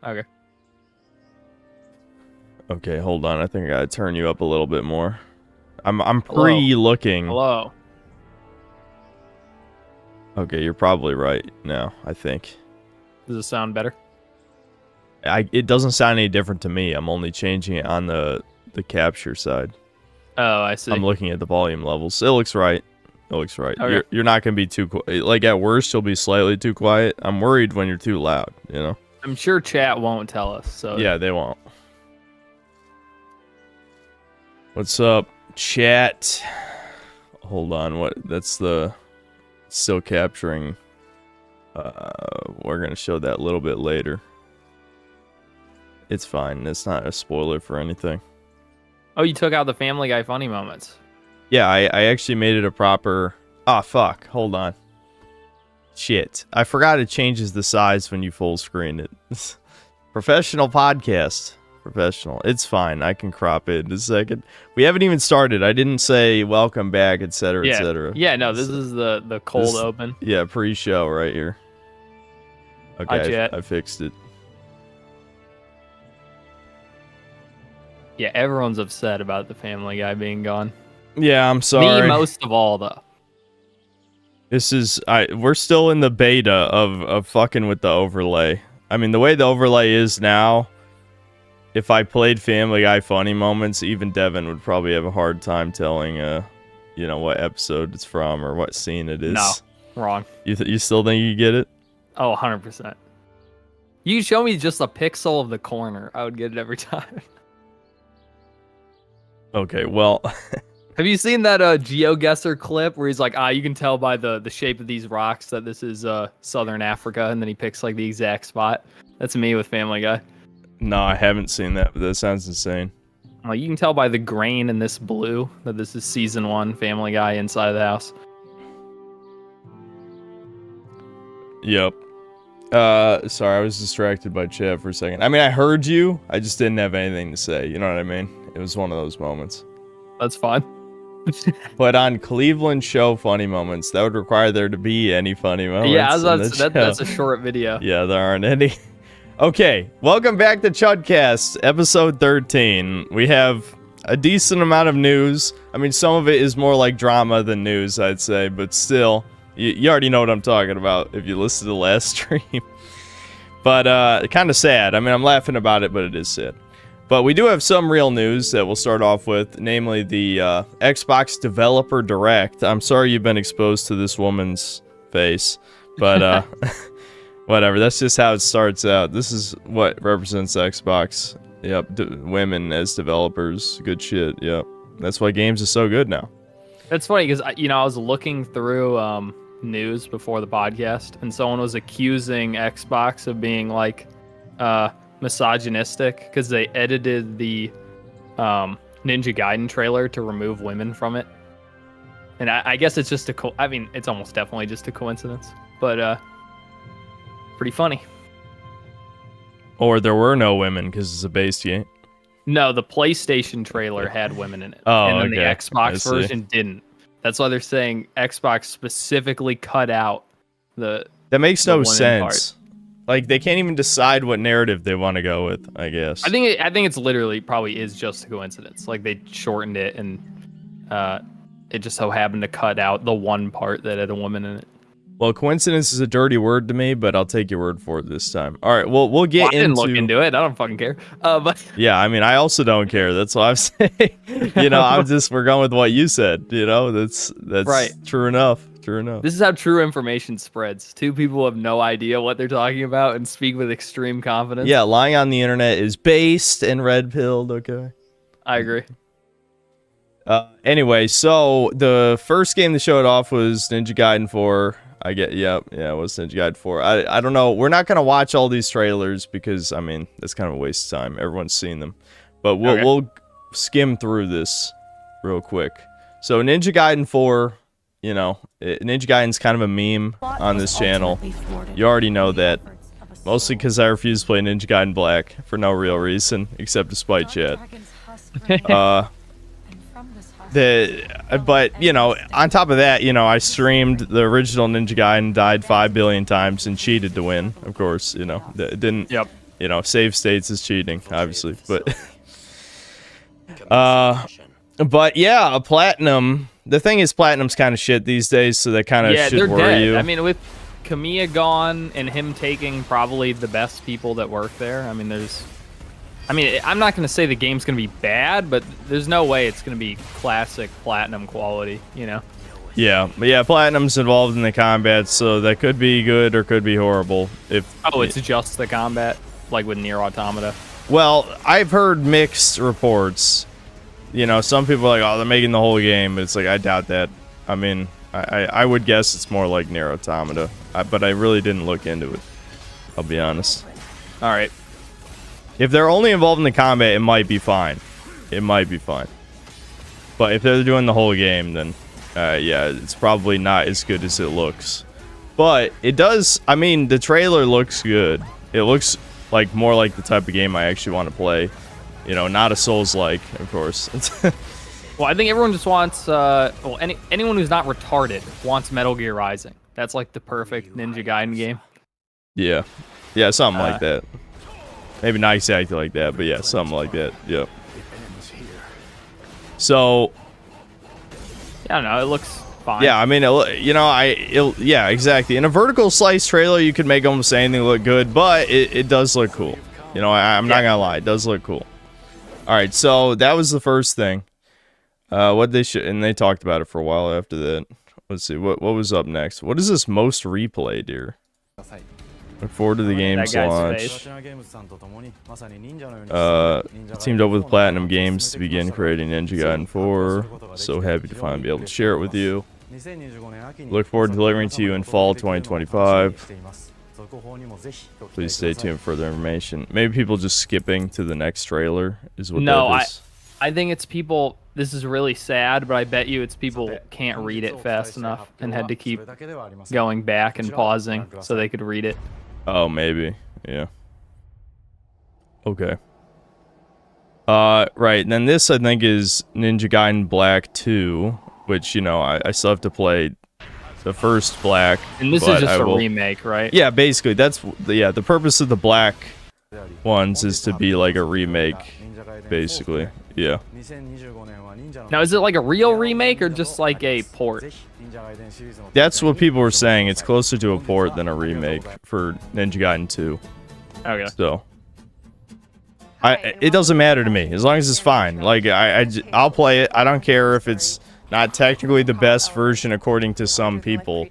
Okay. Okay, hold on. I think I gotta turn you up a little bit more. I'm Hello. pre-looking. Hello. Okay, you're probably right now, I think. Does it sound better? It doesn't sound any different to me. I'm only changing it on the capture side. Oh, I see. I'm looking at the volume levels. It looks right. It looks right. Okay. You're not gonna be too like at worst you'll be slightly too quiet. I'm worried when you're too loud, you know. I'm sure chat won't tell us. So Yeah, they won't. What's up, chat? Hold on. What? That's the still capturing. We're gonna show that a little bit later. It's fine. It's not a spoiler for anything. Oh, you took out the Family Guy funny moments. Yeah, I actually made it a proper... Ah, fuck. Hold on. Shit. I forgot it changes the size when you full screen it. Professional podcast. Professional. It's fine. I can crop it in a second. We haven't even started. I didn't say welcome back, etc., Yeah. etc. Yeah, no, this is the cold open. Yeah, pre-show right here. Okay, I fixed it. Yeah, everyone's upset about the Family Guy being gone. Yeah, I'm sorry. Me most of all, though. This is we're still in the beta of fucking with the overlay. I mean, the way the overlay is now, if I played Family Guy funny moments, even Devin would probably have a hard time telling you know, what episode it's from or what scene it is. No, wrong. You still think you get it? Oh, 100%. You show me just a pixel of the corner, I would get it every time. Okay, well. Have you seen that GeoGuessr clip where he's like, you can tell by the shape of these rocks that this is Southern Africa, and then he picks like the exact spot? That's me with Family Guy. No, I haven't seen that, but that sounds insane. You can tell by the grain in this blue that this is season 1 Family Guy inside the house. Yep. Sorry, I was distracted by chat for a second. I mean, I heard you. I just didn't have anything to say. You know what I mean? It was one of those moments. That's fine. But on Cleveland show funny moments, that would require there to be any funny moments. Yeah, that's a short video. Yeah, there aren't any. Okay, welcome back to Chudcast, episode 13. We have a decent amount of news. I mean, some of it is more like drama than news, I'd say, but still, you already know what I'm talking about if you listen to the last stream. But kind of sad. I mean, I'm laughing about it, but it is sad. But we do have some real news that we'll start off with, namely the Xbox Developer Direct. I'm sorry you've been exposed to this woman's face, but whatever. That's just how it starts out. This is what represents Xbox. Yep, women as developers. Good shit, yep. That's why games are so good now. That's funny because, I was looking through news before the podcast, and someone was accusing Xbox of being, like, misogynistic because they edited the Ninja Gaiden trailer to remove women from it. And I guess it's just I mean, it's almost definitely just a coincidence, but pretty funny. Or there were no women because it's a base game. No, the PlayStation trailer had women in it. Oh, and then okay. the Xbox version didn't. That's why they're saying Xbox specifically cut out the... That makes no sense. Part. Like, they can't even decide what narrative they want to go with, I guess. I think it's literally probably is just a coincidence. Like, they shortened it, and it just so happened to cut out the one part that had a woman in it. Well, coincidence is a dirty word to me, but I'll take your word for it this time. All right, well, we'll get I didn't look into it. I don't fucking care. But yeah, I mean, I also don't care. That's what I'm saying. You know, we're going with what you said. You know, that's right. True enough. True enough. This is how true information spreads. Two people have no idea what they're talking about and speak with extreme confidence. Yeah, lying on the internet is based and red-pilled, okay? I agree. Anyway, so the first game that showed off was Ninja Gaiden 4. Yeah, it was Ninja Gaiden 4. I don't know. We're not going to watch all these trailers because, I mean, that's kind of a waste of time. Everyone's seen them. But we'll skim through this real quick. So Ninja Gaiden 4... You know, Ninja Gaiden's kind of a meme on this channel. You already know that. Mostly because I refuse to play Ninja Gaiden Black for no real reason, except to spite chat. But, you know, on top of that, you know, I streamed the original Ninja Gaiden, died 5 billion times, and cheated to win, of course, you know. Didn't you know, save states is cheating, obviously, but but yeah, a platinum. The thing is, platinum's kind of shit these days, so that kind of should they're worry dead. you. I mean, with Kamiya gone and him taking probably the best people that work there, I mean, I'm not going to say the game's going to be bad, but there's no way it's going to be classic platinum quality, you know? Yeah, but yeah, platinum's involved in the combat, so that could be good or could be horrible. It's just the combat, like with Nier Automata. Well, I've heard mixed reports. You know, some people are like, oh, they're making the whole game, but it's like, I doubt that. I mean, I would guess it's more like Nier Automata, but I really didn't look into it. I'll be honest. All right. If they're only involved in the combat, it might be fine. It might be fine. But if they're doing the whole game, then, yeah, it's probably not as good as it looks. But it does, I mean, the trailer looks good. It looks like more like the type of game I actually want to play. You know, not a Souls-like, of course. Well, I think everyone just wants, anyone who's not retarded wants Metal Gear Rising. That's like the perfect Ninja Gaiden game. Yeah. Yeah, something like that. Maybe not exactly like that, but yeah, something like that. Yep. So. Yeah, I don't know. It looks fine. Yeah, I mean, yeah, exactly. In a vertical slice trailer, you could make almost anything look good, but it does look cool. You know, I'm not gonna lie, it does look cool. All right, so that was the first thing. What they should, and they talked about it for a while after that. Let's see, what was up next? What is this most replayed here? Look forward to the game's launch. Teamed up with Platinum Games to begin creating Ninja Gaiden 4. So happy to finally be able to share it with you. Look forward to delivering to you in fall 2025. Please stay tuned for further information. Maybe people just skipping to the next trailer is what that is. I think it's people. This is really sad, but I bet you it's people can't read it fast enough and had to keep going back and pausing so they could read it. Oh, maybe. Yeah. Okay. Right. And then this, I think, is Ninja Gaiden Black 2, which, you know, I still have to play the first Black. And this is just a remake, right? Yeah, basically. That's, yeah, the purpose of the Black ones is to be like a remake, basically. Yeah. Now, is it like a real remake or just like a port? That's what people were saying. It's closer to a port than a remake for Ninja Gaiden 2. Okay. So, it doesn't matter to me as long as it's fine. Like I'll play it. I don't care if it's not technically the best version according to some people.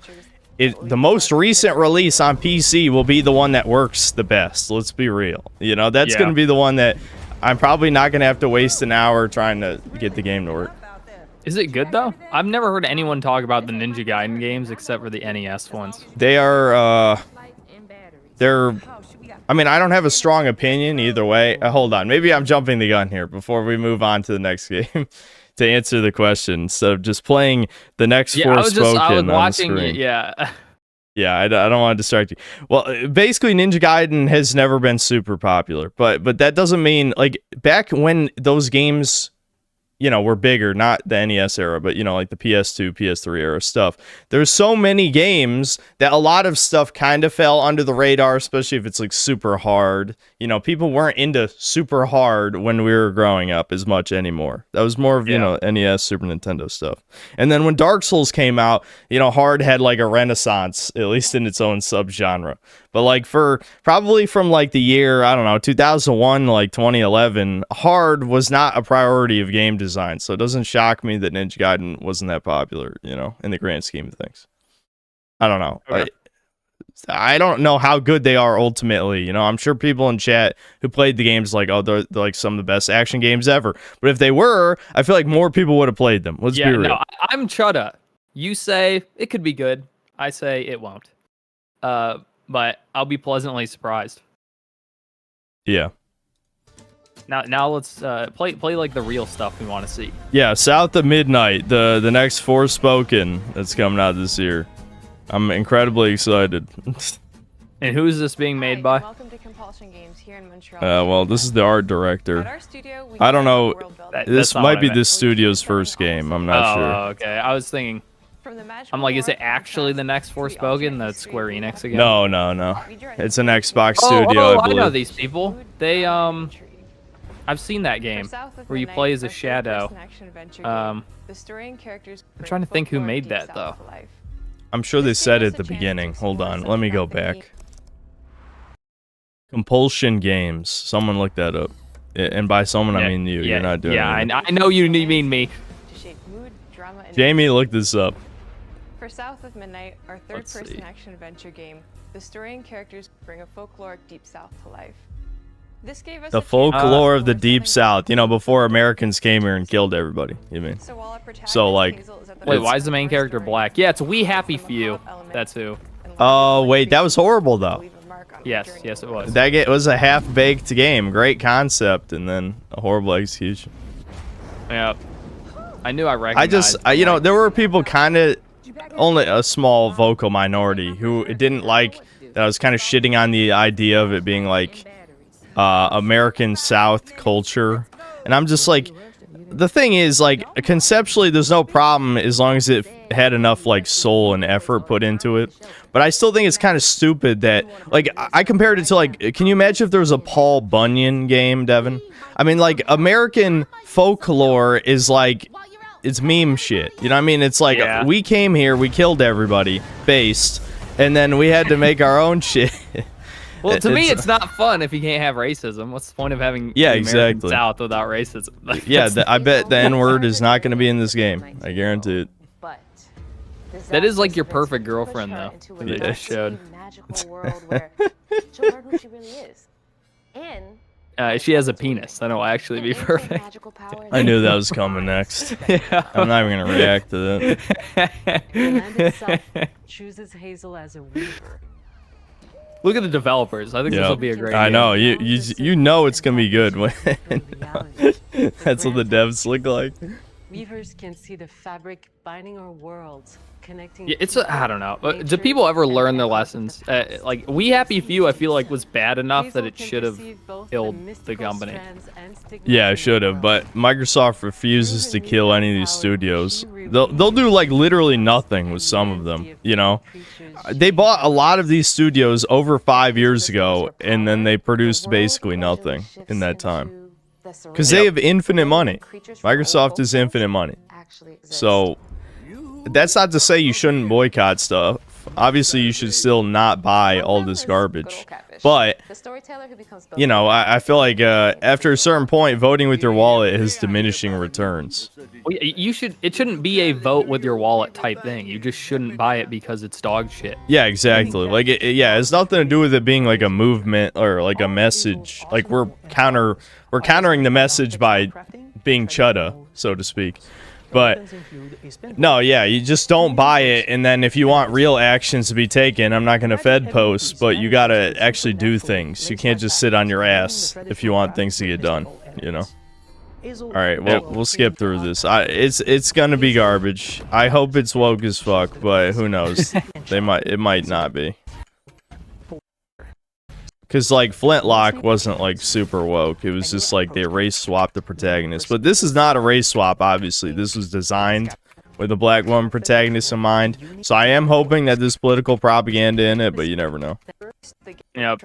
The most recent release on PC will be the one that works the best. Let's be real. You know, that's going to be the one that I'm probably not going to have to waste an hour trying to get the game to work. Is it good, though? I've never heard anyone talk about the Ninja Gaiden games except for the NES ones. They are, I mean, I don't have a strong opinion either way. Hold on. Maybe I'm jumping the gun here before we move on to the next game to answer the question. Instead of just playing the next Forspoken on the screen. Yeah. Yeah, I don't want to distract you. Well, basically, Ninja Gaiden has never been super popular, but that doesn't mean, like, back when those games, you know, were bigger, not the NES era, but, you know, like the PS2, PS3 era stuff. There's so many games that a lot of stuff kind of fell under the radar, especially if it's like super hard. You know, people weren't into super hard when we were growing up as much anymore. That was more of, you know, NES, Super Nintendo stuff. And then when Dark Souls came out, you know, hard had like a renaissance, at least in its own subgenre. But like for probably from like the year, I don't know, 2001, like 2011, hard was not a priority of game design. So it doesn't shock me that Ninja Gaiden wasn't that popular, you know, in the grand scheme of things. I don't know. Okay. I don't know how good they are ultimately. You know, I'm sure people in chat who played the games like, oh, they're like some of the best action games ever. But if they were, I feel like more people would have played them. Let's be real. No, I'm Chudda. You say it could be good. I say it won't. But I'll be pleasantly surprised. Yeah. Now let's play like the real stuff we want to see. Yeah, South of Midnight, the next Forspoken that's coming out this year. I'm incredibly excited. And who is this being made by? Welcome to Compulsion Games here in Montreal. Well, this is the art director. At our studio, we I don't know. That's This not might what be I this studio's first game. I'm not sure. Oh, okay. I was thinking I'm like, is it actually the next Forspoken? That's Square Enix again. No. It's an Xbox studio, I I believe. know these people. They I've seen that game where you play as a shadow. I'm trying to think who made that though. I'm sure they said it at the beginning. Hold on, let me go back. Compulsion Games. Someone look that up. And by someone, I mean you. You're not doing it. Yeah, I know you mean me. Jamie, look this up. For South of Midnight, our third-person action-adventure game, the story and characters bring a folkloric Deep South to life. This gave us the folklore of the Deep South. You know, before Americans came here and killed everybody. You mean? So like, wait, why is the main character black? Yeah, it's We Happy Few. That's who. Oh wait, that was horrible though. Yes, it was. That was a half-baked game. Great concept, and then a horrible execution. Yeah. I knew I recognized. You know, there were people kind of, only a small vocal minority, who didn't like that I was kind of shitting on the idea of it being like American South culture. And I'm just like, the thing is, like, conceptually, there's no problem as long as it had enough, like, soul and effort put into it. But I still think it's kind of stupid that, like, I compared it to, like, can you imagine if there was a Paul Bunyan game, Devin? I mean, like, American folklore is, like, it's meme shit. You know what I mean? It's like, we came here, we killed everybody, based, and then we had to make our own shit. Well, to me, it's not fun if you can't have racism. What's the point of having the American South without racism? Like, yeah, I bet the N-word is not going to be in this game. I guarantee it. That is like your perfect girlfriend, though. They just showed. She has a penis. That'll actually be perfect. I knew that was coming next. Yeah. I'm not even going to react to that. Chooses Hazel as a weaver. Look at the developers. I think this will be a great game. I know. You know it's going to be good when that's what the devs look like. Weavers can see the fabric binding our worlds, connecting. Yeah, I don't know. Do people ever learn their lessons? Like, We Happy Few, I feel like was bad enough that it should have killed the company. Yeah, it should have. But Microsoft refuses to kill any of these studios. They'll do like literally nothing with some of them. You know, they bought a lot of these studios over 5 years ago, and then they produced basically nothing in that time. Because they have infinite money. Microsoft is infinite money. So, that's not to say you shouldn't boycott stuff. Obviously, you should still not buy all this garbage. But, you know, I feel like after a certain point, voting with your wallet has diminishing returns. It shouldn't be a vote with your wallet type thing. You just shouldn't buy it because it's dog shit. Yeah, exactly. Like, it has nothing to do with it being like a movement or like a message. Like, we're countering the message by being chudda, so to speak. But no, yeah, you just don't buy it, and then if you want real actions to be taken, I'm not going to Fed post, but you got to actually do things. You can't just sit on your ass if you want things to get done, you know? Alright, well, we'll skip through this. It's going to be garbage. I hope it's woke as fuck, but who knows? It might not be. Because, like, Flintlock wasn't, like, super woke. It was just, like, they race-swapped the protagonist. But this is not a race swap, obviously. This was designed with a black woman protagonist in mind. So I am hoping that there's political propaganda in it, but you never know. Yep.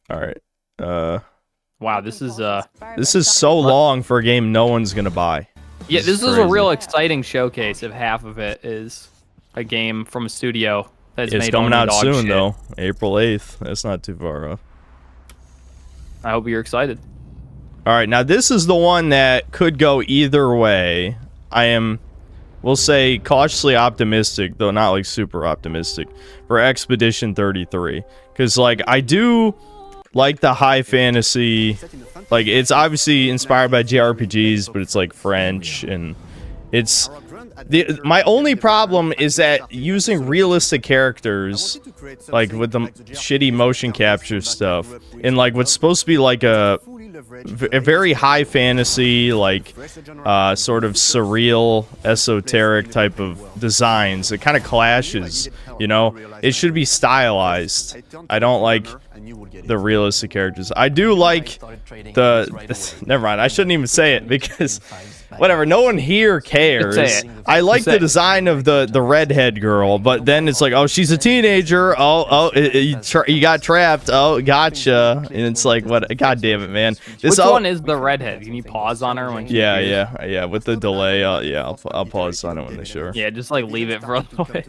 Alright. Wow, this is so long for a game no one's gonna buy. Yeah, this is a real exciting showcase if half of it is a game from a studio that's made coming out soon, shit. though. April 8th. That's not too far off. I hope you're excited. Alright, now this is the one that could go either way. I am, we'll say, cautiously optimistic, though not like super optimistic, for Expedition 33. Because, like, I do like the high fantasy. Like, it's obviously inspired by JRPGs, but it's like French, and it's my only problem is that using realistic characters, like with the shitty motion capture stuff, and like what's supposed to be like a very high fantasy, like sort of surreal, esoteric type of designs, it kind of clashes, you know? It should be stylized. I don't like the realistic characters. I do like never mind, I shouldn't even say it, because whatever. No one here cares. Just say it. I like Say the it. design of the redhead girl, but then it's like, oh, she's a teenager. You got trapped. Oh, gotcha. And it's like, what? God damn it, man. Which one is the redhead? Can you pause on her when she appears? Yeah. With the delay, I'll pause on it when they show her. Yeah, just like leave it for a little bit.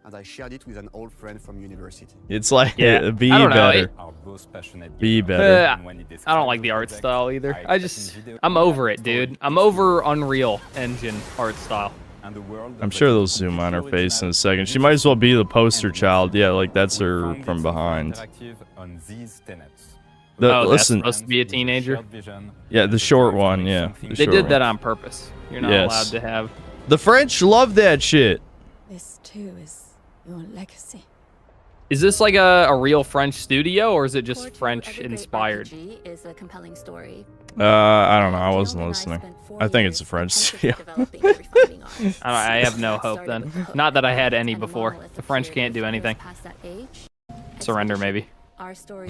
And I shared it with an old friend from university. It's like, Yeah, be I don't know, better. Be better. I don't like the art style either. I'm over it, dude. I'm over Unreal Engine art style. I'm sure they'll zoom on her face in a second. She might as well be the poster child. Yeah, like that's her from behind. That's Listen, supposed to be a teenager. yeah, the short one, yeah. They did that on purpose. You're not Yes. allowed to have. The French love that shit. This too is your legacy. Is this like a real French studio, or is it just French inspired? Is a compelling story. I don't know. I wasn't listening. I think it's a French studio. I have no hope then. Not that I had any before. The French can't do anything. Surrender, maybe.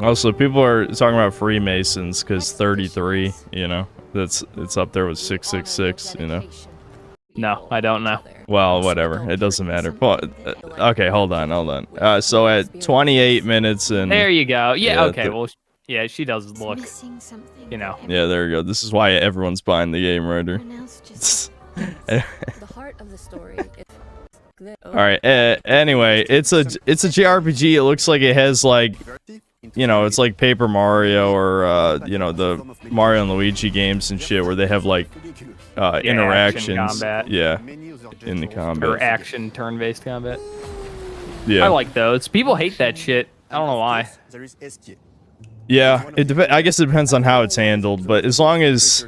Also, people are talking about Freemasons because 33, it's up there with 666, No, I don't know. Well, whatever. It doesn't matter. But, okay, hold on. So at 28 minutes and... There you go. Yeah, Yeah, okay. Well, yeah, she does look, Missing something. Yeah, there you go. This is why everyone's buying the game, Ryder. Everyone else just The heart of the story is Alright, anyway, it's a JRPG. It looks like it has, like, it's like Paper Mario or, the Mario and Luigi games and shit where they have, like, interactions. action combat. Yeah, in the combat. Or action turn-based combat. Yeah. I like those. People hate that shit. I don't know why. There is escape. Yeah, I guess it depends on how it's handled, but as long as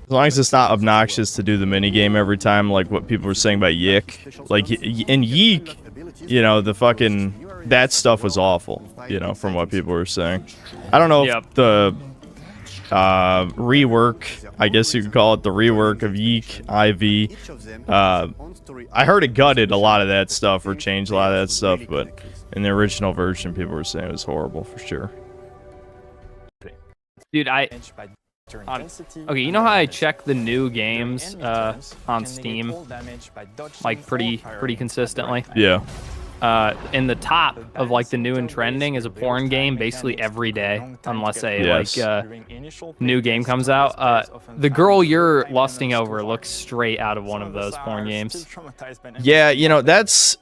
it's not obnoxious to do the mini game every time, like what people were saying about Yeek. Like in Yeek, the fucking that stuff was awful, from what people were saying. I don't know if the rework, I guess you could call it the rework of Yeek IV. I heard it gutted a lot of that stuff or changed a lot of that stuff, but in the original version, people were saying it was horrible for sure. Dude, okay, you know how I check the new games on Steam, like pretty consistently? Yeah. In the top of like the new and trending is a porn game basically every day, unless a new game comes out. The girl you're lusting over looks straight out of one of those porn games. Yeah, that's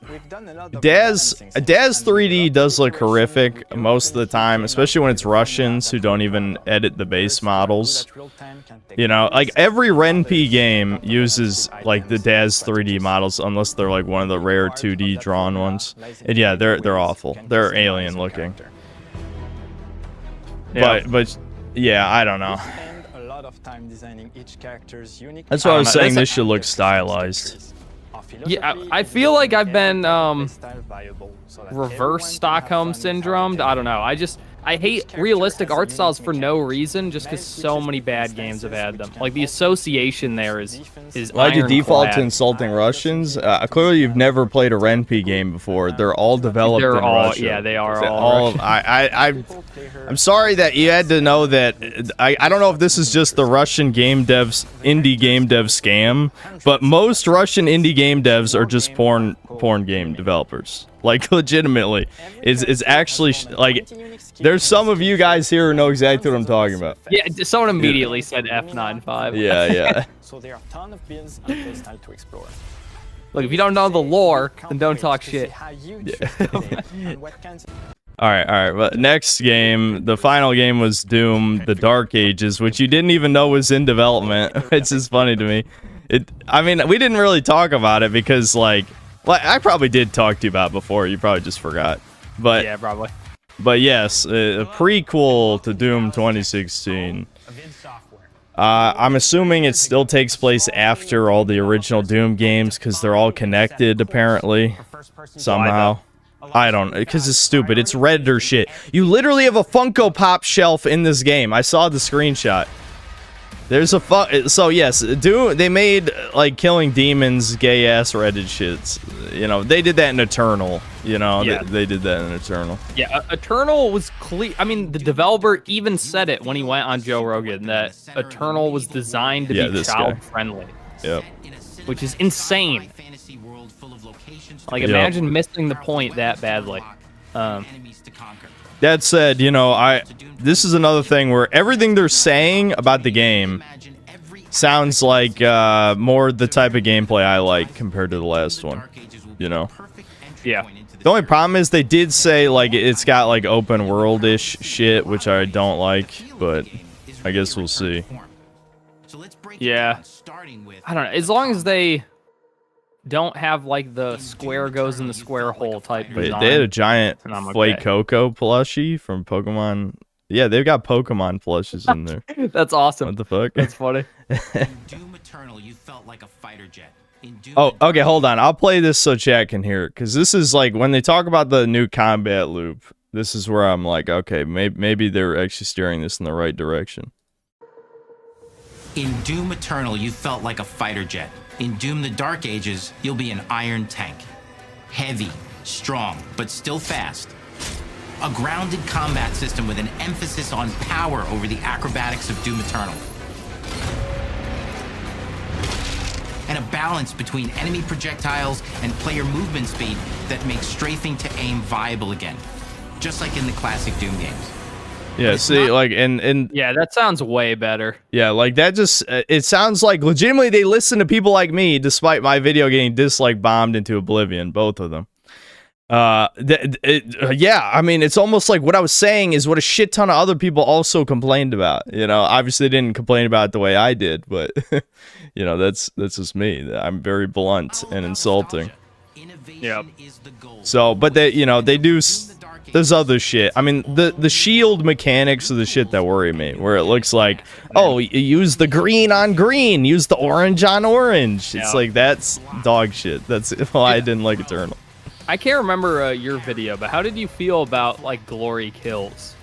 Daz 3D does look horrific most of the time, especially when it's Russians who don't even edit the base models. Like every RenP game uses like the Daz 3D models unless they're like one of the rare 2D drawn ones. And yeah, they're awful. They're alien looking. Yeah. But yeah, I don't know. That's why I was saying this should look stylized. Yeah, I feel like I've been reverse Stockholm syndromed. I don't know. I hate realistic art styles for no reason, just because so many bad games have had them. Like the association there is Why'd you default to ironclad. insulting Russians? Clearly, you've never played a RenP game before. They're all developed in Russia. Yeah, they are all Russian. I'm sorry that you had to know that. I don't know if this is just the Russian indie game dev scam, but most Russian indie game devs are just porn game developers. Like legitimately, it's actually like there's some of you guys here who know exactly what I'm talking about. Yeah, someone immediately said F95. Yeah. So there are a ton of builds and playstyle to explore. Look, if you don't know the lore, then don't talk shit. All right. But next game, the final game was Doom: The Dark Ages, which you didn't even know was in development. It's just funny to me. I mean, we didn't really talk about it because like. Well, I probably did talk to you about it before. You probably just forgot. But Yeah, probably. But yes, a prequel to Doom 2016. I'm assuming it still takes place after all the original Doom games because they're all connected apparently somehow. I don't, because it's stupid. It's Redditor shit. You literally have a Funko Pop shelf in this game. I saw the screenshot. There's a so yes, they made like killing demons gay ass Reddit shits. You know, they did that in Eternal. You know, Yeah. they did that in Eternal. Yeah, Eternal was clear. I mean, the developer even said it when he went on Joe Rogan that Eternal was designed to be this guy. child friendly, Yep. which is insane. Like, Yep. imagine missing the point that badly. That said, you know, this is another thing where everything they're saying about the game sounds like more the type of gameplay I like compared to the last one. You know? Yeah. The only problem is they did say like it's got like open world-ish shit, which I don't like, but I guess we'll see. Yeah. I don't know. As long as they don't have like the square goes in the square hole type Wait, design. they had a giant and I'm Flay okay. Coco plushie from Pokemon. Yeah, they've got Pokemon plushies in there. That's awesome. What the fuck? That's funny. Doom Eternal, you felt like a fighter jet. In Doom Oh, okay, hold on. I'll play this so chat can hear it, because this is like when they talk about the new combat loop. This is where I'm like, okay, maybe they're actually steering this in the right direction. In Doom Eternal, you felt like a fighter jet. In Doom the Dark Ages, you'll be an iron tank. Heavy, strong, but still fast. A grounded combat system with an emphasis on power over the acrobatics of Doom Eternal. And a balance between enemy projectiles and player movement speed that makes strafing to aim viable again. Just like in the classic Doom games. Yeah, see, like, and Yeah, that sounds way better. yeah, like that just, it sounds like legitimately they listen to people like me, despite my video getting dislike bombed into oblivion, both of them. Yeah, I mean, it's almost like what I was saying is what a shit ton of other people also complained about. You know, obviously they didn't complain about it the way I did, but you know, that's just me. I'm very blunt and insulting. Yep. So, but they, you know, they do. There's other shit. I mean, the shield mechanics are the shit that worry me. Where it looks like, oh, you use the green on green, use the orange on orange. It's Yeah. like that's dog shit. That's why I didn't like Eternal. I can't remember your video, but how did you feel about like glory kills?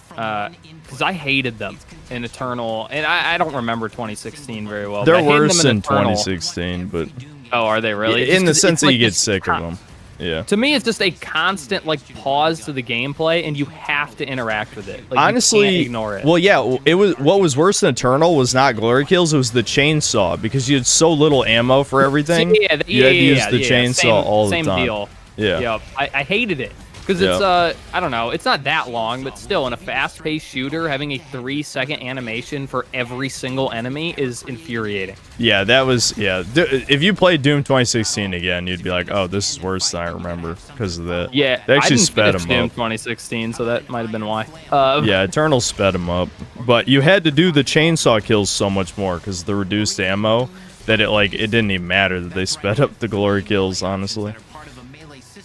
Because I hated them in Eternal, and I don't remember 2016 very well. but They're I hated worse them in Eternal. 2016, but Oh, are they really? in the Just 'cause sense it's that like you get this sick of them. Yeah. To me, it's just a constant like pause to the gameplay, and you have to interact with it. Like, Honestly, you can't ignore it. well, yeah, it was what was worse than Eternal was not glory kills. It was the chainsaw because you had so little ammo for everything. Yeah, you had to use the chainsaw same, all the same time. deal. Yeah. Yep. I hated it because it's I don't know, it's not that long, but still, in a fast-paced shooter, having a 3-second animation for every single enemy is infuriating. Yeah, that was if you played Doom 2016 again, you'd be like, oh, this is worse than I remember because of that. Yeah, they I actually didn't sped finish them Doom up. 2016, so that might have been why. Yeah, Eternal sped them up, but you had to do the chainsaw kills so much more because the reduced ammo that it didn't even matter that they sped up the glory kills. Honestly,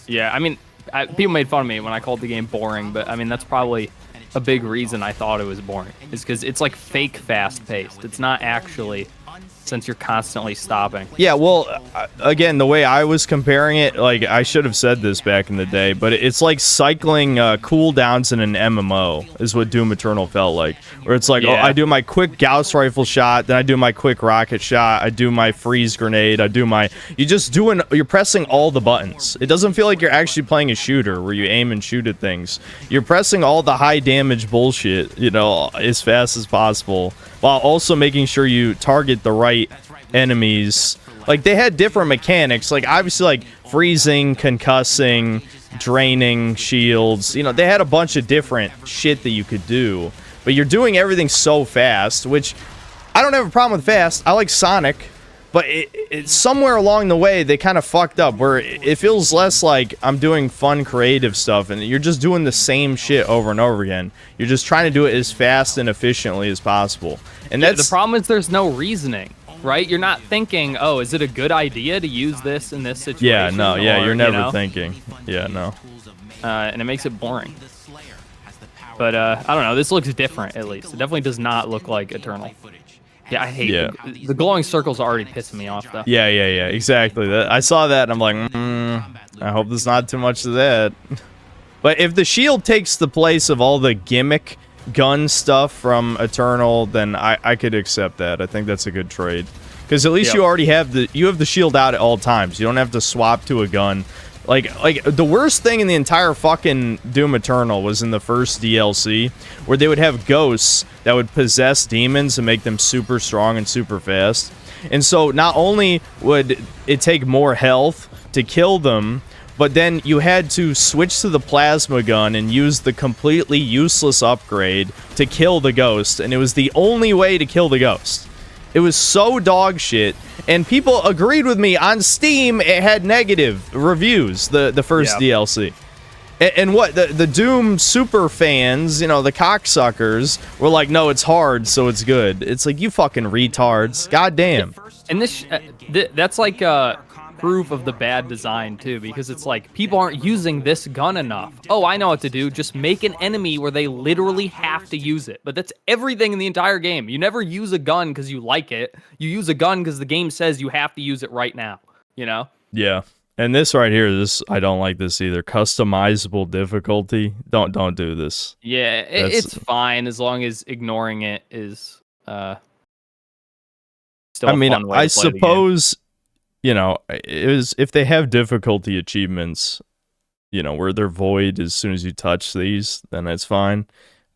Yeah, I mean, people made fun of me when I called the game boring, but I mean that's probably a big reason I thought it was boring. Is because it's like fake fast-paced. It's not actually, since you're constantly stopping. yeah. Well, again, the way I was comparing it, like I should have said this back in the day, but it's like cycling cooldowns in an MMO is what Doom Eternal felt like. Where it's like, oh, Yeah. I do my quick Gauss rifle shot, then I do my quick rocket shot, I do my freeze grenade, I do my. You're pressing all the buttons. It doesn't feel like you're actually playing a shooter where you aim and shoot at things. You're pressing all the high damage bullshit, you know, as fast as possible, while also making sure you target the right enemies. Like they had different mechanics, like obviously like freezing, concussing, draining shields. You know, they had a bunch of different shit that you could do, but you're doing everything so fast, which I don't have a problem with fast. I like Sonic, but it's somewhere along the way they kind of fucked up where it feels less like I'm doing fun creative stuff and you're just doing the same shit over and over again. You're just trying to do it as fast and efficiently as possible. And Yeah, that's the problem is there's no reasoning, right? You're not thinking, oh, is it a good idea to use this in this situation? yeah, no, yeah, Or, you're never you know? thinking. Yeah, no. And it makes it boring. But I don't know. This looks different, at least. It definitely does not look like Eternal. Yeah, I hate the glowing circles are already pissing me off, though. Yeah, exactly. I saw that and I'm like, I hope there's not too much of that. But if the shield takes the place of all the gimmick gun stuff from Eternal, then I could accept that. I think that's a good trade. Because at least you already have the shield out at all times. You don't have to swap to a gun. Like the worst thing in the entire fucking Doom Eternal was in the first DLC, where they would have ghosts that would possess demons and make them super strong and super fast. And so not only would it take more health to kill them, but then you had to switch to the plasma gun and use the completely useless upgrade to kill the ghost, and it was the only way to kill the ghost. It was so dog shit, and people agreed with me. On Steam, it had negative reviews, the first DLC. And what, the Doom super fans, you know, the cocksuckers, were like, no, it's hard, so it's good. It's like, you fucking retards. Goddamn. And this, that's like proof of the bad design, too, because it's like, people aren't using this gun enough. Oh, I know what to do. Just make an enemy where they literally have to use it. But that's everything in the entire game. You never use a gun because you like it. You use a gun because the game says you have to use it right now, you know? Yeah. And this right here, I don't like this either. Customizable difficulty. Don't do this. Yeah, it's fine as long as ignoring it is still I mean, a fun way I to play the game. suppose, you know, if they have difficulty achievements, you know, where they're void as soon as you touch these, then that's fine.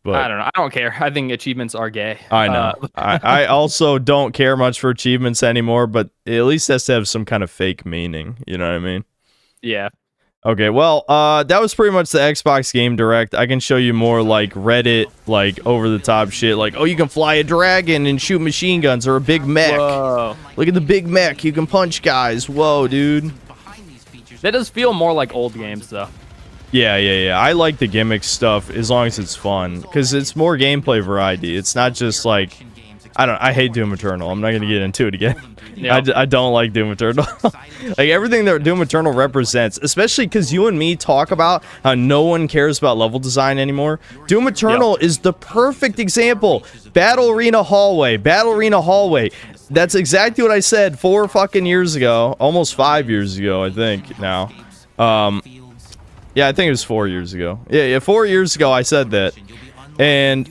But I don't know. I don't care. I think achievements are gay. I know. I also don't care much for achievements anymore, but it at least has to have some kind of fake meaning. You know what I mean? Yeah. Okay, well, that was pretty much the Xbox Game Direct. I can show you more, like, Reddit, like, over-the-top shit. Like, oh, you can fly a dragon and shoot machine guns, or a big mech. Whoa. Look at the big mech. You can punch guys. Whoa, dude. That does feel more like old games, though. Yeah. I like the gimmick stuff as long as it's fun, because it's more gameplay variety. It's not just, like... I hate Doom Eternal. I'm not going to get into it again. Yep. I don't like Doom Eternal. Like, everything that Doom Eternal represents, especially because you and me talk about how no one cares about level design anymore. Doom Eternal is the perfect example. Battle Arena Hallway. That's exactly what I said 4 fucking years ago. Almost 5 years ago, I think, now. Yeah, I think it was 4 years ago. Yeah, 4 years ago I said that. And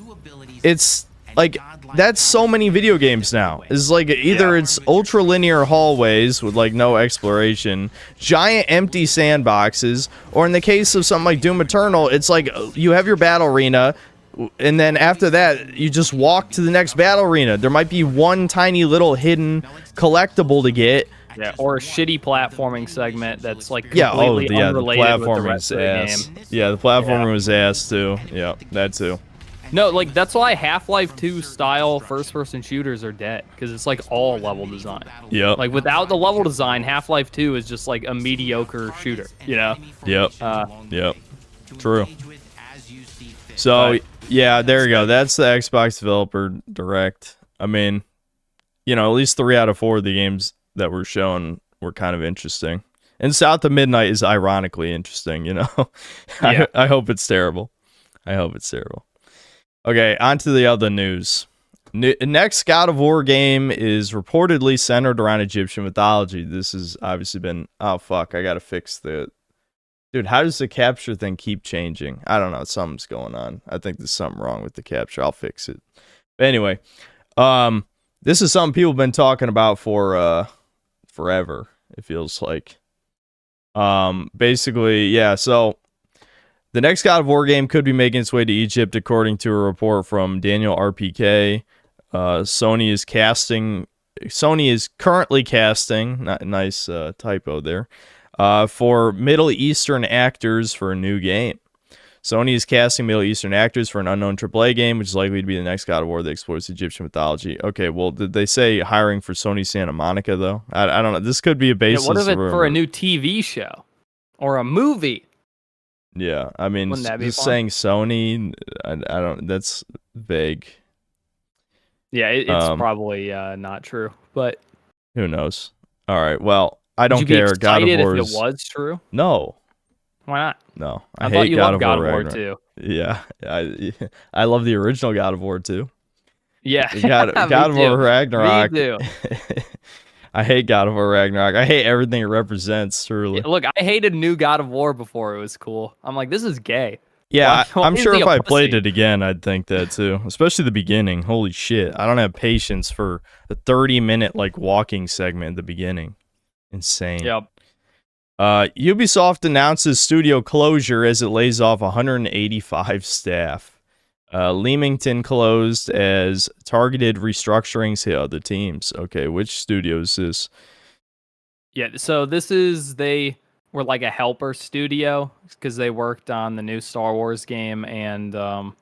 it's, like... That's so many video games now. It's like either it's ultra linear hallways with like no exploration, giant empty sandboxes, or in the case of something like Doom Eternal, it's like you have your battle arena, and then after that you just walk to the next battle arena. There might be one tiny little hidden collectible to get. Yeah, or a shitty platforming segment that's like Yeah, completely unrelated the with the platforming rest was of the ass. game. Yeah, the platforming was ass too. Yeah, that too. No, like, that's why Half-Life 2 style first-person shooters are dead, because it's, like, all level design. Yep. Like, without the level design, Half-Life 2 is just, like, a mediocre shooter, you know? Yep. Yep. True. So, yeah, there you go. That's the Xbox Developer Direct. I mean, you know, at least 3 out of 4 of the games that were shown were kind of interesting. And South of Midnight is ironically interesting, you know? Yeah. I hope it's terrible. Okay, on to the other news. Next God of War game is reportedly centered around Egyptian mythology. This has obviously been... Oh, fuck, I gotta fix the... Dude, how does the capture thing keep changing? I don't know, something's going on. I think there's something wrong with the capture. I'll fix it. But anyway, this is something people have been talking about for forever, it feels like. Basically, yeah, so... The next God of War game could be making its way to Egypt, according to a report from Daniel RPK. Sony is currently casting, nice typo there, for Middle Eastern actors for a new game. Sony is casting Middle Eastern actors for an unknown AAA game, which is likely to be the next God of War that explores Egyptian mythology. Okay, well, did they say hiring for Sony Santa Monica, though? I don't know. This could be a basis. Yeah, what if it for a new TV show? Or a movie? Yeah, I mean, just fun? saying Sony, I don't. That's vague. Yeah, it's probably not true, but who knows? All right, well, I don't would you be care. God of excited War if it was true? No. Why not? No, I hate thought you God loved of God War of War Ragnarok. too. Yeah, I love the original God of War too. Yeah, God of War Ragnarok. Me too. I hate God of War Ragnarok. I hate everything it represents, truly. Yeah, look, I hated new God of War before it was cool. I'm like, this is gay. Yeah, Why I'm is sure he if a I played pussy? it again, I'd think that too. Especially the beginning. Holy shit. I don't have patience for the 30-minute like walking segment at the beginning. Insane. Yep. Ubisoft announces studio closure as it lays off 185 staff. Leamington closed as targeted restructurings hit other teams. Okay, which studio is this? Yeah, so they were like a helper studio because they worked on the new Star Wars game and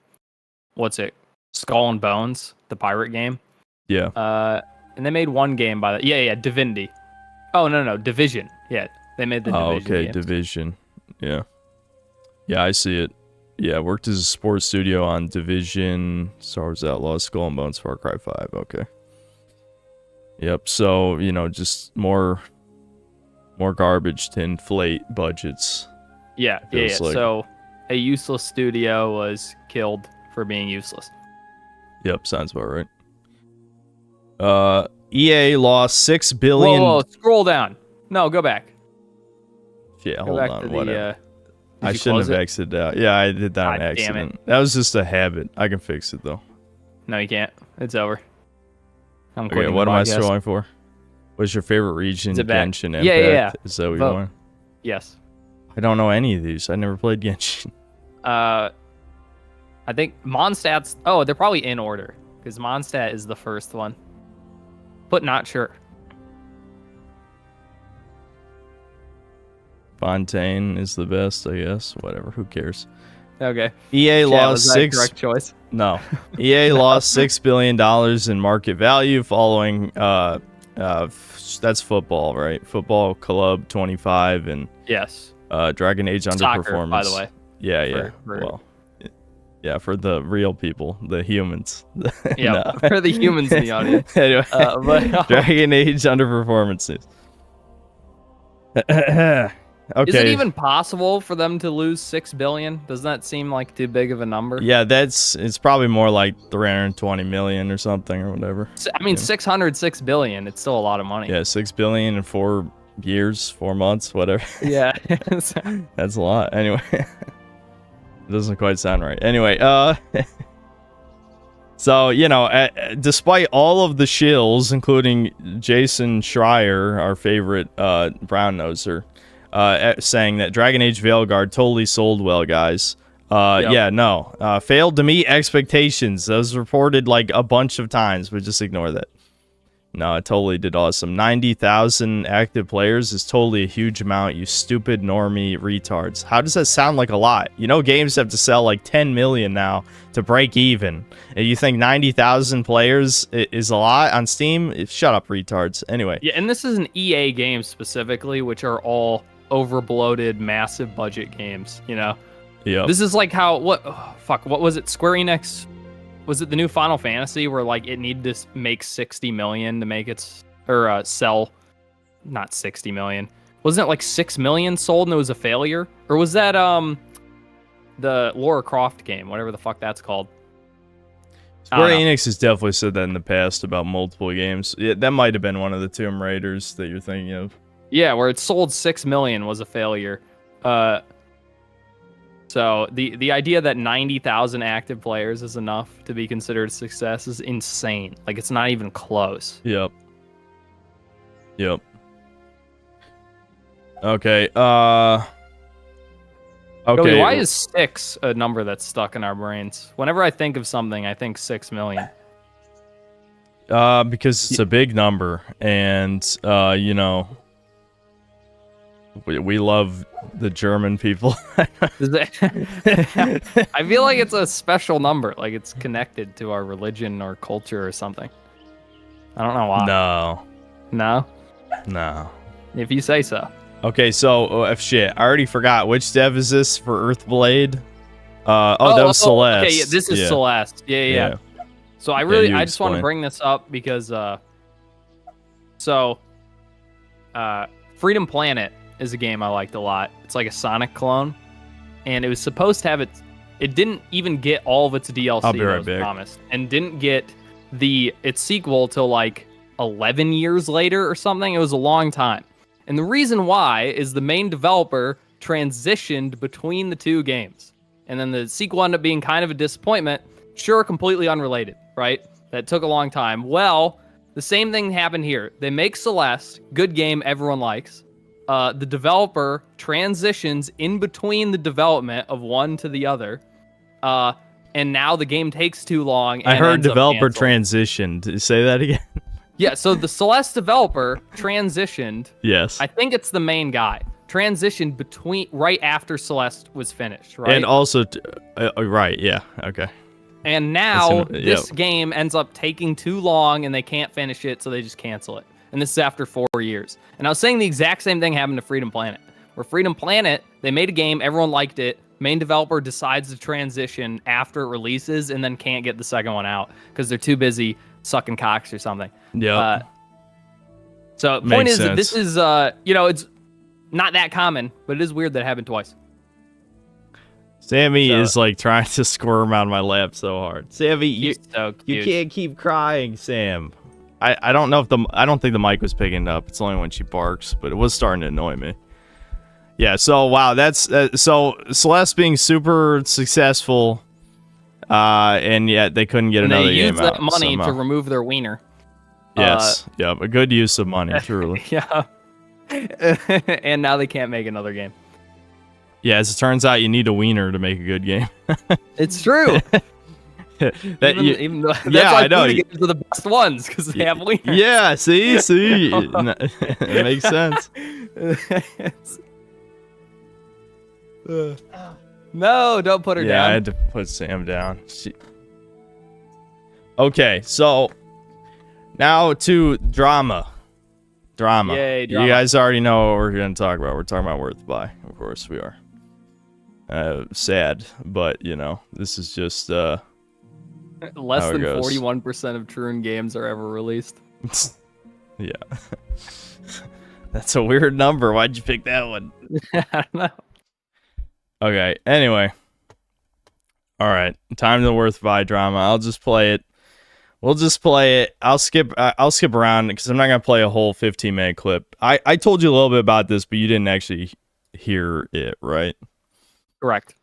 what's it? Skull and Bones, the pirate game. Yeah. And they made one game by the yeah, Divinity. Oh no, Division. Yeah, they made the Division. Okay, games. Division. Yeah. Yeah, I see it. Yeah, worked as a sports studio on Division, Star Wars Outlaws, Skull and Bones, Far Cry 5. Okay. Yep, so, just more garbage to inflate budgets. Yeah. Feels like. So a useless studio was killed for being useless. Yep, sounds about right. EA lost $6 billion. Whoa, scroll down. No, go back. Yeah, Go hold back on, to whatever. did I you shouldn't close have it? exited out. Yeah, I did that on God damn it. accident. That was just a habit. I can fix it though. No, you can't. It's over. I'm Okay, quitting what the am I podcast. scrolling for? What's your favorite region? Is it back? Genshin Yeah, Impact? yeah. Is that what you Vote. want? Yes. I don't know any of these. I never played Genshin. I think Mondstadt's. Oh, they're probably in order because Mondstadt is the first one, but not sure. Fontaine is the best, I guess. Whatever. Who cares? Okay. EA Chat, lost was that a six. correct choice. No. EA lost $6 billion in market value following. That's football, right? Football Club 25 and Yes. Dragon Age Soccer, underperformance. by the way. Yeah. For- Well, yeah, for the real people, the humans. Yeah, for the humans in the audience. Anyway, But Dragon Age underperformances. Okay. is it even possible for them to lose $6 billion? Doesn't that seem like too big of a number? Yeah, it's probably more like 320 million or something or whatever. I mean, 606 billion. It's still a lot of money. Yeah, 6 billion in 4 years, 4 months, whatever. Yeah. That's a lot. Anyway, it doesn't quite sound right. Anyway, so despite all of the shills, including Jason Schreier, our favorite brown noser, saying that Dragon Age Veilguard totally sold well, guys. Yep. Yeah, no, failed to meet expectations. That was reported like a bunch of times, but just ignore that. No, it totally did awesome. 90,000 active players is totally a huge amount, you stupid normie retards. How does that sound like a lot? Games have to sell like 10 million now to break even. And you think 90,000 players is a lot on Steam? Shut up, retards. Anyway. Yeah, and this is an EA game specifically, which are all over-bloated, massive budget games, Yeah. This is like how, what was it, Square Enix? Was it the new Final Fantasy where like it needed to make 60 million to make its sell? Not 60 million. Wasn't it like 6 million sold and it was a failure? Or was that the Lara Croft game, whatever the fuck that's called? Square Enix has definitely said that in the past about multiple games. Yeah, that might have been one of the Tomb Raiders that you're thinking of. Yeah, where it sold 6 million was a failure. So the idea that 90,000 active players is enough to be considered a success is insane. Like, it's not even close. Yep. Okay. Okay. Joey, why is 6 a number that's stuck in our brains? Whenever I think of something, I think 6 million. Because it's a big number, and we love the German people. I feel like it's a special number, like it's connected to our religion or culture or something. I don't know why. No. No? If you say so. Okay, so shit, I already forgot. Which dev is this for Earthblade? That was Celeste. Okay, yeah, this is Celeste. Yeah. So I just want to explain. bring this up because Freedom Planet is a game I liked a lot. It's like a Sonic clone, and it was supposed to have it didn't even get all of its DLC I'll be right that was back. promised, and didn't get its sequel till like 11 years later or something. It was a long time. And the reason why is the main developer transitioned between the two games. and then the sequel ended up being kind of a disappointment. Sure, completely unrelated, right? That took a long time. Well, the same thing happened here. They make Celeste, good game, everyone likes. The developer transitions in between the development of one to the other, and now the game takes too long. And I heard ends up developer canceled. transitioned. Say that again. Yeah, so the Celeste developer transitioned. Yes. I think it's the main guy. Transitioned right after Celeste was finished, right? And also, right, yeah, okay. And now That's this game ends up taking too long and they can't finish it, so they just cancel it. And this is after 4 years. And I was saying the exact same thing happened to Freedom Planet. Where Freedom Planet, they made a game, everyone liked it, main developer decides to transition after it releases and then can't get the second one out because they're too busy sucking cocks or something. Yeah. So the point is that this is, it's not that common, but it is weird that it happened twice. Sammy is like trying to squirm out of my lap so hard. Sammy, you can't keep crying, Sam. I don't know if I don't think the mic was picking it up. It's only when she barks, but it was starting to annoy me. Yeah. So wow, that's so Celeste being super successful, and yet they couldn't get another game out. They used that money to remove their wiener. Yes. Yeah. A good use of money, truly. Yeah. And now they can't make another game. Yeah, as it turns out, you need a wiener to make a good game. It's true. Even though, yeah, I know. Games are the best ones because they have wieners. Yeah, see, it makes sense. No, don't put her down. Yeah, I had to put Sam down. Okay, so now to drama. Yay, drama. You guys already know what we're going to talk about. We're talking about Worth Buy. Of course we are. Sad, but, this is just... Less how than it goes. 41% of Troon games are ever released. Yeah. That's a weird number. Why'd you pick that one? I don't know. Okay, anyway. Alright, time to Worth Buy drama. I'll just play it. We'll just play it. I'll skip around because I'm not going to play a whole 15-minute clip. I told you a little bit about this, but you didn't actually hear it, right? Correct.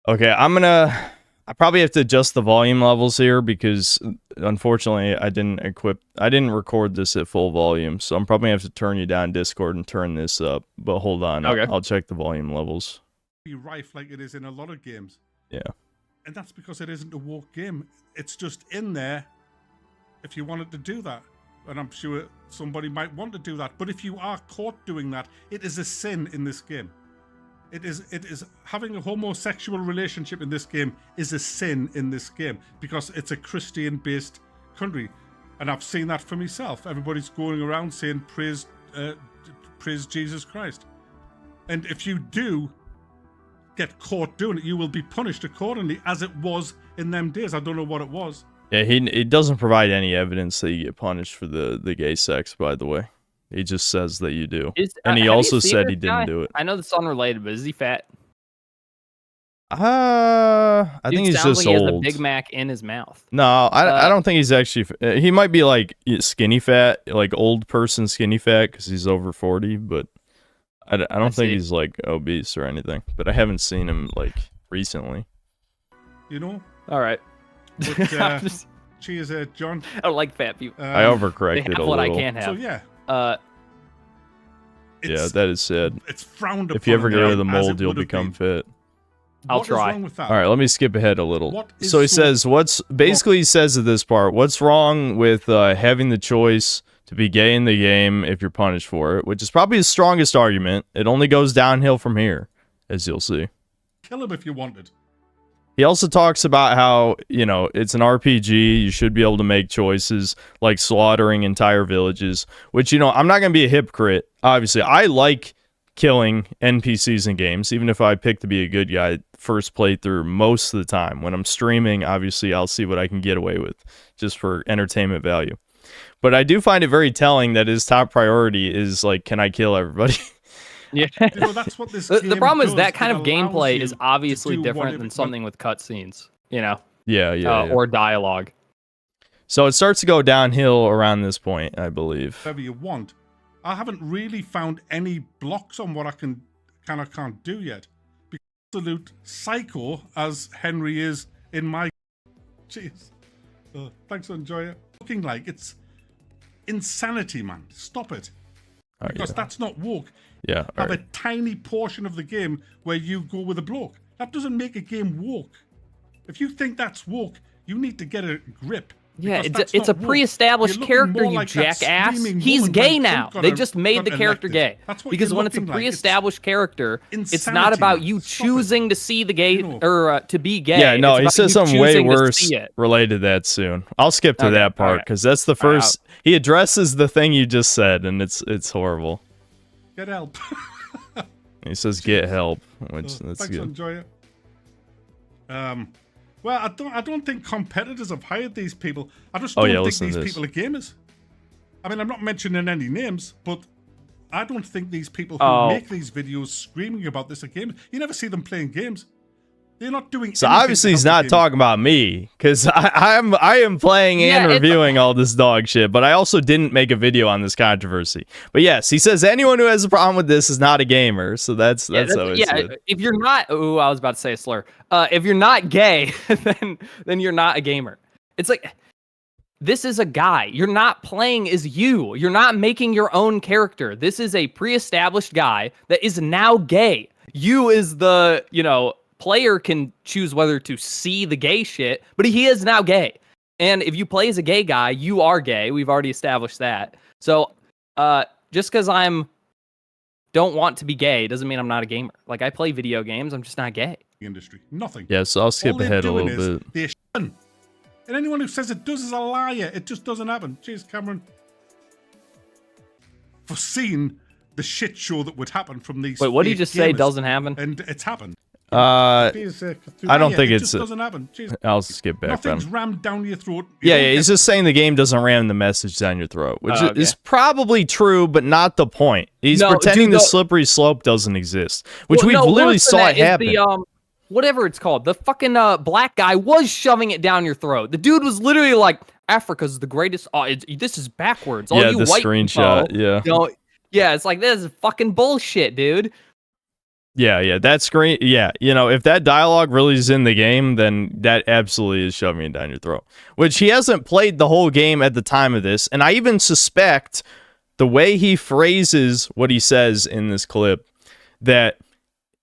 Okay, I probably have to adjust the volume levels here because unfortunately I didn't record this at full volume, so I'm probably going to have to turn you down Discord and turn this up. But hold on, okay. I'll check the volume levels. Be rife like it is in a lot of games. Yeah. And that's because it isn't a woke game. It's just in there if you wanted to do that. And I'm sure somebody might want to do that. But if you are caught doing that, it is a sin in this game. It is having a homosexual relationship in this game is a sin in this game because it's a Christian-based country. And I've seen that for myself. Everybody's going around saying praise Jesus Christ. And if you do get caught doing it, you will be punished accordingly, as it was in them days. I don't know what it was. Yeah, it doesn't provide any evidence that you get punished for the gay sex, by the way. He just says that you do. And he also said he didn't do it. I know this is unrelated, but is he fat? I think he's just like old. He has a Big Mac in his mouth. No, I don't think he's actually... he might be like skinny fat, like old person skinny fat, because he's over 40, but I don't think he's like obese or anything. But I haven't seen him like recently. All right. But, cheers, John. I don't like fat people. I overcorrected a little. What I can have. So yeah. Yeah, that is sad. It's frowned upon. If you ever get rid of the mold, you'll become fit. I'll try. What is wrong with that? All right, let me skip ahead a little. So he says, he says at this part, what's wrong with having the choice to be gay in the game if you're punished for it, which is probably his strongest argument. It only goes downhill from here, as you'll see. Kill him if you wanted. He also talks about how, it's an RPG, you should be able to make choices like slaughtering entire villages, which, I'm not going to be a hypocrite. Obviously, I like killing NPCs in games, even if I pick to be a good guy first playthrough most of the time. When I'm streaming, obviously, I'll see what I can get away with just for entertainment value. But I do find it very telling that his top priority is, like, can I kill everybody? Yeah. That's what this the problem is that kind of allows gameplay you is obviously to do different whatever- than something with cutscenes, Yeah. or dialogue. So it starts to go downhill around this point, I believe. Whatever you want. I haven't really found any blocks on what I can can't do yet. Because absolute psycho as Henry is in my. Jeez. Thanks for enjoying it. Looking like it's insanity, man. Stop it. Because that's not woke. Yeah. Have a tiny portion of the game where you go with a bloke. That doesn't make a game woke. If you think that's woke, you need to get a grip. Yeah, because it's a not woke. pre-established You're looking character, more you like that jackass. screaming He's woman gay when now. Trump They got just made the character elected. gay. That's what Because you're when it's a looking like. pre-established character, it's not insanity, about man. you Stop choosing to see the gay or to be gay. Yeah, no, It's he about says you something way choosing to worse see it. related to that soon. I'll skip to Okay, that part alright. because that's the first. He addresses the thing you just said, and it's horrible. Get help. He says get help, which that's Thanks for good. enjoying it. Well, I don't think competitors have hired these people. I just don't think listen these to this. people are gamers. I mean, I'm not mentioning any names, but I don't think these people who Oh. make these videos screaming about this are gamers. You never see them playing games. They're not doing. So anything obviously to he's help not the game. talking about me because I am playing Yeah, and it's- reviewing all this dog shit, but I also didn't make a video on this controversy. But yes, he says anyone who has a problem with this is not a gamer. So that's how it's said. If you're not, oh, I was about to say a slur. If you're not gay, then you're not a gamer. It's like this is a guy. You're not playing as you. You're not making your own character. This is a pre-established guy that is now gay. You is the player can choose whether to see the gay shit, but he is now gay. And if you play as a gay guy, you are gay. We've already established that. So, just because don't want to be gay doesn't mean I'm not a gamer. Like, I play video games. I'm just not gay. Industry, nothing. Yeah, so I'll skip All they're ahead a doing little is bit. they're shitting. And anyone who says it does is a liar. It just doesn't happen. Cheers, Cameron. Foreseen the shit show that would happen from these. Wait, what did you fake just say gamers. doesn't happen? And it's happened. I don't think it it's. just doesn't happen. Jeez. I'll skip back. Nothing's Then. rammed down your throat. You Yeah, don't yeah, he's get- just saying the game doesn't ram the message down your throat, which Oh, okay. is probably true, but not the point. He's No, pretending dude, the the- slippery slope doesn't exist, which Well, we've no, literally worse than saw that it is happen. The, whatever it's called, the fucking black guy was shoving it down your throat. The dude was literally like, "Africa's the greatest." This is backwards. All Yeah, you the white screenshot, people, yeah. Yeah, it's like this is fucking bullshit, dude. Yeah, that screen. Yeah, if that dialogue really is in the game, then that absolutely is shoving it down your throat. Which he hasn't played the whole game at the time of this, and I even suspect the way he phrases what he says in this clip that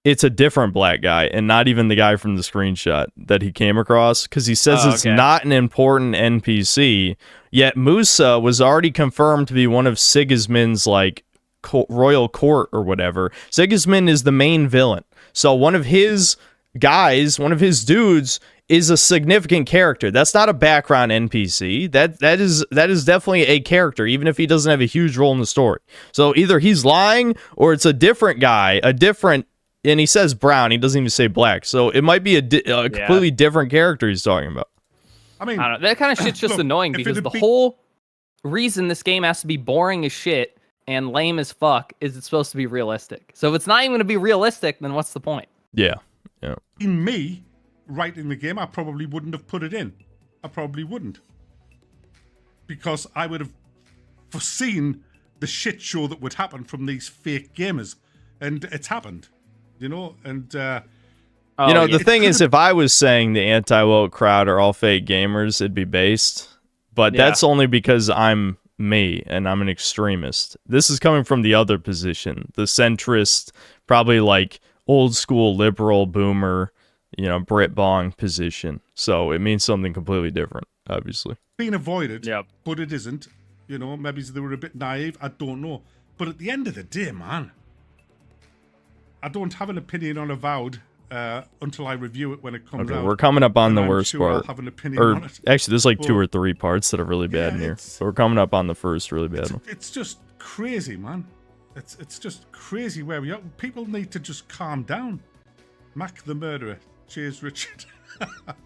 it's a different black guy and not even the guy from the screenshot that he came across, because he says it's okay. not an important NPC. Yet Musa was already confirmed to be one of Sigismund's royal court or whatever. Sigismund is the main villain. So one of his guys, one of his dudes is a significant character. That's not a background NPC. That is definitely a character, even if he doesn't have a huge role in the story. So either he's lying or it's a different guy, and he says brown, he doesn't even say black. So it might be a completely different character he's talking about. I mean, I don't know. That kind of shit's just look, annoying if because it'd the be- whole reason this game has to be boring as shit and lame as fuck is it's supposed to be realistic. So if it's not even going to be realistic, then what's the point? Yeah. in me writing the game, I probably wouldn't have put it in. I probably wouldn't. Because I would have foreseen the shit show that would happen from these fake gamers. And it's happened, and... the thing is, if I was saying the anti-woke crowd are all fake gamers, it'd be based. But that's only because I'm me and I'm an extremist. This is coming from the other position, the centrist, probably old school liberal boomer, Brit Bong position. So it means something completely different, obviously. Being avoided, Yep. but it isn't. Maybe they were a bit naive. I don't know. But at the end of the day, man, I don't have an opinion on Avowed until I review it when it comes Okay, out. we're coming up on And the I'm worst sure I'll part. have an opinion on it. Actually, there's 2 Well, or 3 parts that are really bad in here. it's- So we're coming up on the first really bad one. It's just crazy, man. It's just crazy where we are. People need to just calm down. Mac the murderer. Cheers, Richard.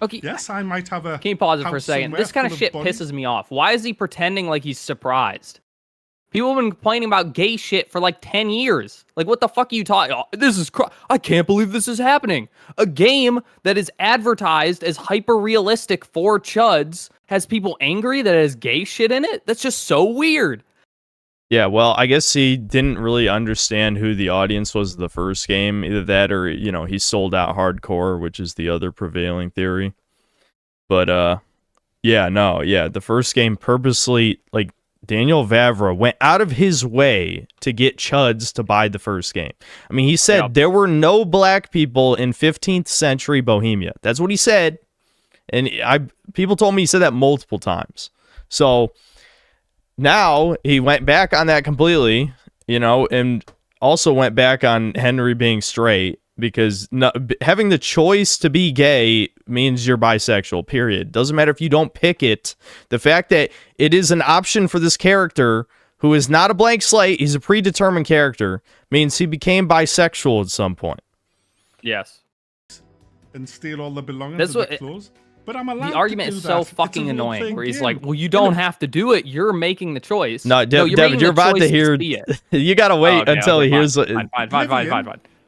Okay. Yes, I might have a. Can you pause it for a house second? somewhere This kind of full shit bodies. pisses me off. Why is he pretending like he's surprised? People have been complaining about gay shit for 10 years. What the fuck are you talking? Oh, this is I can't believe this is happening. A game that is advertised as hyper realistic for chuds has people angry that it has gay shit in it. That's just so weird. Yeah, well, I guess he didn't really understand who the audience was the first game. Either that or, he sold out hardcore, which is the other prevailing theory. But, the first game purposely, like, Daniel Vavra went out of his way to get Chuds to buy the first game. I mean, he said there were no black people in 15th century Bohemia. That's what he said. And people told me he said that multiple times. So now he went back on that completely, and also went back on Henry being straight, because having the choice to be gay means you're bisexual, period. Doesn't matter if you don't pick it. The fact that it is an option for this character who is not a blank slate, he's a predetermined character, means he became bisexual at some point. Yes. And steal all the belongings That's of the clothes. But I'm allowed the argument to do is so that. fucking annoying, It's a where he's game. like, well, you don't have to do it. You're making the choice. No, Devin, you're about to hear. You got to wait until he hears. Fine.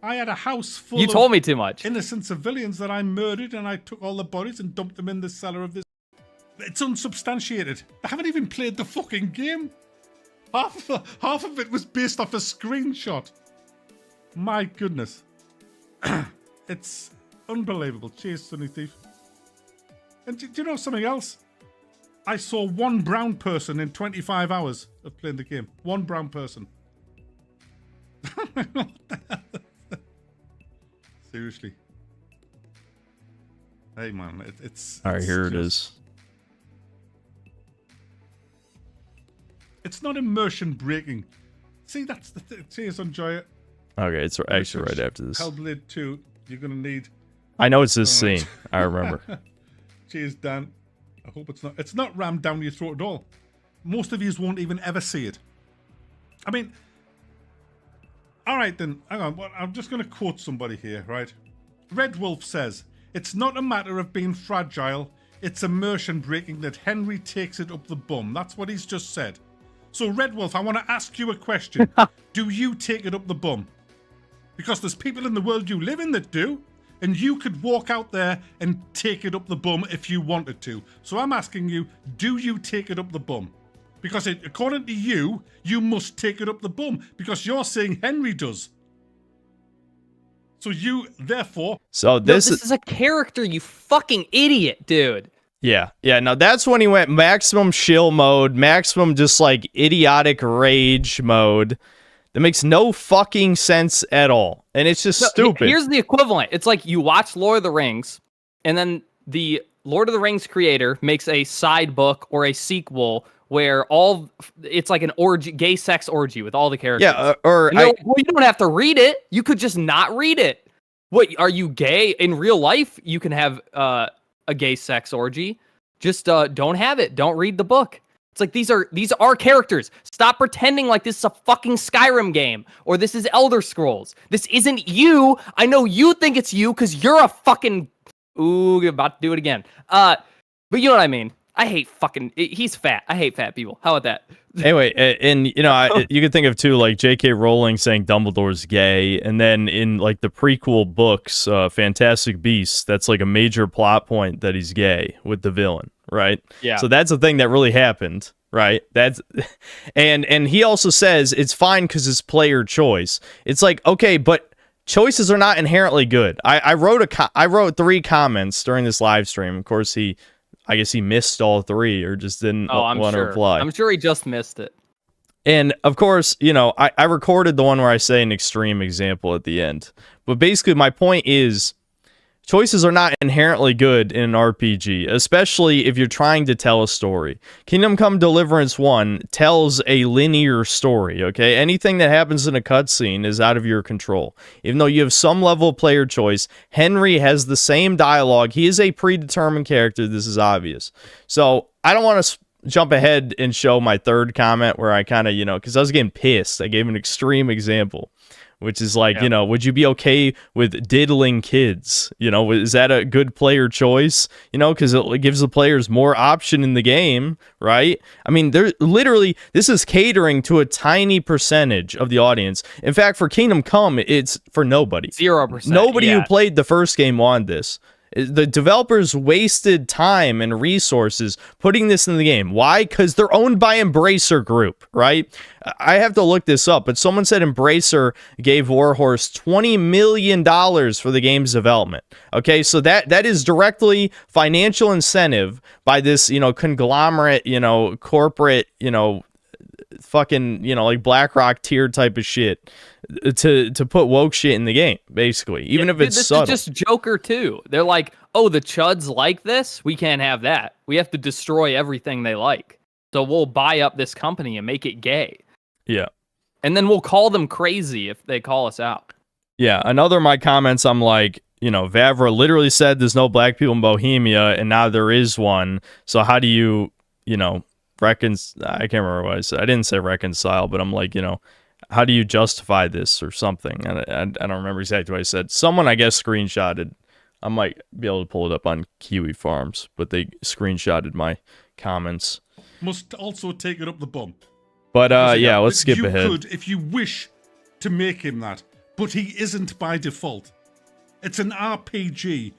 I had a house full You of told me too much. innocent civilians that I murdered, and I took all the bodies and dumped them in the cellar of this. It's unsubstantiated. I haven't even played the fucking game. Half of it was based off a screenshot. My goodness. It's unbelievable. Cheers, Sonny Thief. And do you know something else? I saw one brown person in 25 hours of playing the game. One brown person. Seriously. Hey, man, it's... All right, here it is. It's not immersion breaking. See, that's the thing. Cheers, enjoy it. Okay, it's actually right after this. Hellblade 2, you're going to need... I know it's this scene. I remember. Cheers, Dan. I hope it's not... It's not rammed down your throat at all. Most of you won't even ever see it. I mean... All right, then. Hang on. Well, I'm just going to quote somebody here, right? Red Wolf says, "It's not a matter of being fragile. It's immersion breaking that Henry takes it up the bum." That's what he's just said. So, Red Wolf, I want to ask you a question. Do you take it up the bum? Because there's people in the world you live in that do. And you could walk out there and take it up the bum if you wanted to. So I'm asking you, do you take it up the bum? Because according to you, you must take it up the bum. Because you're saying Henry does. So you, therefore... So this is a character, you fucking idiot, dude. Yeah. No, that's when he went maximum shill mode, maximum just like idiotic rage mode. That makes no fucking sense at all. And it's just stupid. Here's the equivalent. It's like you watch Lord of the Rings, and then the Lord of the Rings creator makes a side book or a sequel where it's like an orgy, gay sex orgy with all the characters. Yeah, well, you don't have to read it. You could just not read it. What, are you gay? In real life, you can have a gay sex orgy. Just don't have it. Don't read the book. It's like these are characters. Stop pretending like this is a fucking Skyrim game or this is Elder Scrolls. This isn't you. I know you think it's you because you're a fucking... Ooh, you're about to do it again. But you know what I mean. I hate he's fat. I hate fat people. How about that? Anyway, and you could think of too, like J.K. Rowling saying Dumbledore's gay, and then in like the prequel books, Fantastic Beasts, that's like a major plot point that he's gay with the villain, right? Yeah. So that's a thing that really happened, right? And he also says it's fine because it's player choice. It's like, okay, but choices are not inherently good. I wrote 3 comments during this live stream. Of course, I guess he missed all 3 or just didn't want to reply. I'm sure he just missed it. And of course, I recorded the one where I say an extreme example at the end. But basically, my point is choices are not inherently good in an RPG, especially if you're trying to tell a story. Kingdom Come Deliverance 1 tells a linear story, okay? Anything that happens in a cutscene is out of your control. Even though you have some level of player choice, Henry has the same dialogue. He is a predetermined character. This is obvious. So I don't want to jump ahead and show my third comment where I kind of, because I was getting pissed. I gave an extreme example. Which is like, would you be okay with diddling kids? Is that a good player choice? Because it gives the players more option in the game, right? I mean, this is catering to a tiny percentage of the audience. In fact, for Kingdom Come, it's for nobody. 0%. Nobody who played the first game wanted this. The developers wasted time and resources putting this in the game. Why? Because they're owned by Embracer Group, right? I have to look this up, but someone said Embracer gave Warhorse $20 million for the game's development. Okay, so that is directly financial incentive by this, conglomerate, corporate, fucking, like BlackRock tier type of shit to put woke shit in the game, basically, even if it's subtle. This is just Joker too. They're like, oh, the chuds like this, we can't have that. We have to destroy everything they like. So we'll buy up this company and make it gay. Yeah. And then we'll call them crazy if they call us out. Yeah, another of my comments, I'm like, Vavra literally said there's no black people in Bohemia, and now there is one. So how do you, I can't remember what I said. I didn't say reconcile, but I'm like, how do you justify this or something? And I don't remember exactly what I said. Someone, I guess, screenshotted. I might be able to pull it up on Kiwi Farms, but they screenshotted my comments. Must also take it up the bum. But yeah, let's skip ahead. You could, if you wish, to make him that, but he isn't by default. It's an RPG,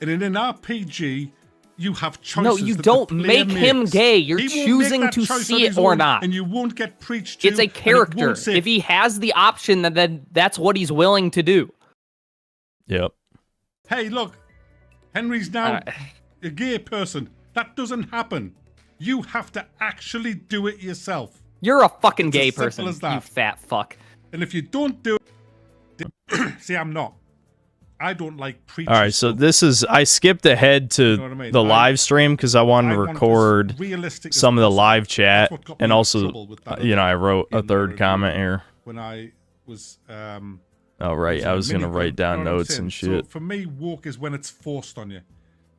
and in an RPG, you have choices. No, you don't make him gay. You're choosing to see it or not. And you won't get preached to. It's a character. If he has the option, then that's what he's willing to do. Yep. Hey, look. Henry's now a gay person. That doesn't happen. You have to actually do it yourself. You're a fucking It's gay as simple person, as that. you fat fuck. And if you don't do it... See, I'm not. I don't like preaching. All right, so this is... I skipped ahead to the live stream because I wanted to record some of the live chat. And also, I wrote a third comment here. When I was... oh, right. I was going to write down notes and shit. So for me, woke is when it's forced on you.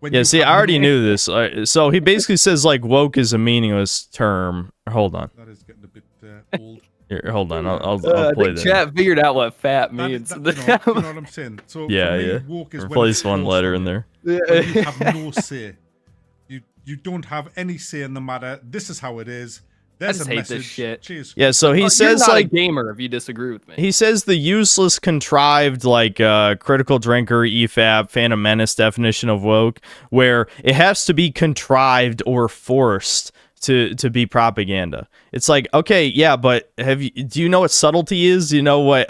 Yeah, see, I already knew this. So he basically says, like, woke is a meaningless term. Hold on. That is getting a bit old. Here, hold on. I'll play that. Chat figured out what fat means. You know what I'm saying? So yeah, for me, yeah. woke is Replace one letter in there. When you have no say. You don't have any say in the matter. This is how it is. There's I just a hate message. this shit. Cheers. Yeah, so he says, you're not like... a gamer if you disagree with me. He says the useless, contrived, like, critical drinker, EFAP, Phantom Menace definition of woke, where it has to be contrived or forced to be propaganda. It's like, okay, yeah, but do you know what subtlety is? Do you know what,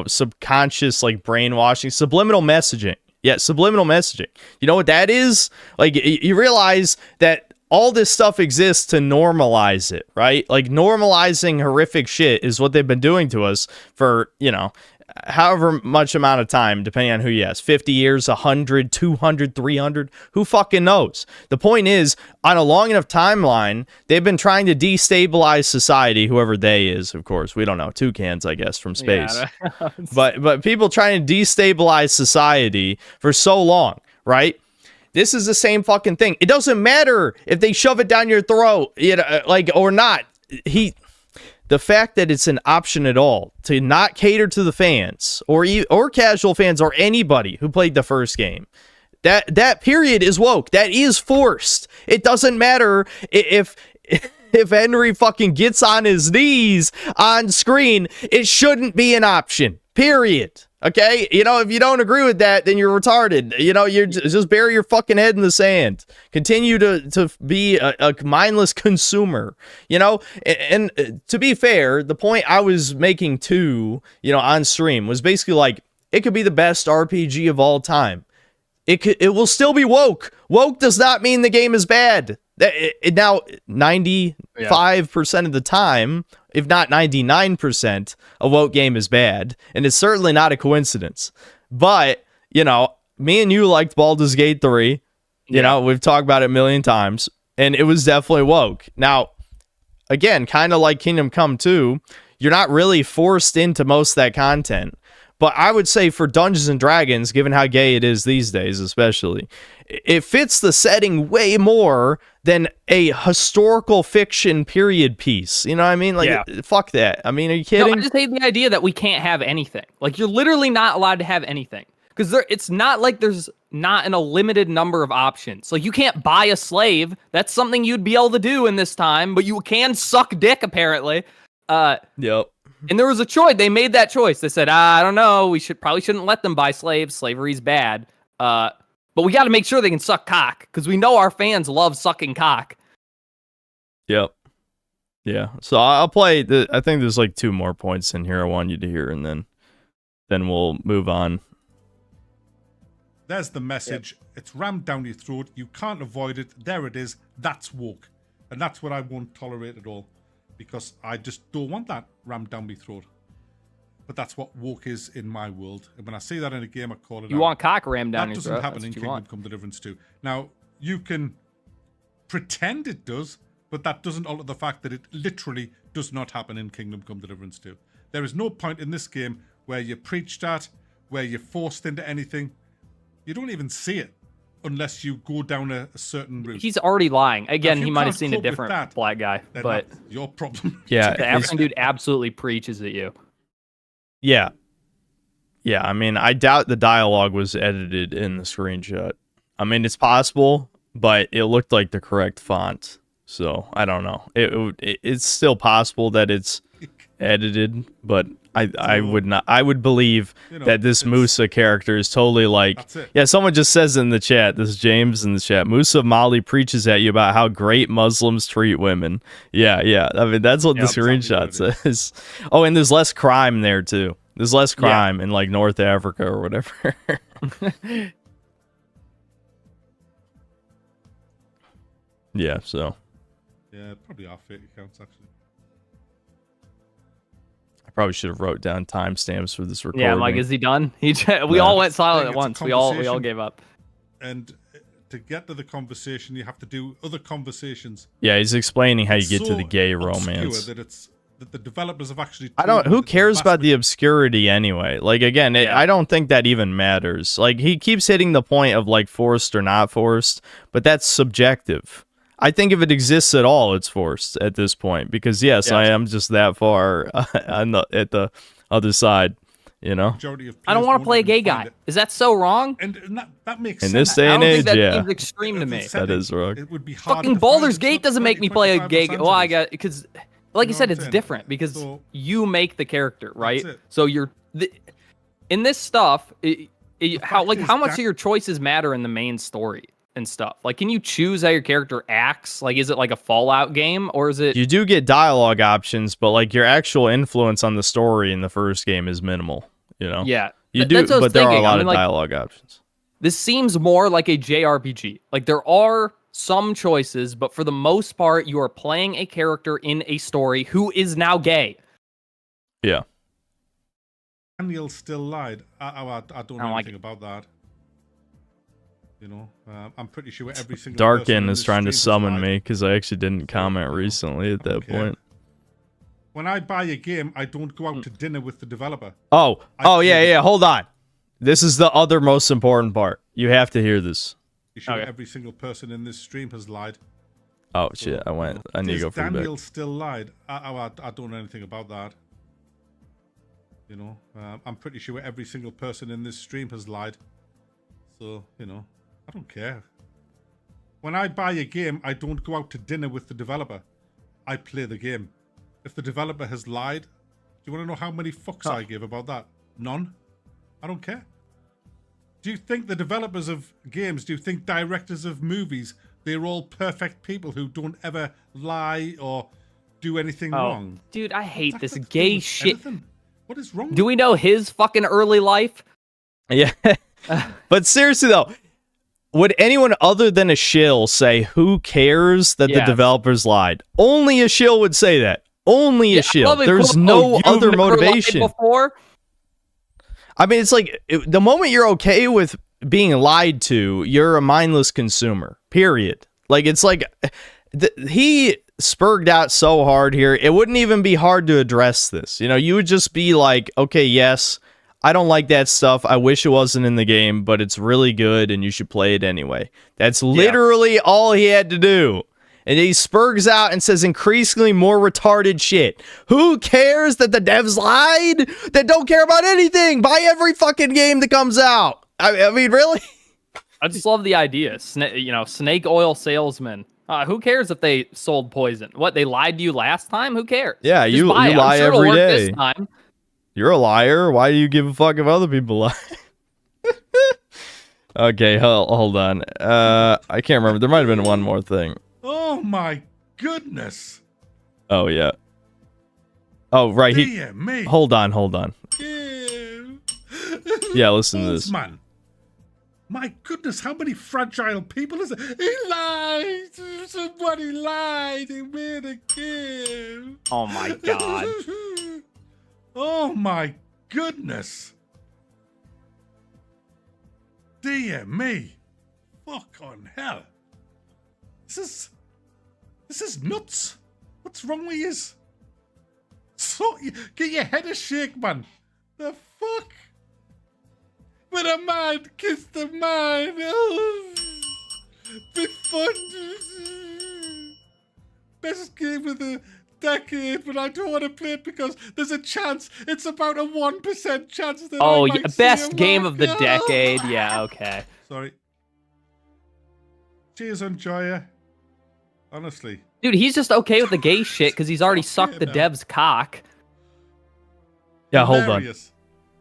subconscious, like, brainwashing, subliminal messaging? Yeah, subliminal messaging. You know what that is? Like, you realize that all this stuff exists to normalize it, right? Like, normalizing horrific shit is what they've been doing to us for, however much amount of time, depending on who you ask. 50 years, 100, 200, 300, who fucking knows? The point is, on a long enough timeline, they've been trying to destabilize society, whoever they is, of course. We don't know. Toucans, I guess, from space. Yeah, but people trying to destabilize society for so long, right? This is the same fucking thing. It doesn't matter if they shove it down your throat, or not. The fact that it's an option at all to not cater to the fans or casual fans or anybody who played the first game, that period is woke. That is forced. It doesn't matter if Henry fucking gets on his knees on screen. It shouldn't be an option. Period. Okay, if you don't agree with that, then you're retarded. You just bury your fucking head in the sand. Continue to be a mindless consumer. And to be fair, the point I was making too, on stream was basically like, it could be the best RPG of all time. It will still be woke. Woke does not mean the game is bad. Now, 95% of the time, if not 99%, a woke game is bad. And it's certainly not a coincidence. But, me and you liked Baldur's Gate 3. We've talked about it a million times. And it was definitely woke. Now, again, kind of like Kingdom Come 2, you're not really forced into most of that content. But I would say for Dungeons and Dragons, given how gay it is these days, especially, it fits the setting way more than a historical fiction period piece. You know what I mean? Like, fuck that. I mean, are you kidding? No, I just hate the idea that we can't have anything. Like, you're literally not allowed to have anything. Because it's not like there's not a limited number of options. Like, you can't buy a slave. That's something you'd be able to do in this time, but you can suck dick, apparently. Yep. And there was a choice. They made that choice. They said, I don't know. We probably shouldn't let them buy slaves. Slavery's bad. But we got to make sure they can suck cock because we know our fans love sucking cock. Yep. Yeah. So I'll play. I think there's like 2 more points in here I want you to hear, and then we'll move on. There's the message. It's rammed down your throat. You can't avoid it. There it is. That's woke. And that's what I won't tolerate at all. Because I just don't want that rammed down my throat. But that's what woke is in my world. And when I see that in a game, I call it out. You want cock rammed down That your doesn't throat. happen That's in what you Kingdom want. Come Deliverance 2. Now, you can pretend it does, but that doesn't alter the fact that it literally does not happen in Kingdom Come Deliverance 2. There is no point in this game where you're preached at, where you're forced into anything. You don't even see it unless you go down a certain route. He's already lying. Again, If you he might have can't seen a cope with different that, black guy, then but that's your problem. Yeah. the African dude absolutely preaches at you. Yeah. Yeah, I mean, I doubt the dialogue was edited in the screenshot. I mean, it's possible, but it looked like the correct font. So, I don't know. It's still possible that it's edited, but I would believe that this Musa character is totally like, yeah, someone just says in the chat, this is James in the chat, Musa Mali preaches at you about how great Muslims treat women. Yeah. I mean, that's what the screenshot says. Oh, and there's less crime there too. There's less crime in like North Africa or whatever. Yeah, so. Yeah, probably are fake accounts actually. I probably should have wrote down timestamps for this recording. Yeah, I'm like, is he done? We all went silent at once. We all gave up. And to get to the conversation, you have to do other conversations. Yeah, he's explaining how you get to So the gay obscure romance. that the developers have actually. I don't. Who cares about the obscurity anyway? Like again, I don't think that even matters. Like he keeps hitting the point of like forced or not forced, but that's subjective. I think if it exists at all, it's forced at this point because yes, I am just that far at the other side. You know, I don't want to play a gay guy. Is that so wrong? And that makes in sense. this day and age, that yeah, seems extreme to me. That is wrong. It would be hard Fucking to Baldur's find Gate doesn't make me play a gay guy. Well, I got because, like you know said, what I'm it's saying? different because you make the character, right? it. So in this stuff, how much that- of your choices matter in the main story and stuff? Like, can you choose how your character acts? Like, is it like a Fallout game or is it? You do get dialogue options, but like your actual influence on the story in the first game is minimal. You know. Yeah, You do, that's what I was but there are a thinking. lot I mean, of like, dialogue options. This seems more like a JRPG. Like there are some choices, but for the most part, you are playing a character in a story who is now gay. Yeah. Daniel still lied. I don't know like anything about that. You know, I'm pretty sure every single person Darkin in is this trying to stream has summon lied. me because I actually didn't comment recently at that Okay. point. When I buy a game, I don't go out to dinner with the developer. Oh, I yeah, feel- yeah. Hold on. This is the other most important part. You have to hear this. You sure every single person in this stream has lied. Oh shit! I need to go for Daniel the back. still lied. I don't know anything about that. You know, I'm pretty sure every single person in this stream has lied. So, you know, I don't care. When I buy a game, I don't go out to dinner with the developer. I play the game. If the developer has lied, do you want to know how many fucks I give about that? None. I don't care. Do you think the developers of games, do you think directors of movies, they're all perfect people who don't ever lie or do anything wrong? Dude, I hate this Nothing to do gay with shit. anything. What is wrong? Do we know his fucking early life? Yeah. But seriously though, would anyone other than a shill say, "Who cares that the Yeah. developers lied"? Only a shill would say that. Only a shill. Probably There's quote, no "You've other never lied motivation. Before? I mean, it's like the moment you're okay with being lied to, you're a mindless consumer. Period. Like it's like he spurged out so hard here. It wouldn't even be hard to address this. You know, you would just be like, okay, yes, I don't like that stuff. I wish it wasn't in the game, but it's really good and you should play it anyway. That's literally all he had to do. And he spurgs out and says increasingly more retarded shit. Who cares that the devs lied? That don't care about anything. Buy every fucking game that comes out. I mean, really? I just love the idea. Snake oil salesman. Who cares if they sold poison? What, they lied to you last time? Who cares? Yeah, Just you buy it. I'm lie sure it'll every work day. This time. You're a liar. Why do you give a fuck if other people lie? Okay, hold on. I can't remember. There might have been one more thing. Oh my goodness. Oh yeah. Oh right. Dear me. Hold on. Yeah, listen to Wolves, this. man. My goodness, how many fragile people is it? He lied. Somebody lied. He made a kill. Oh my god. Oh my goodness. Dear me. Fuck on hell. This is nuts. What's wrong with you? So, get your head a shake, man. The fuck? When a man kissed a man. Oh, be fun. Best game of the decade, but I don't want to play it because there's a chance. It's about a 1% chance that I might see best a game of the mark. decade. Yeah, okay. Sorry. Cheers on Joya. Honestly. Dude, he's just okay with the gay shit because he's already sucked the dev's cock. Yeah, hold on. Hilarious.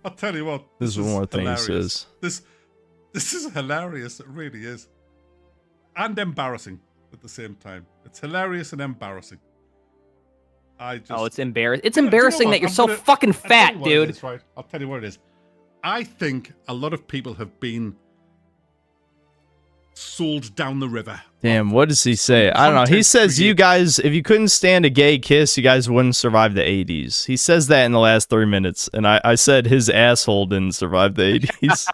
I'll tell you what. This is one more thing he hilarious. says. This is hilarious. It really is. And embarrassing at the same time. It's hilarious and embarrassing. It's embarrassing. It's You know embarrassing what? that you're I'm so gonna- fucking I'll tell you fat, what it dude. is, right? I'll tell you what it is. I think a lot of people have been sold down the river. Damn, what does he say? I don't know. He Content says you creator. guys, if you couldn't stand a gay kiss, you guys wouldn't survive the 80s. He says that in the last 3 minutes, and I said his asshole didn't survive the 80s.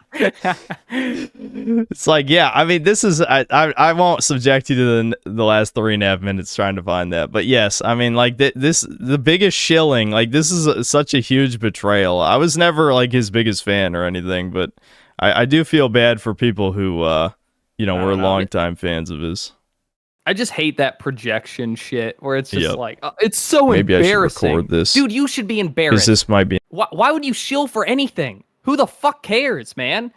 It's like, yeah, I mean, this is, I won't subject you to the last 3.5 minutes trying to find that. But yes, I mean, like, the biggest shilling, like, this is such a huge betrayal. I was never, like, his biggest fan or anything, but I do feel bad for people who, were longtime fans of his. I just hate that projection shit where it's just Yep. like, it's so Maybe I should embarrassing. record this. Dude, you should be Because embarrassed. this might be. Why would you shill for anything? Who the fuck cares, man?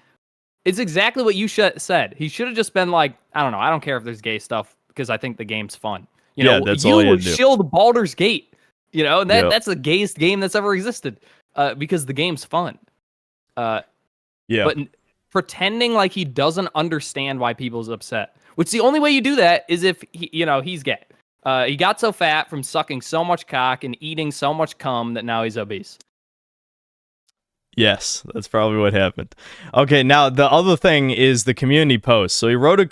It's exactly what you said. He should have just been like, I don't know. I don't care if there's gay stuff because I think the game's fun. You know, That's you all he had would to do. shill the Baldur's Gate. You know, and Yep. that's the gayest game that's ever existed because the game's fun. Yeah. But pretending like he doesn't understand why people's upset. Which the only way you do that is if he's gay. He got so fat from sucking so much cock and eating so much cum that now he's obese. Yes, that's probably what happened. Okay, now the other thing is the community post. So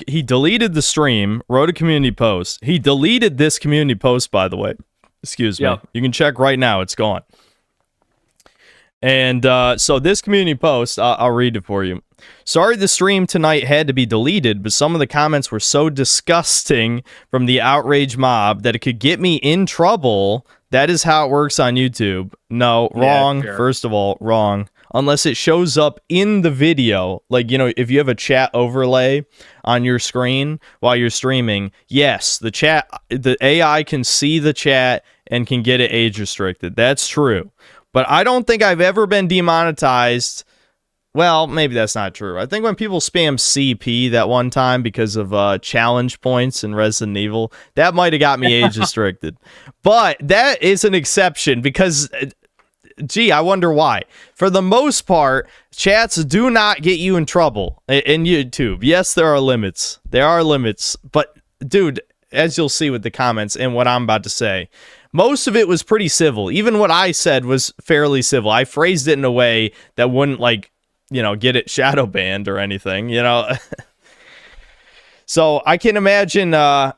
he deleted the stream, wrote a community post. He deleted this community post, by the way. Excuse me. Yep. You can check right now. It's gone. And so this community post, I'll read it for you. Sorry the stream tonight had to be deleted, but some of the comments were so disgusting from the outrage mob that it could get me in trouble. That is how it works on YouTube. No, wrong. sure. First of all, wrong. Unless it shows up in the video. Like, if you have a chat overlay on your screen while you're streaming, yes, the AI can see the chat and can get it age restricted. That's true. But I don't think I've ever been demonetized. Well, maybe that's not true. I think when people spam CP that one time because of challenge points in Resident Evil, that might have got me age restricted. But that is an exception because, I wonder why. For the most part, chats do not get you in trouble in YouTube. Yes, there are limits. There are limits. But, dude, as you'll see with the comments and what I'm about to say, most of it was pretty civil. Even what I said was fairly civil. I phrased it in a way that wouldn't, get it shadow banned or anything, So I can imagine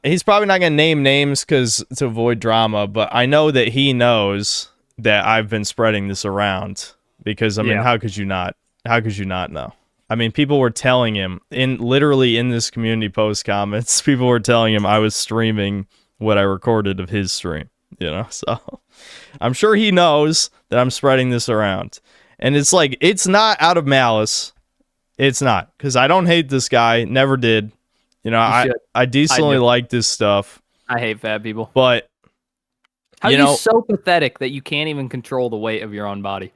he's probably not going to name names to avoid drama, but I know that he knows that I've been spreading this around because, how could you not? How could you not know? I mean, people were telling him literally in this community post comments, people were telling him I was streaming what I recorded of his stream, so I'm sure he knows that I'm spreading this around. And it's like, it's not out of malice. It's not. Because I don't hate this guy. Never did. I decently like this stuff. I hate fat people. But, how are you so pathetic that you can't even control the weight of your own body?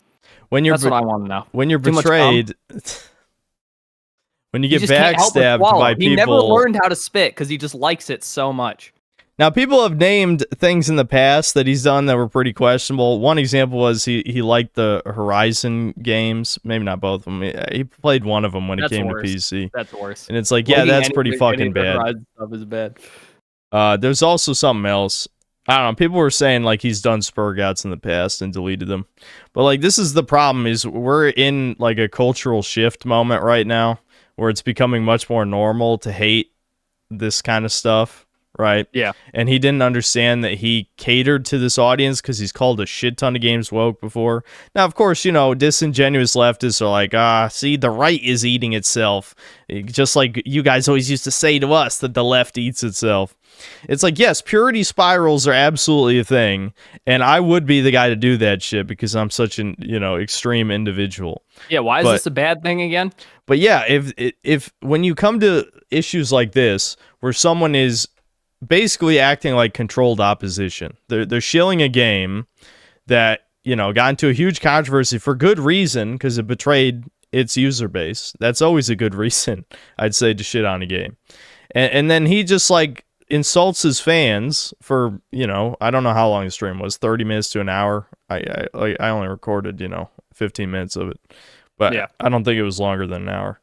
That's what I want to know. When you're Too much betrayed, when you get just can't help but backstabbed swallow. by people. He never learned how to spit because he just likes it so much. Now, people have named things in the past that he's done that were pretty questionable. One example was he liked the Horizon games. Maybe not both of them. He played one of them when it came to PC. That's worse. And it's like, yeah, that's pretty fucking bad. Horizon stuff is bad. There's also something else. I don't know. People were saying like he's done Spurgouts in the past and deleted them. But like this is the problem is we're in like a cultural shift moment right now where it's becoming much more normal to hate this kind of stuff. Right? Yeah. And he didn't understand that he catered to this audience because he's called a shit ton of games woke before. Now, of course, disingenuous leftists are like, see, the right is eating itself. Just like you guys always used to say to us that the left eats itself. It's like, yes, purity spirals are absolutely a thing. And I would be the guy to do that shit because I'm such an, extreme individual. Yeah, why is this a bad thing again? But yeah, if when you come to issues like this, where someone is basically acting like controlled opposition. They're shilling a game that, got into a huge controversy for good reason because it betrayed its user base. That's always a good reason, I'd say, to shit on a game. And then he just like insults his fans for, I don't know how long the stream was, 30 minutes to an hour. I only recorded, 15 minutes of it. But yeah. I don't think it was longer than an hour.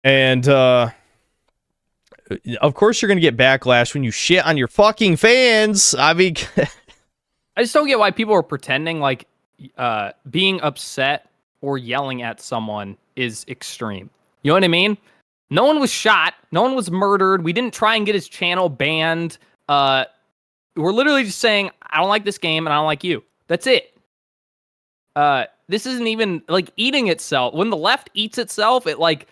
And of course you're going to get backlash when you shit on your fucking fans. I mean, I just don't get why people are pretending like being upset or yelling at someone is extreme. You know what I mean? No one was shot. No one was murdered. We didn't try and get his channel banned. We're literally just saying, I don't like this game and I don't like you. That's it. This isn't even like eating itself. When the left eats itself, it like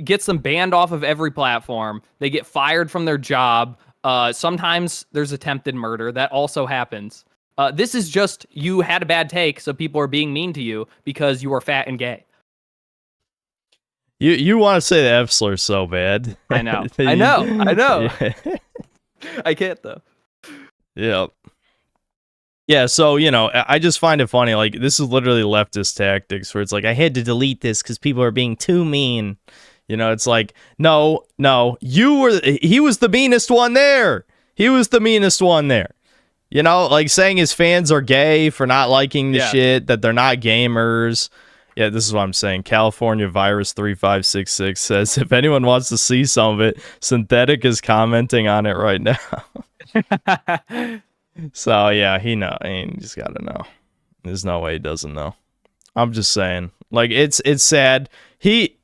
gets them banned off of every platform. They get fired from their job. Sometimes there's attempted murder. That also happens. This is just you had a bad take, so people are being mean to you because you are fat and gay. You want to say the F slur so bad. I know. I know. Yeah. I can't though. Yeah. Yeah, so, I just find it funny. Like, this is literally leftist tactics where it's like, I had to delete this because people are being too mean. It's like, no, he was the meanest one there. He was the meanest one there. Like saying his fans are gay for not liking the shit, that they're not gamers. Yeah, this is what I'm saying. California Virus 3566 says, if anyone wants to see some of it, Synthetic is commenting on it right now. So, yeah, he just got to know. There's no way he doesn't know. I'm just saying. Like, it's sad. He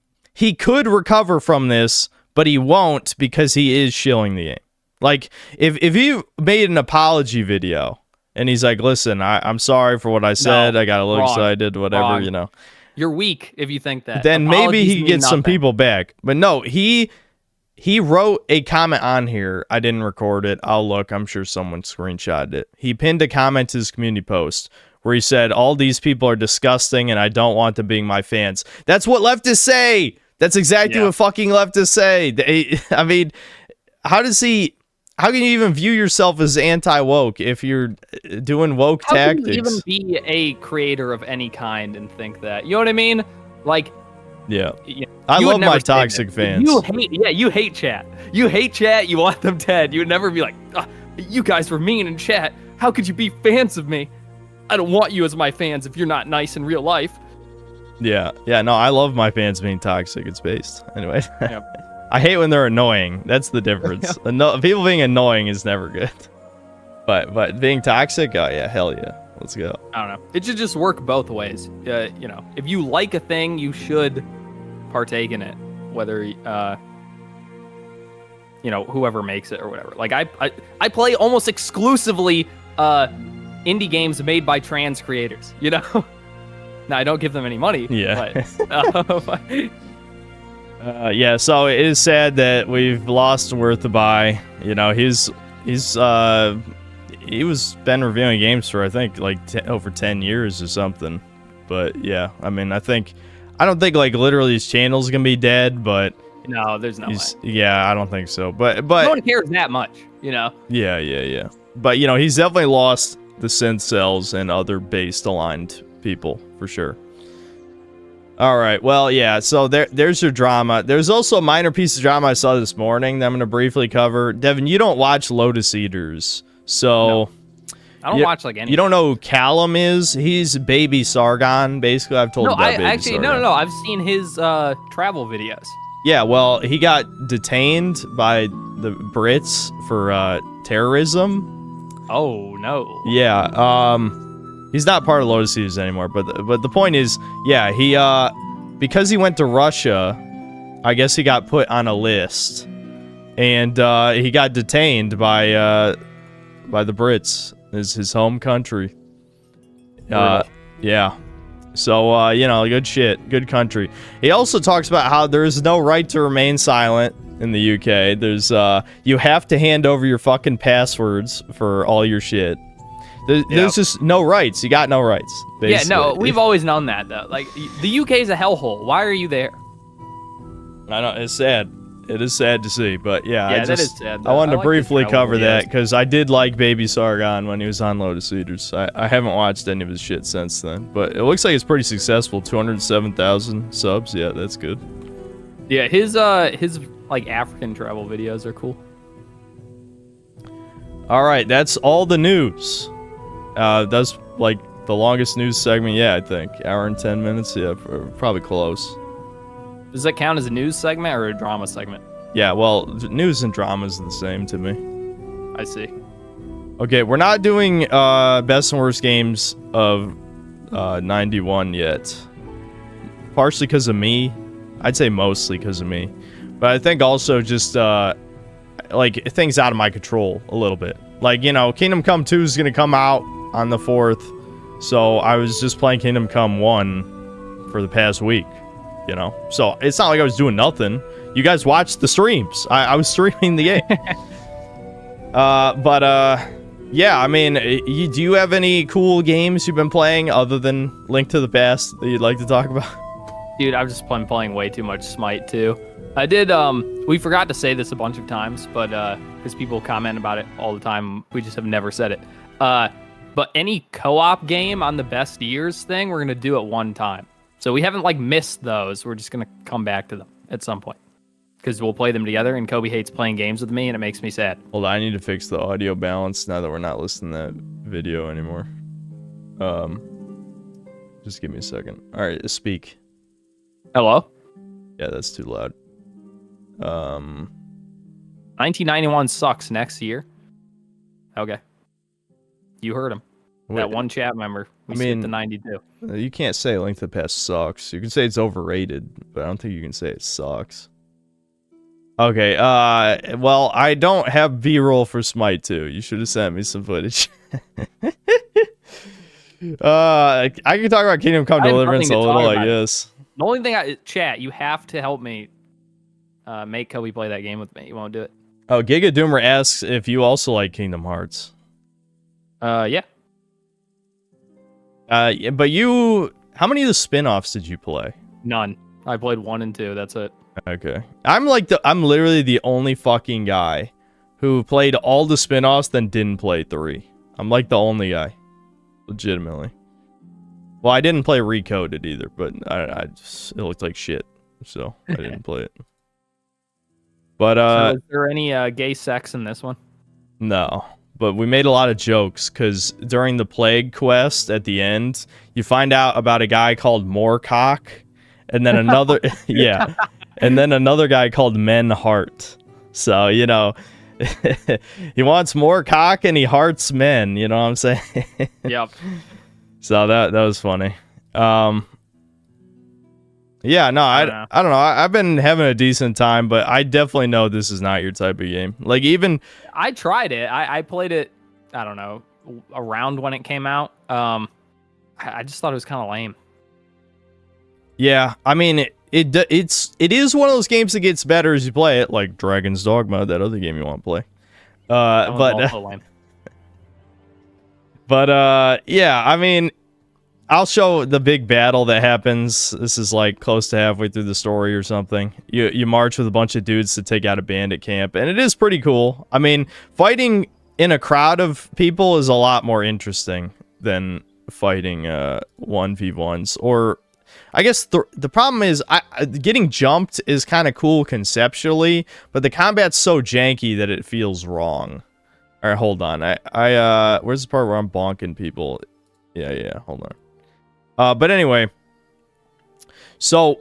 could recover from this, but he won't because he is shilling the game. Like, if he made an apology video and he's like, listen, I'm sorry for what I said. I got a little excited, whatever, You're weak if you think that. Then maybe he gets some people back. But no, he wrote a comment on here. I didn't record it. I'll look. I'm sure someone screenshotted it. He pinned a comment to his community post where he said, all these people are disgusting and I don't want them being my fans. That's what leftists say. That's exactly what fucking leftists say. I mean, how can you even view yourself as anti-woke if you're doing woke tactics? How can you even be a creator of any kind and think that? You know what I mean? Like, yeah. I love my toxic fans. You hate chat. You hate chat. You want them dead. You would never be like, you guys were mean in chat. How could you be fans of me? I don't want you as my fans if you're not nice in real life. Yeah. No, I love my fans being toxic. It's based. Anyway. Yep. I hate when they're annoying. That's the difference. People being annoying is never good. But being toxic, oh yeah, hell yeah. Let's go. I don't know. It should just work both ways. If you like a thing, you should partake in it. Whether whoever makes it or whatever. Like I play almost exclusively indie games made by trans creators. Now I don't give them any money. Yeah. But, yeah, so it is sad that we've lost Worth by. He was been reviewing games for I think like over 10 years or something. But yeah, I mean, I don't think like literally his channel's gonna be dead, but no, there's no way. Yeah, I don't think so. But no one cares that much, Yeah. But he's definitely lost the synth cells and other based aligned people for sure. All right. Well, yeah. So there's your drama. There's also a minor piece of drama I saw this morning that I'm going to briefly cover. Devin, you don't watch Lotus Eaters, so No. I don't watch like any. You don't know who Callum is? He's Baby Sargon. Basically, I've told No, you about I Baby actually Sargon. no. I've seen his travel videos. Yeah. Well, he got detained by the Brits for terrorism. Oh no. Yeah. He's not part of Lotus Eaters anymore, but the point is, yeah, he because he went to Russia, I guess he got put on a list, and he got detained by the Brits, his home country. Yeah. So good shit, good country. He also talks about how there is no right to remain silent in the UK. There's you have to hand over your fucking passwords for all your shit. There's just no rights. You got no rights. Basically. Yeah, no, we've always known that though. Like the UK is a hellhole. Why are you there? I know, it's sad. It is sad to see, but yeah, that is sad, I wanted to like briefly his travel cover that videos. because I did like Baby Sargon when he was on Lotus Eaters. I haven't watched any of his shit since then, but it looks like it's pretty successful. 207,000 subs. Yeah, that's good. Yeah, his like African travel videos are cool. All right, that's all the news. That's like the longest news segment. Yeah, I think hour and 10 minutes. Yeah, probably close. Does that count as a news segment or a drama segment? Yeah, well, news and dramas are the same to me. I see. Okay, we're not doing best and worst games of 91 yet. Partially because of me. I'd say mostly because of me. But I think also just like things out of my control a little bit. Like, Kingdom Come 2 is going to come out on the 4th. So I was just playing Kingdom Come 1 for the past week, So it's not like I was doing nothing. You guys watched the streams. I was streaming the game. Yeah, I mean, do you have any cool games you've been playing other than Link to the Past that you'd like to talk about? Dude, I've just been playing way too much Smite too. I did, we forgot to say this a bunch of times, but, because people comment about it all the time, we just have never said it. But any co-op game on the best years thing, we're going to do at one time. So we haven't, missed those. We're just going to come back to them at some point. Because we'll play them together, and Kobe hates playing games with me, and it makes me sad. Hold on, I need to fix the audio balance now that we're not listening to that video anymore. Just give me a second. Alright, speak. Hello? Yeah, that's too loud. 1991 sucks next year. Okay. You heard him. That one chat member. We skipped to 92. You can't say Link to the Past sucks. You can say it's overrated, but I don't think you can say it sucks. Okay, well, I don't have B-roll for Smite 2. You should have sent me some footage. I can talk about Kingdom Come Deliverance a little, I guess. The only thing chat, you have to help me make Kobe play that game with me. You won't do it. Oh, Giga Doomer asks if you also like Kingdom Hearts. Yeah. But how many of the spin-offs did you play? None. I played 1 and 2. That's it. Okay. I'm literally the only fucking guy who played all the spin-offs then didn't play 3. I'm like the only guy. Legitimately. Well, I didn't play Recoded either, but it looked like shit. So I didn't play it. But so is there any gay sex in this one? No. But we made a lot of jokes because during the Plague quest at the end, you find out about a guy called Moorcock, and then another yeah. And then another guy called Menheart. So, he wants more cock and he hearts men, you know what I'm saying? Yep. So that was funny. Yeah, no, I don't know. I've been having a decent time, but I definitely know this is not your type of game. Like, even I tried it. I played it, I don't know, around when it came out. I just thought it was kind of lame. Yeah, I mean, it is one of those games that gets better as you play it, like Dragon's Dogma, that other game you want to play. Yeah, I mean, I'll show the big battle that happens. This is like close to halfway through the story or something. You march with a bunch of dudes to take out a bandit camp, and it is pretty cool. I mean, fighting in a crowd of people is a lot more interesting than fighting 1v1s, or I guess the problem is getting jumped is kind of cool conceptually, but the combat's so janky that it feels wrong. All right, hold on. Where's the part where I'm bonking people? Yeah, hold on. But anyway, so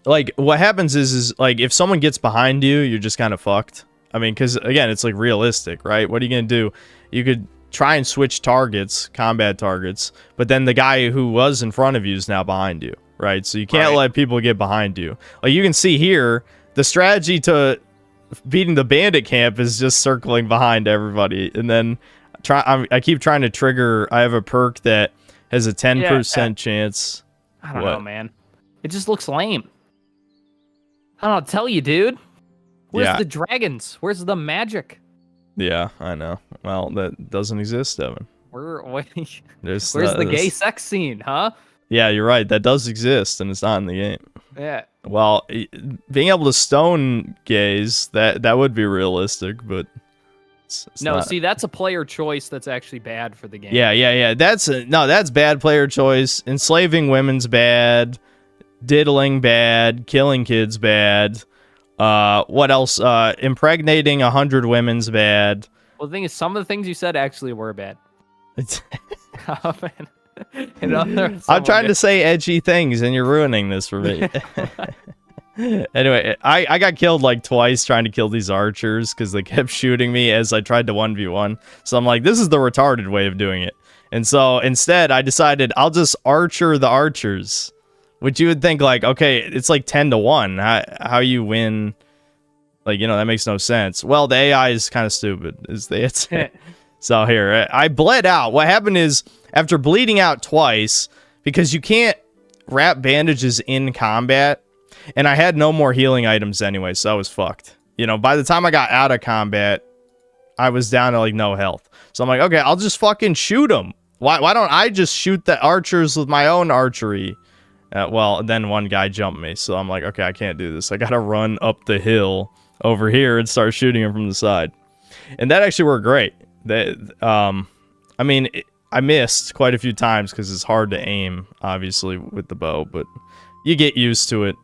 like what happens is like if someone gets behind you, you're just kind of fucked. I mean, because again, it's like realistic, right? What are you gonna do? You could try and switch targets, combat targets, but then the guy who was in front of you is now behind you, right? So you can't let people get behind you. Like you can see here, the strategy to beating the bandit camp is just circling behind everybody, and then I keep trying to trigger. I have a perk that has a 10% chance. I don't know, man. It just looks lame. I don't know. Tell you, dude. Where's the dragons? Where's the magic? Yeah, I know. Well, that doesn't exist, Evan. Where's There's the gay sex scene, huh? Yeah, you're right. That does exist, and it's not in the game. Yeah. Well, being able to stone gays, that would be realistic, but it's no, not. see, that's a player choice that's actually bad for the game. Yeah. That's bad player choice. Enslaving women's bad. Diddling bad. Killing kids bad. What else? Impregnating 100 women's bad. Well, the thing is, some of the things you said actually were bad. Oh, man. I'm trying to say edgy things, and you're ruining this for me. Anyway, I got killed like twice trying to kill these archers because they kept shooting me as I tried to 1v1. So I'm like, this is the retarded way of doing it. And so instead, I decided I'll just archer the archers. Which you would think like, okay, it's like 10-1. How you win? Like, you know, that makes no sense. Well, the AI is kind of stupid. So here, I bled out. What happened is, after bleeding out twice, because you can't wrap bandages in combat, and I had no more healing items anyway, so I was fucked. You know, by the time I got out of combat, I was down to like no health. So I'm like, okay, I'll just fucking shoot them. Why don't I just shoot the archers with my own archery? Well, then one guy jumped me, so I'm like, okay, I can't do this. I gotta run up the hill over here and start shooting him from the side. And that actually worked great. I mean, I missed quite a few times because it's hard to aim, obviously, with the bow, but you get used to it.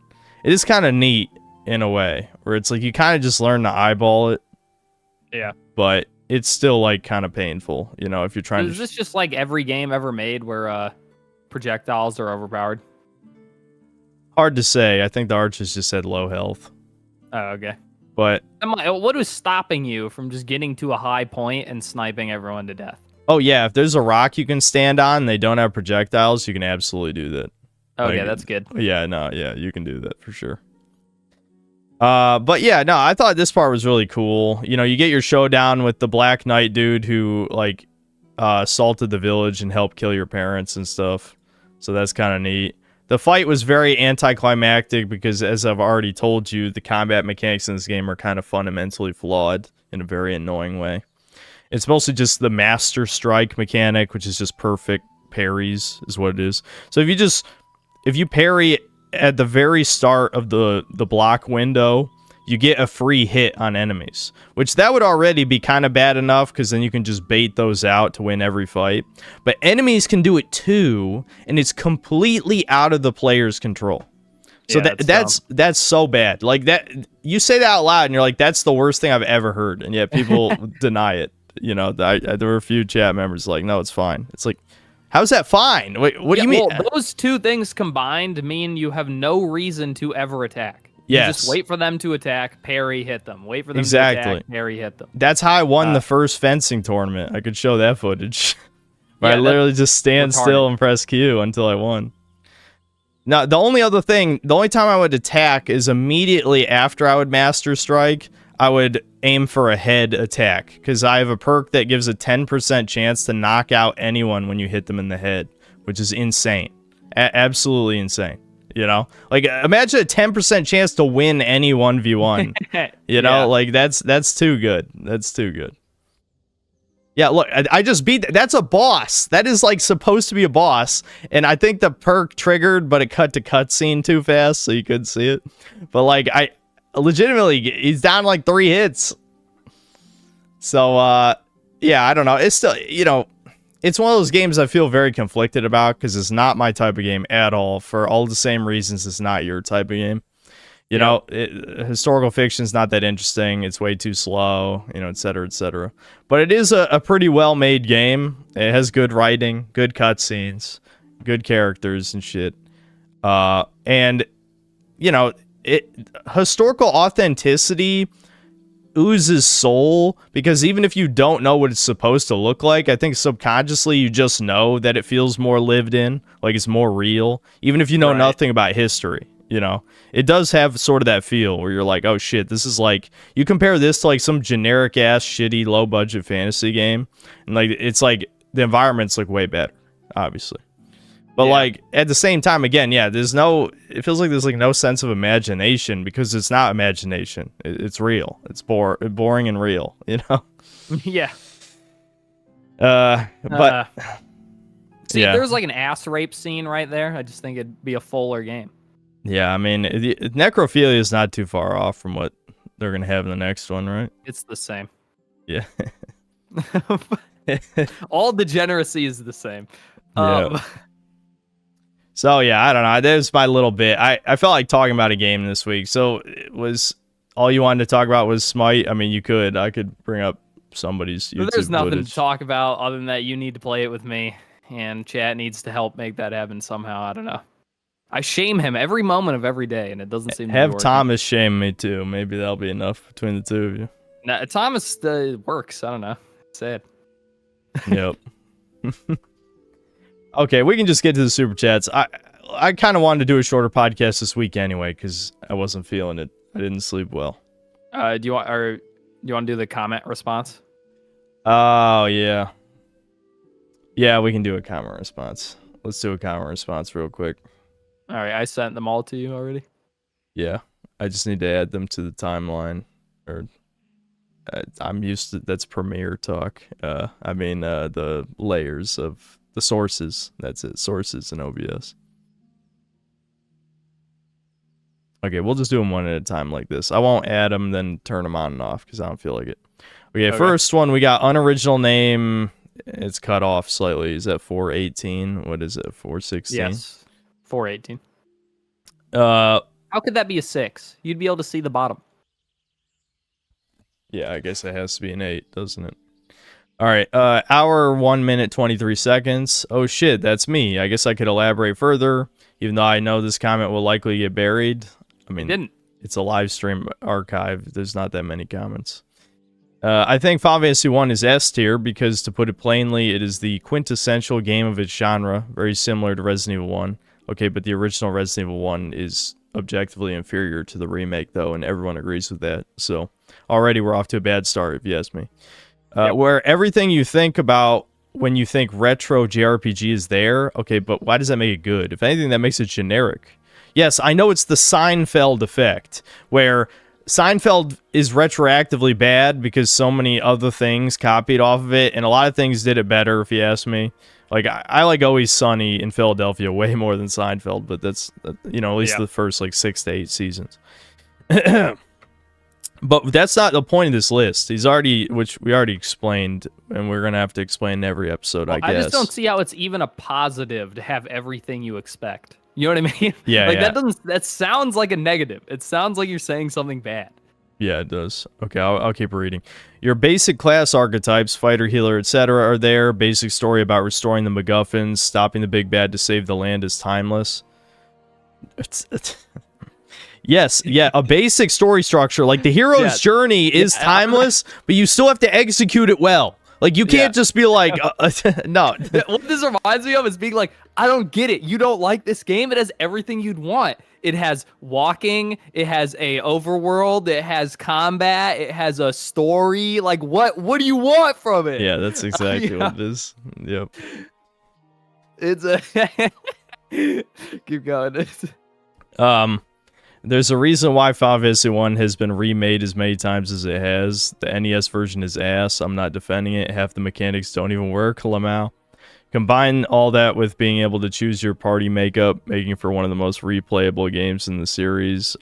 It is kind of neat in a way, where it's like you kind of just learn to eyeball it. Yeah. But it's still like kind of painful, you know, if you're trying to... Is this just like every game ever made where projectiles are overpowered? Hard to say. I think the archers just had low health. Oh, okay. But what was stopping you from just getting to a high point and sniping everyone to death? Oh yeah, if there's a rock you can stand on and they don't have projectiles, you can absolutely do that. Oh yeah, that's good. Yeah, you can do that for sure. But yeah, no, I thought this part was really cool. You know, you get your showdown with the Black Knight dude who like assaulted the village and helped kill your parents and stuff. So that's kind of neat. The fight was very anticlimactic because, as I've already told you, the combat mechanics in this game are kind of fundamentally flawed in a very annoying way. It's mostly just the Master Strike mechanic, which is just perfect parries, is what it is. So if you parry at the very start of the block window, you get a free hit on enemies, which that would already be kind of bad enough because then you can just bait those out to win every fight. But enemies can do it too, and it's completely out of the player's control. So yeah, that's so bad. Like that, you say that out loud, and you're like, "That's the worst thing I've ever heard," and yet people deny it. You know, there were a few chat members like, "No, it's fine." It's like, how's that fine? Wait, what do you mean? Well, those two things combined mean you have no reason to ever attack. Yes. You just wait for them to attack, parry, hit them. Wait for them to attack, parry, hit them. That's how I won the first fencing tournament. I could show that footage. Where I literally just stand still and press Q until I won. Now, the only time I would attack is immediately after I would Master Strike, I would aim for a head attack. Because I have a perk that gives a 10% chance to knock out anyone when you hit them in the head. Which is insane. Absolutely insane. You know, like imagine a 10% chance to win any 1v1. You know, like that's too good. That's too good. Yeah, look, I just beat. That's a boss. That is like supposed to be a boss, and I think the perk triggered, but it cut to cutscene too fast, so you couldn't see it. But like, I legitimately, he's down like 3 hits. So yeah, I don't know. It's still, you know, it's one of those games I feel very conflicted about because it's not my type of game at all. For all the same reasons, it's not your type of game. You know, historical fiction's not that interesting. It's way too slow, you know, et cetera, et cetera. But it is a pretty well-made game. It has good writing, good cutscenes, good characters and shit. And, you know, historical authenticity oozes soul because even if you don't know what it's supposed to look like, I think subconsciously you just know that it feels more lived in, like it's more real, even if you know nothing about history. You know, it does have sort of that feel where you're like, oh shit, this is like, you compare this to like some generic ass shitty low budget fantasy game, and like it's like the environment's like way better, obviously. But like at the same time, again, it feels like there's like no sense of imagination because it's not imagination. It's real. It's boring and real, you know? Yeah. But see, if there's like an ass rape scene right there, I just think it'd be a fuller game. Yeah, I mean, necrophilia is not too far off from what they're going to have in the next one, right? It's the same. Yeah. All degeneracy is the same. Yeah. So, yeah, I don't know. There's my little bit. I felt like talking about a game this week. So, it was all you wanted to talk about was Smite? I mean, I could bring up somebody's YouTube There's nothing footage. to talk about other than that you need to play it with me, and chat needs to help make that happen somehow. I don't know. I shame him every moment of every day, and it doesn't seem to be Have working. Thomas shame me, too. Maybe that'll be enough between the two of you. Nah, Thomas works. I don't know. Sad. Yep. Okay, we can just get to the super chats. I kind of wanted to do a shorter podcast this week anyway because I wasn't feeling it. I didn't sleep well. Do you want to do the comment response? Oh yeah. Yeah, we can do a comment response. Let's do a comment response real quick. All right, I sent them all to you already. Yeah, I just need to add them to the timeline. Or I'm used to that's Premiere talk. The layers of the sources. That's it. Sources in OBS. Okay, we'll just do them one at a time like this. I won't add them, then turn them on and off because I don't feel like it. Okay, first one, we got unoriginal name. It's cut off slightly. Is that 418? What is it, 416? Yes, 418. How could that be a 6? You'd be able to see the bottom. Yeah, I guess it has to be an 8, doesn't it? All right, hour, 1 minute, 23 seconds. Oh shit, that's me. I guess I could elaborate further, even though I know this comment will likely get buried. I mean, it's a live stream archive. There's not that many comments. I think Final Fantasy 1 is S tier because, to put it plainly, it is the quintessential game of its genre, very similar to Resident Evil 1. Okay, but the original Resident Evil 1 is objectively inferior to the remake, though, and everyone agrees with that. So, already we're off to a bad start, if you ask me. Where everything you think about when you think retro JRPG is there, okay, but why does that make it good? If anything, that makes it generic. Yes, I know it's the Seinfeld effect, where Seinfeld is retroactively bad because so many other things copied off of it, and a lot of things did it better, if you ask me. Like, I like Always Sunny in Philadelphia way more than Seinfeld, but that's, at least the first, 6 to 8 seasons. But that's not the point of this list. Which we already explained, and we're going to have to explain in every episode, I guess. I just don't see how it's even a positive to have everything you expect. You know what I mean? Yeah, that sounds like a negative. It sounds like you're saying something bad. Yeah, it does. Okay, I'll keep reading. Your basic class archetypes, fighter, healer, etc. are there. Basic story about restoring the MacGuffins, stopping the big bad to save the land is timeless. Yes, yeah, a basic story structure. Like, the hero's journey is timeless, but you still have to execute it well. Like, you can't just be like, no. What this reminds me of is being like, I don't get it. You don't like this game? It has everything you'd want. It has walking. It has a overworld. It has combat. It has a story. Like, what do you want from it? Yeah, that's exactly what it is. Yep. It's a... Keep going. There's a reason why Final Fantasy 1 has been remade as many times as it has. The NES version is ass. I'm not defending it. Half the mechanics don't even work. Lamau. Combine all that with being able to choose your party makeup, making for one of the most replayable games in the series.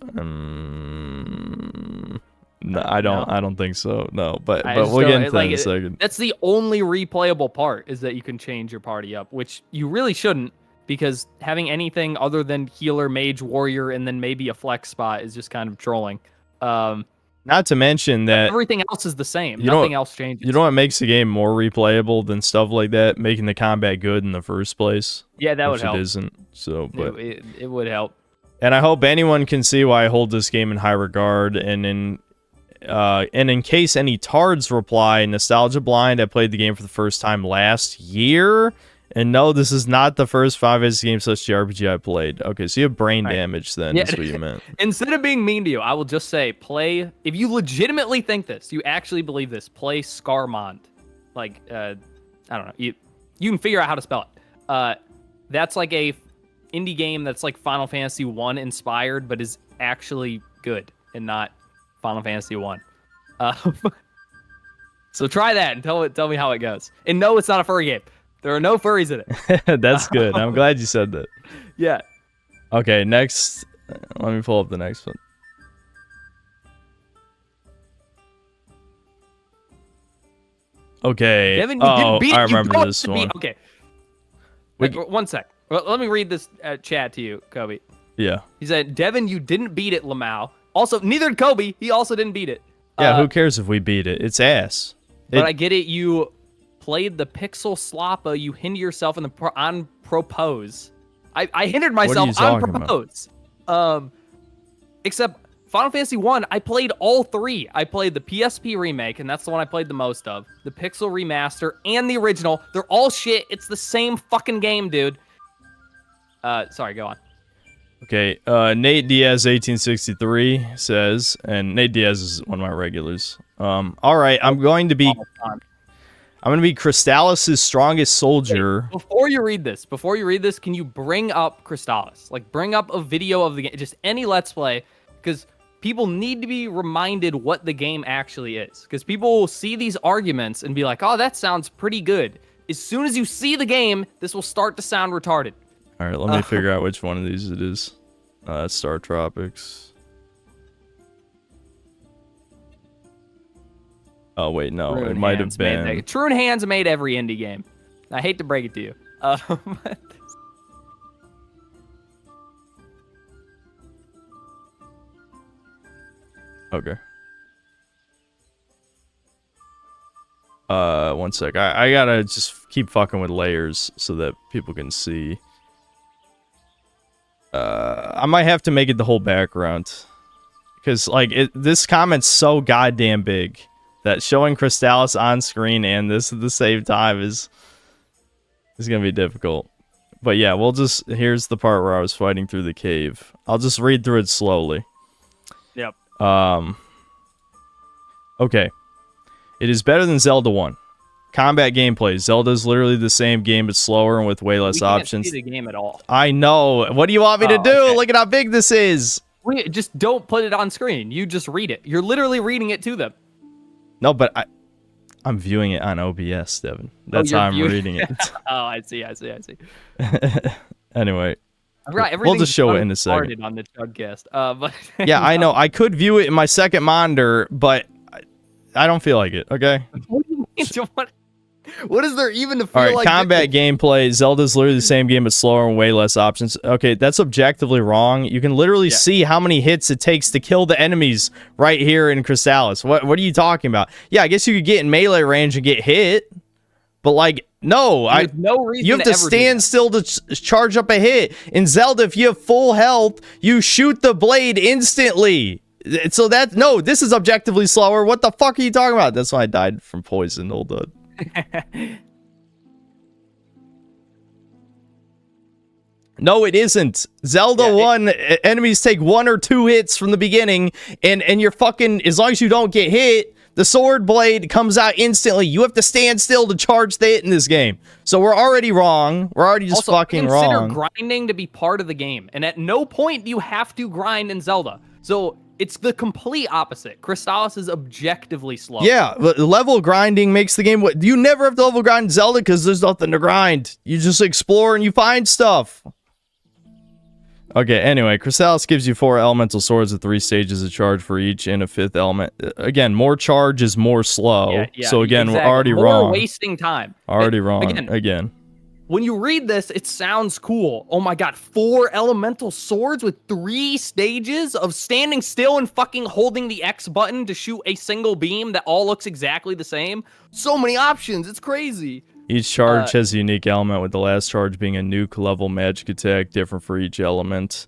No, I don't think so. No, but I but just we'll get don't- into that in a second. That's the only replayable part, is that you can change your party up, which you really shouldn't, because having anything other than healer, mage, warrior, and then maybe a flex spot is just kind of trolling. Not to mention that Everything else is the same. You know Nothing what- else changes. you know what makes the game more replayable than stuff like that, making the combat good in the first place. Yeah, that would which help. It isn't. So, but It would help. and I hope anyone can see why I hold this game in high regard. And in case any tards reply, Nostalgia Blind, I played the game for the first time last year. And no, this is not the first 5S game such JRPG I played. Okay, so you have brain damage then, Yeah. is what you meant. Instead of being mean to you, I will just say, play. If you legitimately think this, you actually believe this, play Scarmont. Like, I don't know. You can figure out how to spell it. That's like a indie game that's like Final Fantasy 1 inspired, but is actually good and not Final Fantasy 1. So try that and tell me how it goes. And no, it's not a furry game. There are no furries in it. That's good. I'm glad you said that. Yeah. Okay, next. Let me pull up the next one. Okay. Devin, you oh, didn't beat I you remember don't this beat- one. Okay. We- One sec. Well, let me read this chat to you, Kobe. Yeah. He said, Devin, you didn't beat it, Lamau. Also, neither did Kobe. He also didn't beat it. Yeah, who cares if we beat it? It's ass. But I get it. You played the Pixel Slappa. You hindered yourself on propose. I hindered myself on talking about? propose. Except Final Fantasy 1, I played all three. I played the PSP remake, and that's the one I played the most of. The Pixel remaster and the original. They're all shit. It's the same fucking game, dude. Sorry, go on. Okay, Nate Diaz 1863 says, and Nate Diaz is one of my regulars. All right, I'm going to be Crystallis' strongest soldier. Wait, before you read this, can you bring up Crystallis? Like, bring up a video of the game, just any Let's Play, because people need to be reminded what the game actually is. Because people will see these arguments and be like, oh, that sounds pretty good. As soon as you see the game, this will start to sound retarded. All right, let me figure out which one of these it is. That's Star Tropics. Oh wait, no, it might have been. True Hands made every indie game. I hate to break it to you. Okay. One sec. I gotta just keep fucking with layers so that people can see. I might have to make it the whole background. Because, like, this comment's so goddamn big that showing Crystallis on screen and this at the same time is gonna be difficult. But yeah, here's the part where I was fighting through the cave. I'll just read through it slowly. Yep. Okay. It is better than Zelda 1. Combat gameplay. Zelda is literally the same game, but slower and with way less options. See the game at all. I know. What do you want me to do? Okay. Look at how big this is. Wait, just don't put it on screen. You just read it. You're literally reading it to them. No, but I'm viewing it on OBS, Devin. That's you're how I'm viewing- reading it. Oh, I see. Anyway. I forgot We'll just show it in a started second. on the Chudcast. But Yeah, I know. I could view it in my second monitor, but I don't feel like it, okay? What is there even to feel All right, like? combat gameplay. Zelda's literally the same game, but slower and way less options. Okay, that's objectively wrong. You can literally see how many hits it takes to kill the enemies right here in Crystallis. What are you talking about? Yeah, I guess you could get in melee range and get hit, but like, no, There's no reason you have to ever do stand that. still to charge up a hit. In Zelda, if you have full health, you shoot the blade instantly. So this is objectively slower. What the fuck are you talking about? That's why I died from poison, old dude. No, it isn't. Zelda 1, enemies take 1 or 2 hits from the beginning, and you're fucking, as long as you don't get hit, the sword blade comes out instantly. You have to stand still to charge the hit in this game. So we're already wrong. We're already just Also, fucking consider wrong. grinding to be part of the game, and at no point do you have to grind in Zelda. So it's the complete opposite. Crystallis is objectively slow. Yeah, but level grinding makes the game. You never have to level grind in Zelda because there's nothing to grind. You just explore and you find stuff. Okay, anyway, Chrysalis gives you 4 elemental swords with 3 stages of charge for each and a 5th element. Again, more charge is more slow. So again, exactly. we're already More wrong. wasting time. Already wrong. Again. When you read this, it sounds cool. Oh my god, 4 elemental swords with 3 stages of standing still and fucking holding the X button to shoot a single beam that all looks exactly the same. So many options. It's crazy. Each charge has a unique element, with the last charge being a nuke level magic attack different for each element.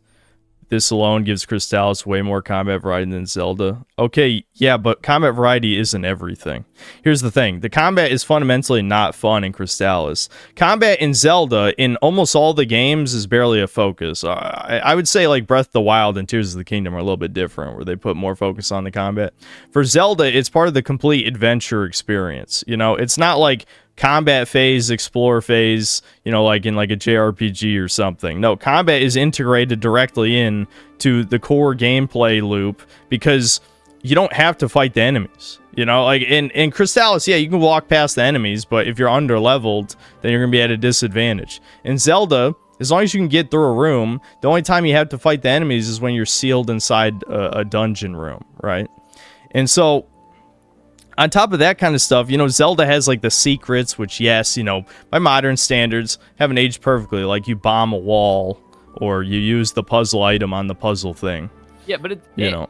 This alone gives Crystallis way more combat variety than Zelda. Okay, yeah, but combat variety isn't everything. Here's the thing. The combat is fundamentally not fun in Crystallis. Combat in Zelda, in almost all the games, is barely a focus. I would say like Breath of the Wild and Tears of the Kingdom are a little bit different, where they put more focus on the combat. For Zelda, it's part of the complete adventure experience. You know, it's not like combat phase, explore phase, you know, like in like a JRPG or something. No, combat is integrated directly in to the core gameplay loop because you don't have to fight the enemies. You know, like in Crystallis, yeah, you can walk past the enemies, but if you're under leveled, then you're gonna be at a disadvantage. In Zelda, as long as you can get through a room, the only time you have to fight the enemies is when you're sealed inside a dungeon room, right? And so on top of that kind of stuff, you know, Zelda has like the secrets, which, yes, you know, by modern standards, haven't aged perfectly. Like you bomb a wall or you use the puzzle item on the puzzle thing. Yeah, but you know,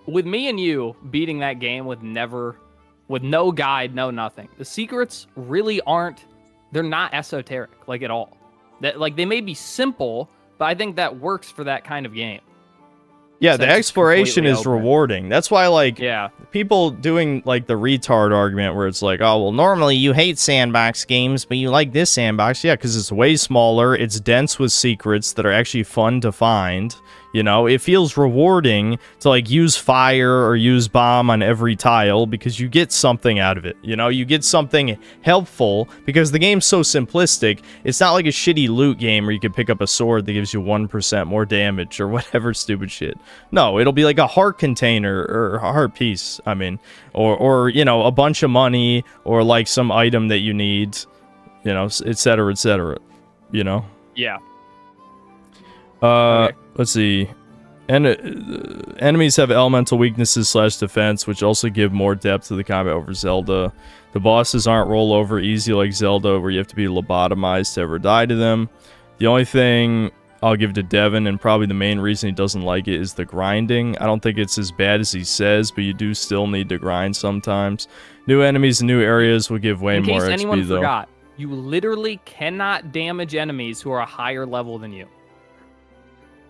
with me and you beating that game with no guide, no nothing, the secrets really aren't, they're not esoteric, like at all. That, like, they may be simple, but I think that works for that kind of game. yeah, So the it's exploration is completely open. rewarding. That's why, like, Yeah. people doing like the retard argument where it's like, oh, well, normally you hate sandbox games, but you like this sandbox. Yeah, because it's way smaller. It's dense with secrets that are actually fun to find. You know, it feels rewarding to like use fire or use bomb on every tile because you get something out of it. You know, you get something helpful because the game's so simplistic. It's not like a shitty loot game where you can pick up a sword that gives you 1% more damage or whatever stupid shit. No, it'll be like a heart container or a heart piece. I mean, or you know, a bunch of money or like some item that you need, you know, etc., etc. You know. Yeah. Okay. Let's see. And enemies have elemental weaknesses / defense, which also give more depth to the combat over Zelda. The bosses aren't rollover easy like Zelda, where you have to be lobotomized to ever die to them. The only thing I'll give to Devin, and probably the main reason he doesn't like it, is the grinding. I don't think it's as bad as he says, but you do still need to grind sometimes. New enemies and new areas will give way more XP, though. In case anyone forgot, you literally cannot damage enemies who are a higher level than you.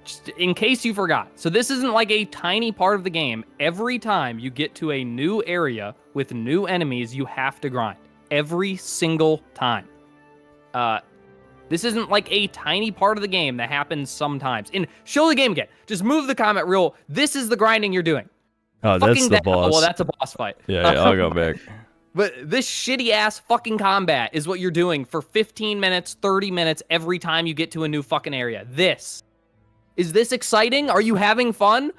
Just in case you forgot. So this isn't like a tiny part of the game. Every time you get to a new area with new enemies, you have to grind. Every single time. This isn't like a tiny part of the game that happens sometimes. And show the game again. Just move the comment rule. This is the grinding you're doing. Oh, that's the boss. Oh, well, that's a boss fight. Yeah, I'll go back. But this shitty-ass fucking combat is what you're doing for 15 minutes, 30 minutes every time you get to a new fucking area. Is this exciting? Are you having fun?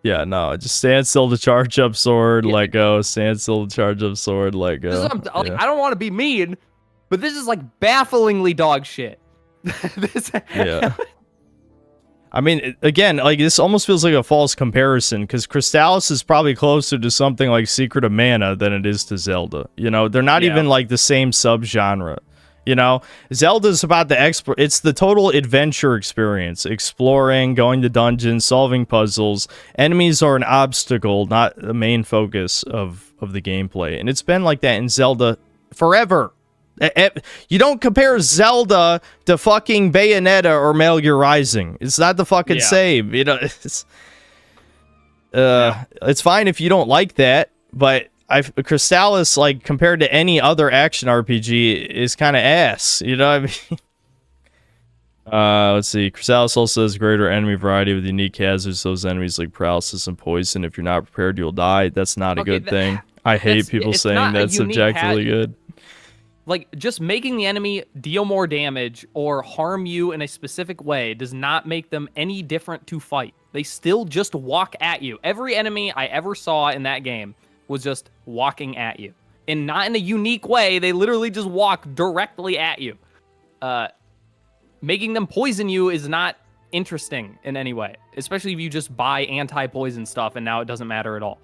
Yeah, no, just stand still to charge up sword, let go. Stand still to charge up sword, let go. Like, I don't want to be mean, but this is like bafflingly dog shit. Yeah. I mean, again, like this almost feels like a false comparison because Crystallis is probably closer to something like Secret of Mana than it is to Zelda. You know, they're not even like the same subgenre. You know, Zelda's about the it's the total adventure experience, exploring, going to dungeons, solving puzzles. Enemies are an obstacle, not the main focus of the gameplay. And it's been like that in Zelda forever. You don't compare Zelda to fucking Bayonetta or Metal Gear Rising. It's not the fucking same. You know, it's fine if you don't like that, but Crystallis, like, compared to any other action RPG, is kind of ass. You know what I mean? Let's see. Crystallis also has greater enemy variety with unique hazards. Those enemies like paralysis and poison. If you're not prepared, you'll die. That's not a good thing. I hate people saying that's objectively good. Like, just making the enemy deal more damage or harm you in a specific way does not make them any different to fight. They still just walk at you. Every enemy I ever saw in that game was just walking at you. And not in a unique way. They literally just walk directly at you. Making them poison you is not interesting in any way, especially if you just buy anti-poison stuff and now it doesn't matter at all.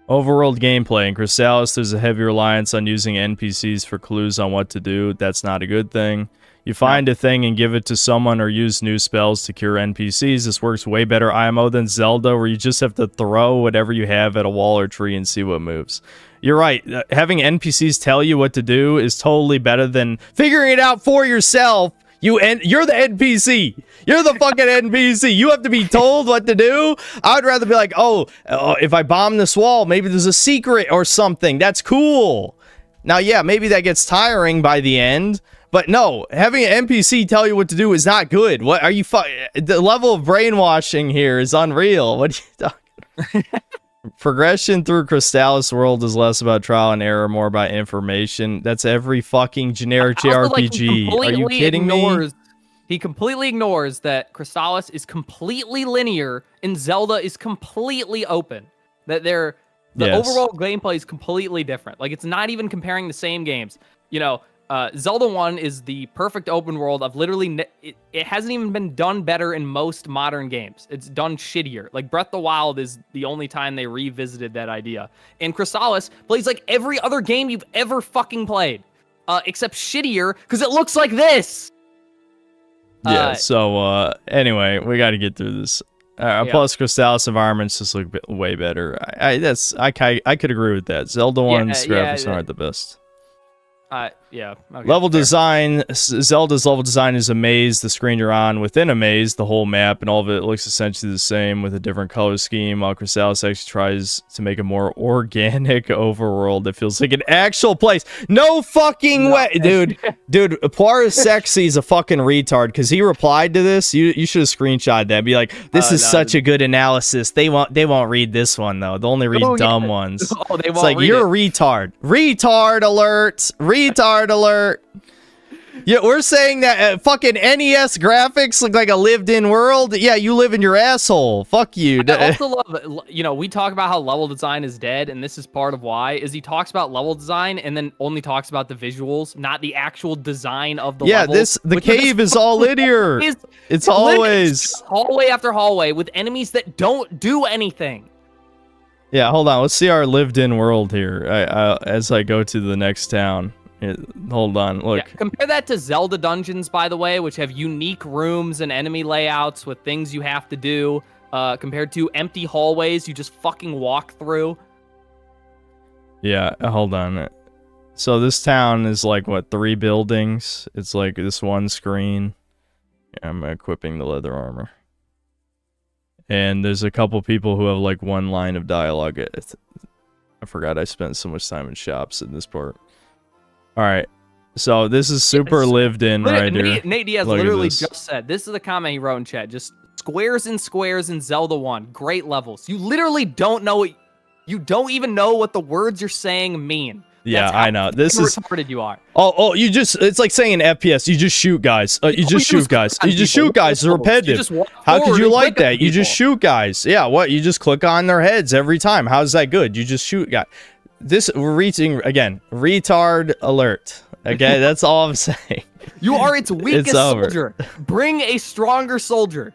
Overworld gameplay. In Chrysalis, there's a heavy reliance on using NPCs for clues on what to do. That's not a good thing. You find a thing and give it to someone or use new spells to cure NPCs. This works way better IMO than Zelda, where you just have to throw whatever you have at a wall or tree and see what moves. You're right. Having NPCs tell you what to do is totally better than figuring it out for yourself. You're the NPC. You're the fucking NPC. You have to be told what to do. I would rather be like, oh, if I bomb this wall, maybe there's a secret or something. That's cool. Now, yeah, maybe that gets tiring by the end. But no, having an NPC tell you what to do is not good. What are you? The level of brainwashing here is unreal. What are you talking about? Progression through Chrysalis World is less about trial and error, more about information. That's every fucking generic JRPG. Are you kidding me? He completely ignores that Chrysalis is completely linear and Zelda is completely open. That the overall gameplay is completely different. Like, it's not even comparing the same games. You know, Zelda 1 is the perfect open world of literally... It hasn't even been done better in most modern games. It's done shittier. Like, Breath of the Wild is the only time they revisited that idea. And Chrysalis plays like every other game you've ever fucking played. Except shittier, because it looks like this! Yeah, so, anyway, we gotta get through this. Plus, Chrysalis environments just look way better. I could agree with that. Zelda 1's graphics aren't the best. Okay, level design. Zelda's level design is a maze. The screen you're on within a maze, the whole map, and all of it looks essentially the same with a different color scheme. While Chrysalis actually tries to make a more organic overworld that feels like an actual place. No fucking way, dude. Dude, Poirot Sexy is a fucking retard because he replied to this. You should have screenshotted that. Be like, this is such a good analysis. They won't read this one though. They'll only read dumb ones. They won't. It's like you're a retard. Retard alert. Retard alert. Yeah, we're saying that fucking NES graphics look like a lived-in world. Yeah, you live in your asshole. Fuck you. I also love, we talk about how level design is dead, and this is part of why, is he talks about level design and then only talks about the visuals, not the actual design of the level. Yeah, the cave is all linear. It's always hallway after hallway with enemies that don't do anything. Yeah, hold on. Let's see our lived-in world here as I go to the next town. Hold on, look. Yeah, compare that to Zelda dungeons, by the way, which have unique rooms and enemy layouts with things you have to do, compared to empty hallways you just fucking walk through. Yeah, hold on. So this town is like, what, 3 buildings? It's like this one screen. Yeah, I'm equipping the leather armor. And there's a couple people who have like one line of dialogue. I forgot I spent so much time in shops in this part. Alright, so this is super lived in right here. Nate Diaz literally just said, this is the comment he wrote in chat, just squares and squares in Zelda 1. Great levels. You literally don't know what, you don't even know what the words you're saying mean. Yeah, I know. This is retarded you are. Oh, you just, it's like saying an FPS. You just shoot guys. You just shoot guys. You just shoot guys. It's repetitive. How could you like that? You just shoot guys. Yeah, what? You just click on their heads every time. How's that good? You just shoot guys. We're reaching, again, retard alert. Okay, that's all I'm saying. You are its weakest soldier. Bring a stronger soldier.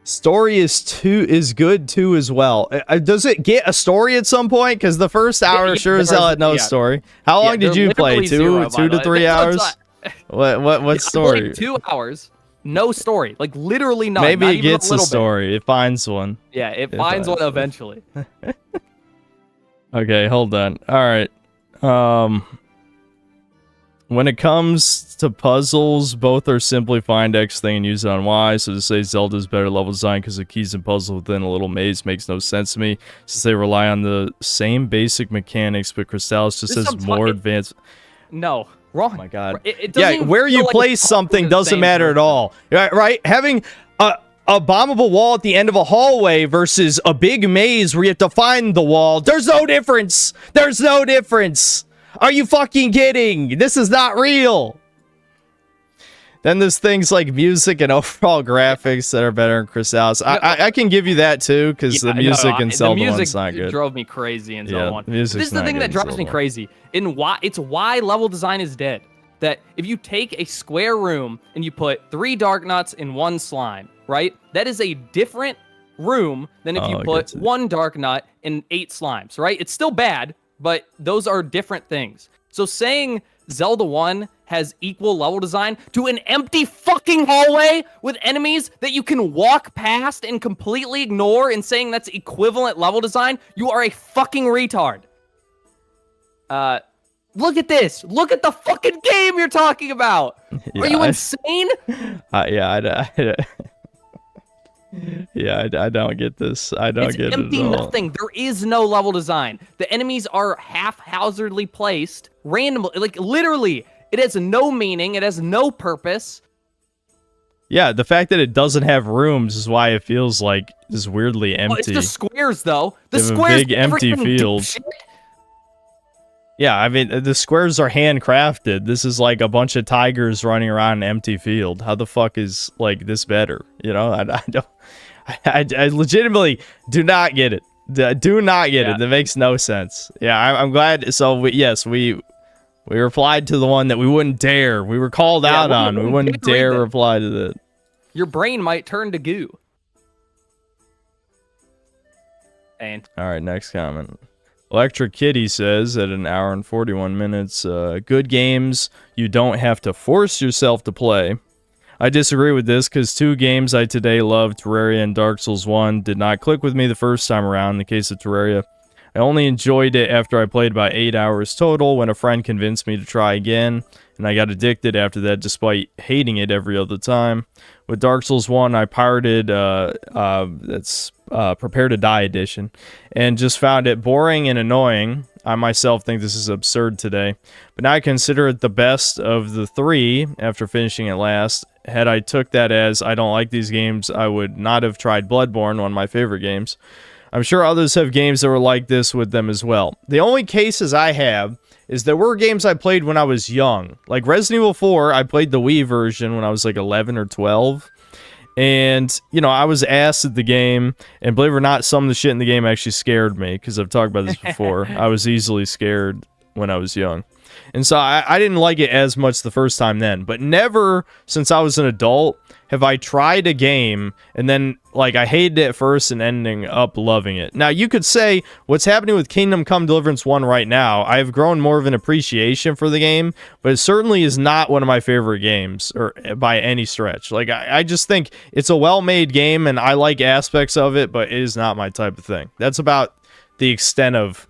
Story is good too as well. Does it get a story at some point? Because the first hour sure as hell had no story. How long did you play? Two to 3 hours? What story? 2 hours. No story. Like literally none. Maybe it gets a story. It finds one. Yeah, it finds one eventually. Okay, hold on. All right. When it comes to puzzles, both are simply find X thing and use it on Y. So to say Zelda's better level design because the keys and puzzles within a little maze makes no sense to me, since they rely on the same basic mechanics, but Chrysalis just has more advanced. No, wrong. Oh my god. It where you place something doesn't matter at all. Right? Having a bombable wall at the end of a hallway versus a big maze where you have to find the wall. There's no difference. There's no difference. Are you fucking kidding? This is not real. Then there's things like music and overall graphics that are better in Chrysalis. I can give you that too, because the music in Zelda 1's not good. Drove me crazy in Zelda 1. This is the thing that drives me crazy. It's why level design is dead. that if you take a square room and you put 3 dark nuts in 1 slime, right? That is a different room than if you put 1 dark nut in 8 slimes, right? It's still bad, but those are different things. So saying Zelda 1 has equal level design to an empty fucking hallway with enemies that you can walk past and completely ignore and saying that's equivalent level design, you are a fucking retard. Look at this. Look at the fucking game you're talking about. Yeah, are you insane? I don't get this. I don't get it empty at all. nothing. There is no level design. The enemies are haphazardly placed, randomly. Like, literally, it has no meaning. It has no purpose. Yeah, the fact that it doesn't have rooms is why it feels like this weirdly empty. Well, it's the squares, though. The They have a squares big empty field. Yeah, I mean, the squares are handcrafted. This is like a bunch of tigers running around an empty field. How the fuck is, like, this better? You know, I don't... I legitimately do not get it. Do not get it. That makes no sense. Yeah, I'm glad. So, we replied to the one that we wouldn't dare. We were called out on. We wouldn't dare reply to that. Your brain might turn to goo. And all right, next comment. Electric Kitty says at 1 hour and 41 minutes, good games you don't have to force yourself to play. I disagree with this because 2 games I today loved, Terraria and Dark Souls 1, did not click with me the first time around. In the case of Terraria, I only enjoyed it after I played about 8 hours total when a friend convinced me to try again, and I got addicted after that despite hating it every other time. With Dark Souls 1, I pirated Prepare to Die edition, and just found it boring and annoying. I myself think this is absurd today, but now I consider it the best of the 3 after finishing it last. Had I took that as I don't like these games, I would not have tried Bloodborne, one of my favorite games. I'm sure others have games that were like this with them as well. The only cases I have is there were games I played when I was young. Like Resident Evil 4, I played the Wii version when I was like 11 or 12. And, you know, I was asked at the game, and believe it or not, some of the shit in the game actually scared me, because I've talked about this before. I was easily scared when I was young. And so I didn't like it as much the first time then. But never, since I was an adult, have I tried a game and then, like, I hated it at first and ending up loving it. Now, you could say what's happening with Kingdom Come Deliverance 1 right now, I've grown more of an appreciation for the game, but it certainly is not one of my favorite games, or by any stretch. Like, I just think it's a well-made game, and I like aspects of it, but it is not my type of thing. That's about the extent of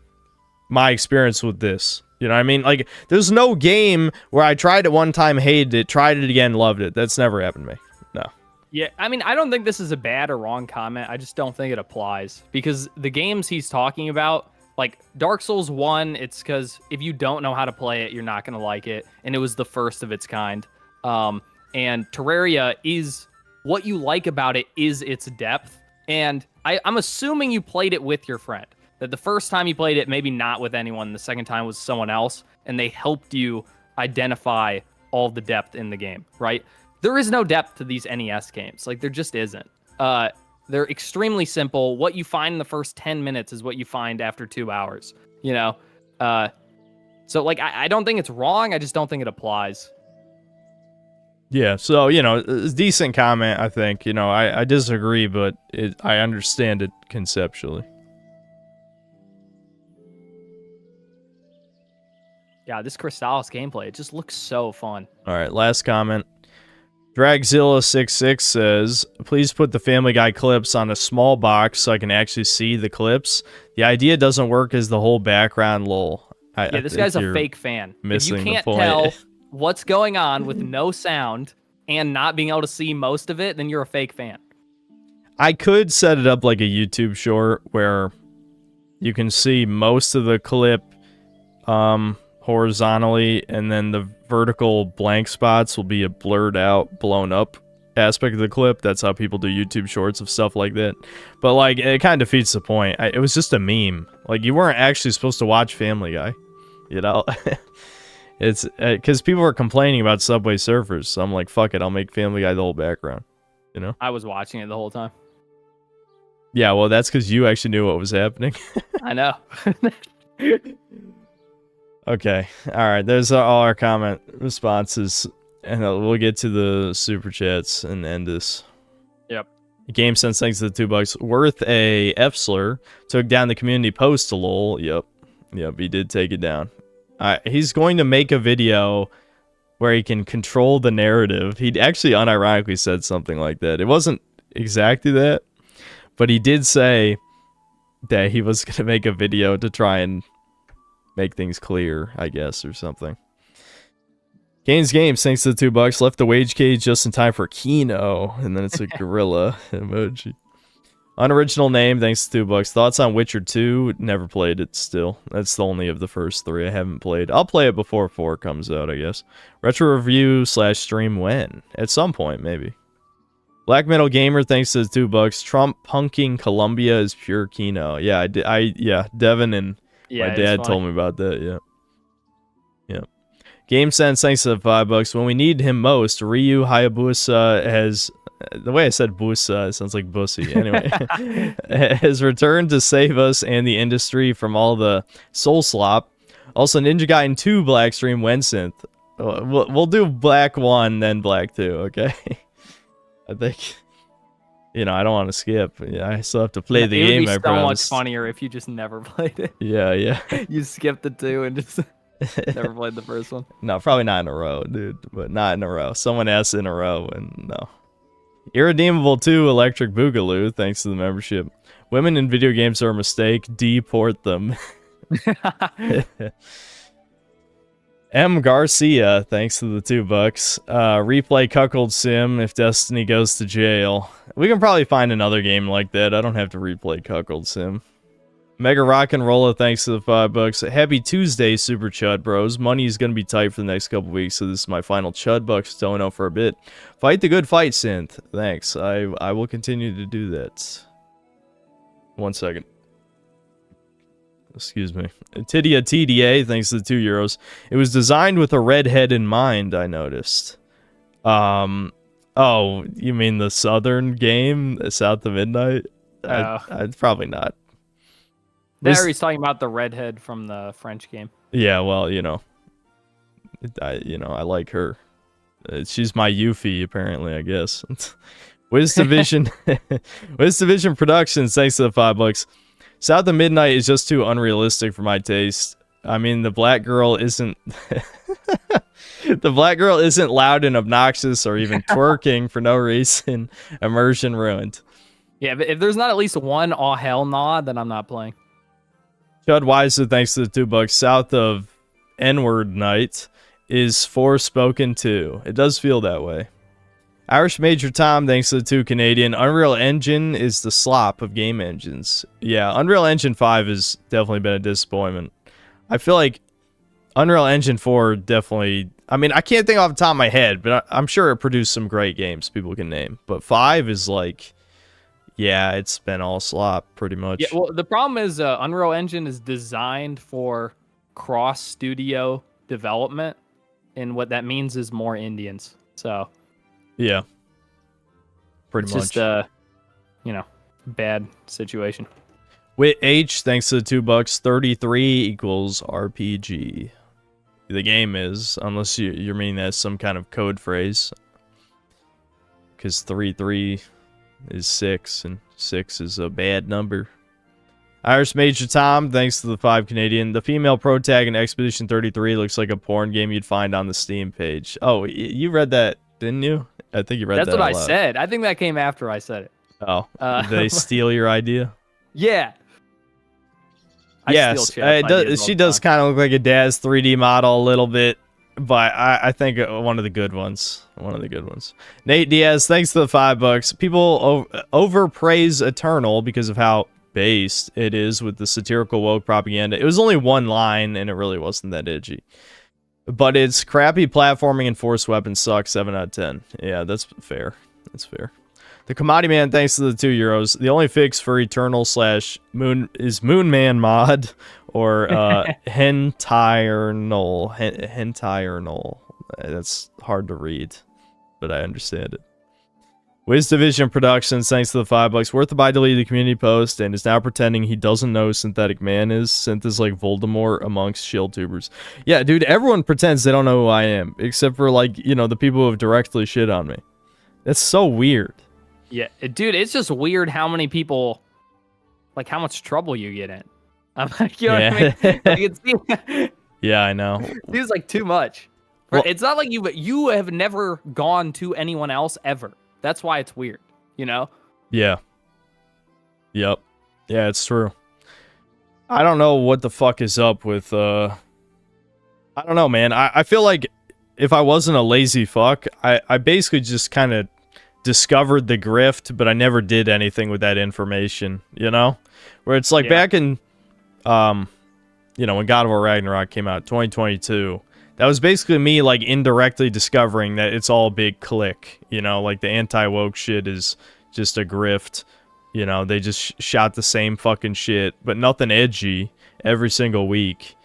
my experience with this. You know what I mean? Like, there's no game where I tried it one time, hated it, tried it again, loved it. That's never happened to me. No. Yeah, I mean, I don't think this is a bad or wrong comment. I just don't think it applies. Because the games he's talking about, like Dark Souls 1, it's because if you don't know how to play it, you're not going to like it. And it was the first of its kind. And Terraria is, what you like about it is its depth. And I'm assuming you played it with your friend. That the first time you played it, maybe not with anyone, the second time was someone else, and they helped you identify all the depth in the game, right? There is no depth to these NES games. Like, there just isn't. They're extremely simple. What you find in the first 10 minutes is what you find after 2 hours, you know? So, like, I don't think it's wrong. I just don't think it applies. Yeah, so, you know, decent comment, I think. You know, I disagree, but I understand it conceptually. Yeah, this Crystallis gameplay, it just looks so fun. All right, last comment. Dragzilla66 says, please put the Family Guy clips on a small box so I can actually see the clips. The idea doesn't work as the whole background lol. Yeah, this guy's a fake fan. If you can't the point. tell what's going on with no sound and not being able to see most of it, then you're a fake fan. I could set it up like a YouTube short where you can see most of the clip horizontally, and then the vertical blank spots will be a blurred out, blown up aspect of the clip. That's how people do YouTube shorts of stuff like that. But, like, it kind of defeats the point. It was just a meme. Like, you weren't actually supposed to watch Family Guy, you know? It's because people were complaining about Subway Surfers, so I'm like, fuck it, I'll make Family Guy the whole background, you know? I was watching it the whole time. Yeah, well, that's because you actually knew what was happening. I know. Okay. All right. There's all our comment responses, and we'll get to the super chats and end this. Yep. Game Sense, thanks to the $2. Worth a F-slur took down the community post a lol. Yep, he did take it down. He's going to make a video where he can control the narrative. He actually unironically said something like that. It wasn't exactly that, but he did say that he was going to make a video to try and make things clear, I guess, or something. Games, thanks to the $2. Left the wage cage just in time for Kino, and then it's a gorilla emoji. Unoriginal name, thanks to $2. Thoughts on Witcher 2? Never played it still. That's the only of the first 3 I haven't played. I'll play it before 4 comes out, I guess. Retro review / stream when? At some point, maybe. Black Metal Gamer, thanks to the $2. Trump punking Colombia is pure Kino. Yeah, yeah, Devin and my dad told me about that, yeah. Game Sense, thanks to the $5. When we need him most, Ryu Hayabusa has... The way I said busa, it sounds like bussy. Anyway, has returned to save us and the industry from all the soul slop. Also, Ninja Gaiden 2 Black Stream when synth. We'll do Black 1, then Black 2, okay? I think... I don't want to skip. Yeah, I still have to play the game, I promise. It would be so much funnier if you just never played it. Yeah. You skipped the 2 and just... Never played the first one. No, probably not in a row, dude. But not in a row. Someone asked in a row, and no. Irredeemable 2 Electric Boogaloo, thanks to the membership. Women in video games are a mistake. Deport them. M. Garcia, thanks to the $2. Replay Cuckold Sim if Destiny goes to jail. We can probably find another game like that. I don't have to replay Cuckold Sim. Mega Rock and Rolla, thanks to the $5. Happy Tuesday, Super Chud Bros. Money is going to be tight for the next couple weeks, so this is my final Chud Bucks dono for a bit. Fight the good fight, Synth. Thanks. I will continue to do that. 1 second. Excuse me. Tidia TDA, thanks to the €2. It was designed with a redhead in mind, I noticed. Oh, you mean the Southern game? South of Midnight? Probably not. There he's talking about the redhead from the French game. Yeah, well, I like her. She's my Yuffie, apparently, I guess. Wiz Division Productions, thanks to the $5. South of Midnight is just too unrealistic for my taste. I mean, the black girl isn't... The black girl isn't loud and obnoxious or even twerking for no reason. Immersion ruined. Yeah, but if there's not at least one oh hell nah, then I'm not playing. Chud Weiser, thanks to the $2. South of N-word night is Forspoken 2. It does feel that way. Irish Major Tom, thanks to the 2 Canadian. Unreal Engine is the slop of game engines. Yeah, Unreal Engine 5 has definitely been a disappointment. I feel like Unreal Engine 4 definitely... I mean, I can't think off the top of my head, but I'm sure it produced some great games people can name. But 5 is like... Yeah, it's been all slop, pretty much. Yeah, well, the problem is Unreal Engine is designed for cross-studio development, and what that means is more Indians. So, yeah, pretty much. It's just bad situation. Wit H, thanks to the $2. 33 equals RPG. The game is, unless you're meaning that's some kind of code phrase, because 33 is 6, and 6 is a bad number. Irish Major Tom, thanks to the 5 Canadian. The female pro tag in Expedition 33 looks like a porn game you'd find on the Steam page. Oh, you read that, didn't you? I think you read that. That's what I said. I think that came after I said it. Oh, did they steal your idea? Yeah. Yes, she does kind of look like a Daz 3D model a little bit. But I think one of the good ones. Nate Diaz, thanks to the $5. People overpraise Eternal because of how based it is with the satirical woke propaganda. It was only one line, and it really wasn't that edgy. But its crappy platforming and force weapons suck. 7 out of 10. Yeah, that's fair. That's fair. The Commodity Man, thanks to the €2. The only fix for Eternal / Moon is Moon Man mod or Hentyrnol. That's hard to read, but I understand it. Wiz Division Productions, thanks to the $5. Worth the buy, deleted the community post and is now pretending he doesn't know who Synthetic Man is. Synth is like Voldemort amongst shield tubers. Yeah, dude, everyone pretends they don't know who I am, except for like, you know, the people who have directly shit on me. That's so weird. Yeah, dude, it's just weird how many people, like, how much trouble you get in. I'm like, you know what I mean? Like, Yeah, I know. it seems like too much. Well- It's not like you have never gone to anyone else ever. That's why it's weird, you know? Yeah. Yep. Yeah, it's true. I don't know what the fuck is up with, I don't know, man. I feel like if I wasn't a lazy fuck, I basically just kind of discovered the grift, but I never did anything with that information, you know? Where it's like back in, you know, when God of War Ragnarok came out, 2022, that was basically me, like, indirectly discovering that it's all a big click, you know? Like, the anti-woke shit is just a grift. You know, they just shot the same fucking shit, but nothing edgy every single week.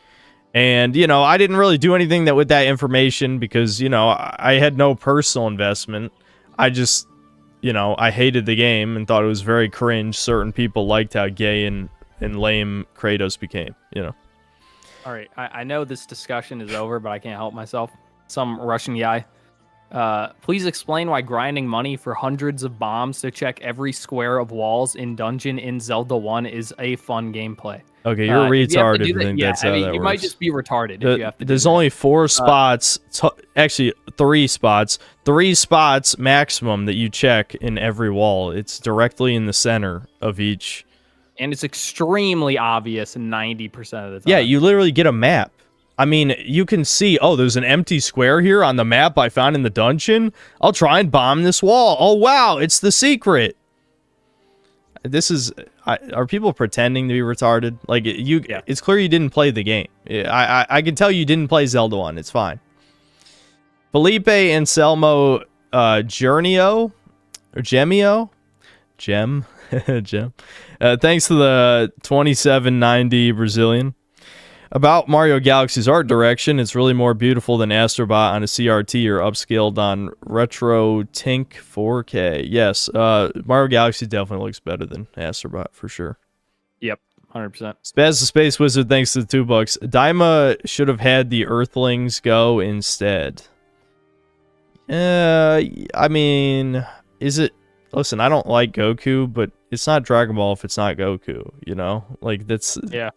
And, you know, I didn't really do anything with that information because, you know, I had no personal investment. I just, you know, I hated the game and thought it was very cringe. Certain people liked how gay and lame Kratos became, you know. All right, I know this discussion is over, but I can't help myself. Some Russian guy. Please explain why grinding money for hundreds of bombs to check every square of walls in dungeon in Zelda 1 is a fun gameplay. Okay, you're retarded. I think that's how how that you works. might just be retarded if you have to. There's do only that. 4 spots, actually 3 spots. 3 spots maximum that you check in every wall. It's directly in the center of each. And it's extremely obvious 90% of the time. Yeah, you literally get a map. I mean, you can see, oh, there's an empty square here on the map I found in the dungeon. I'll try and bomb this wall. Oh, wow, it's the secret. This is... are people pretending to be retarded? Like, it's clear you didn't play the game. I can tell you didn't play Zelda 1. It's fine. Felipe Anselmo Journio? Or Gemio? Gem? Gem. Thanks to the 2790 Brazilian. About Mario Galaxy's art direction, it's really more beautiful than Astrobot on a CRT or upscaled on Retro Tink 4K. Yes, Mario Galaxy definitely looks better than Astrobot for sure. Yep, 100%. Spaz the Space Wizard, thanks to the $2. Daima should have had the Earthlings go instead. I mean, is it... Listen, I don't like Goku, but it's not Dragon Ball if it's not Goku, you know? Like, that's... Yeah.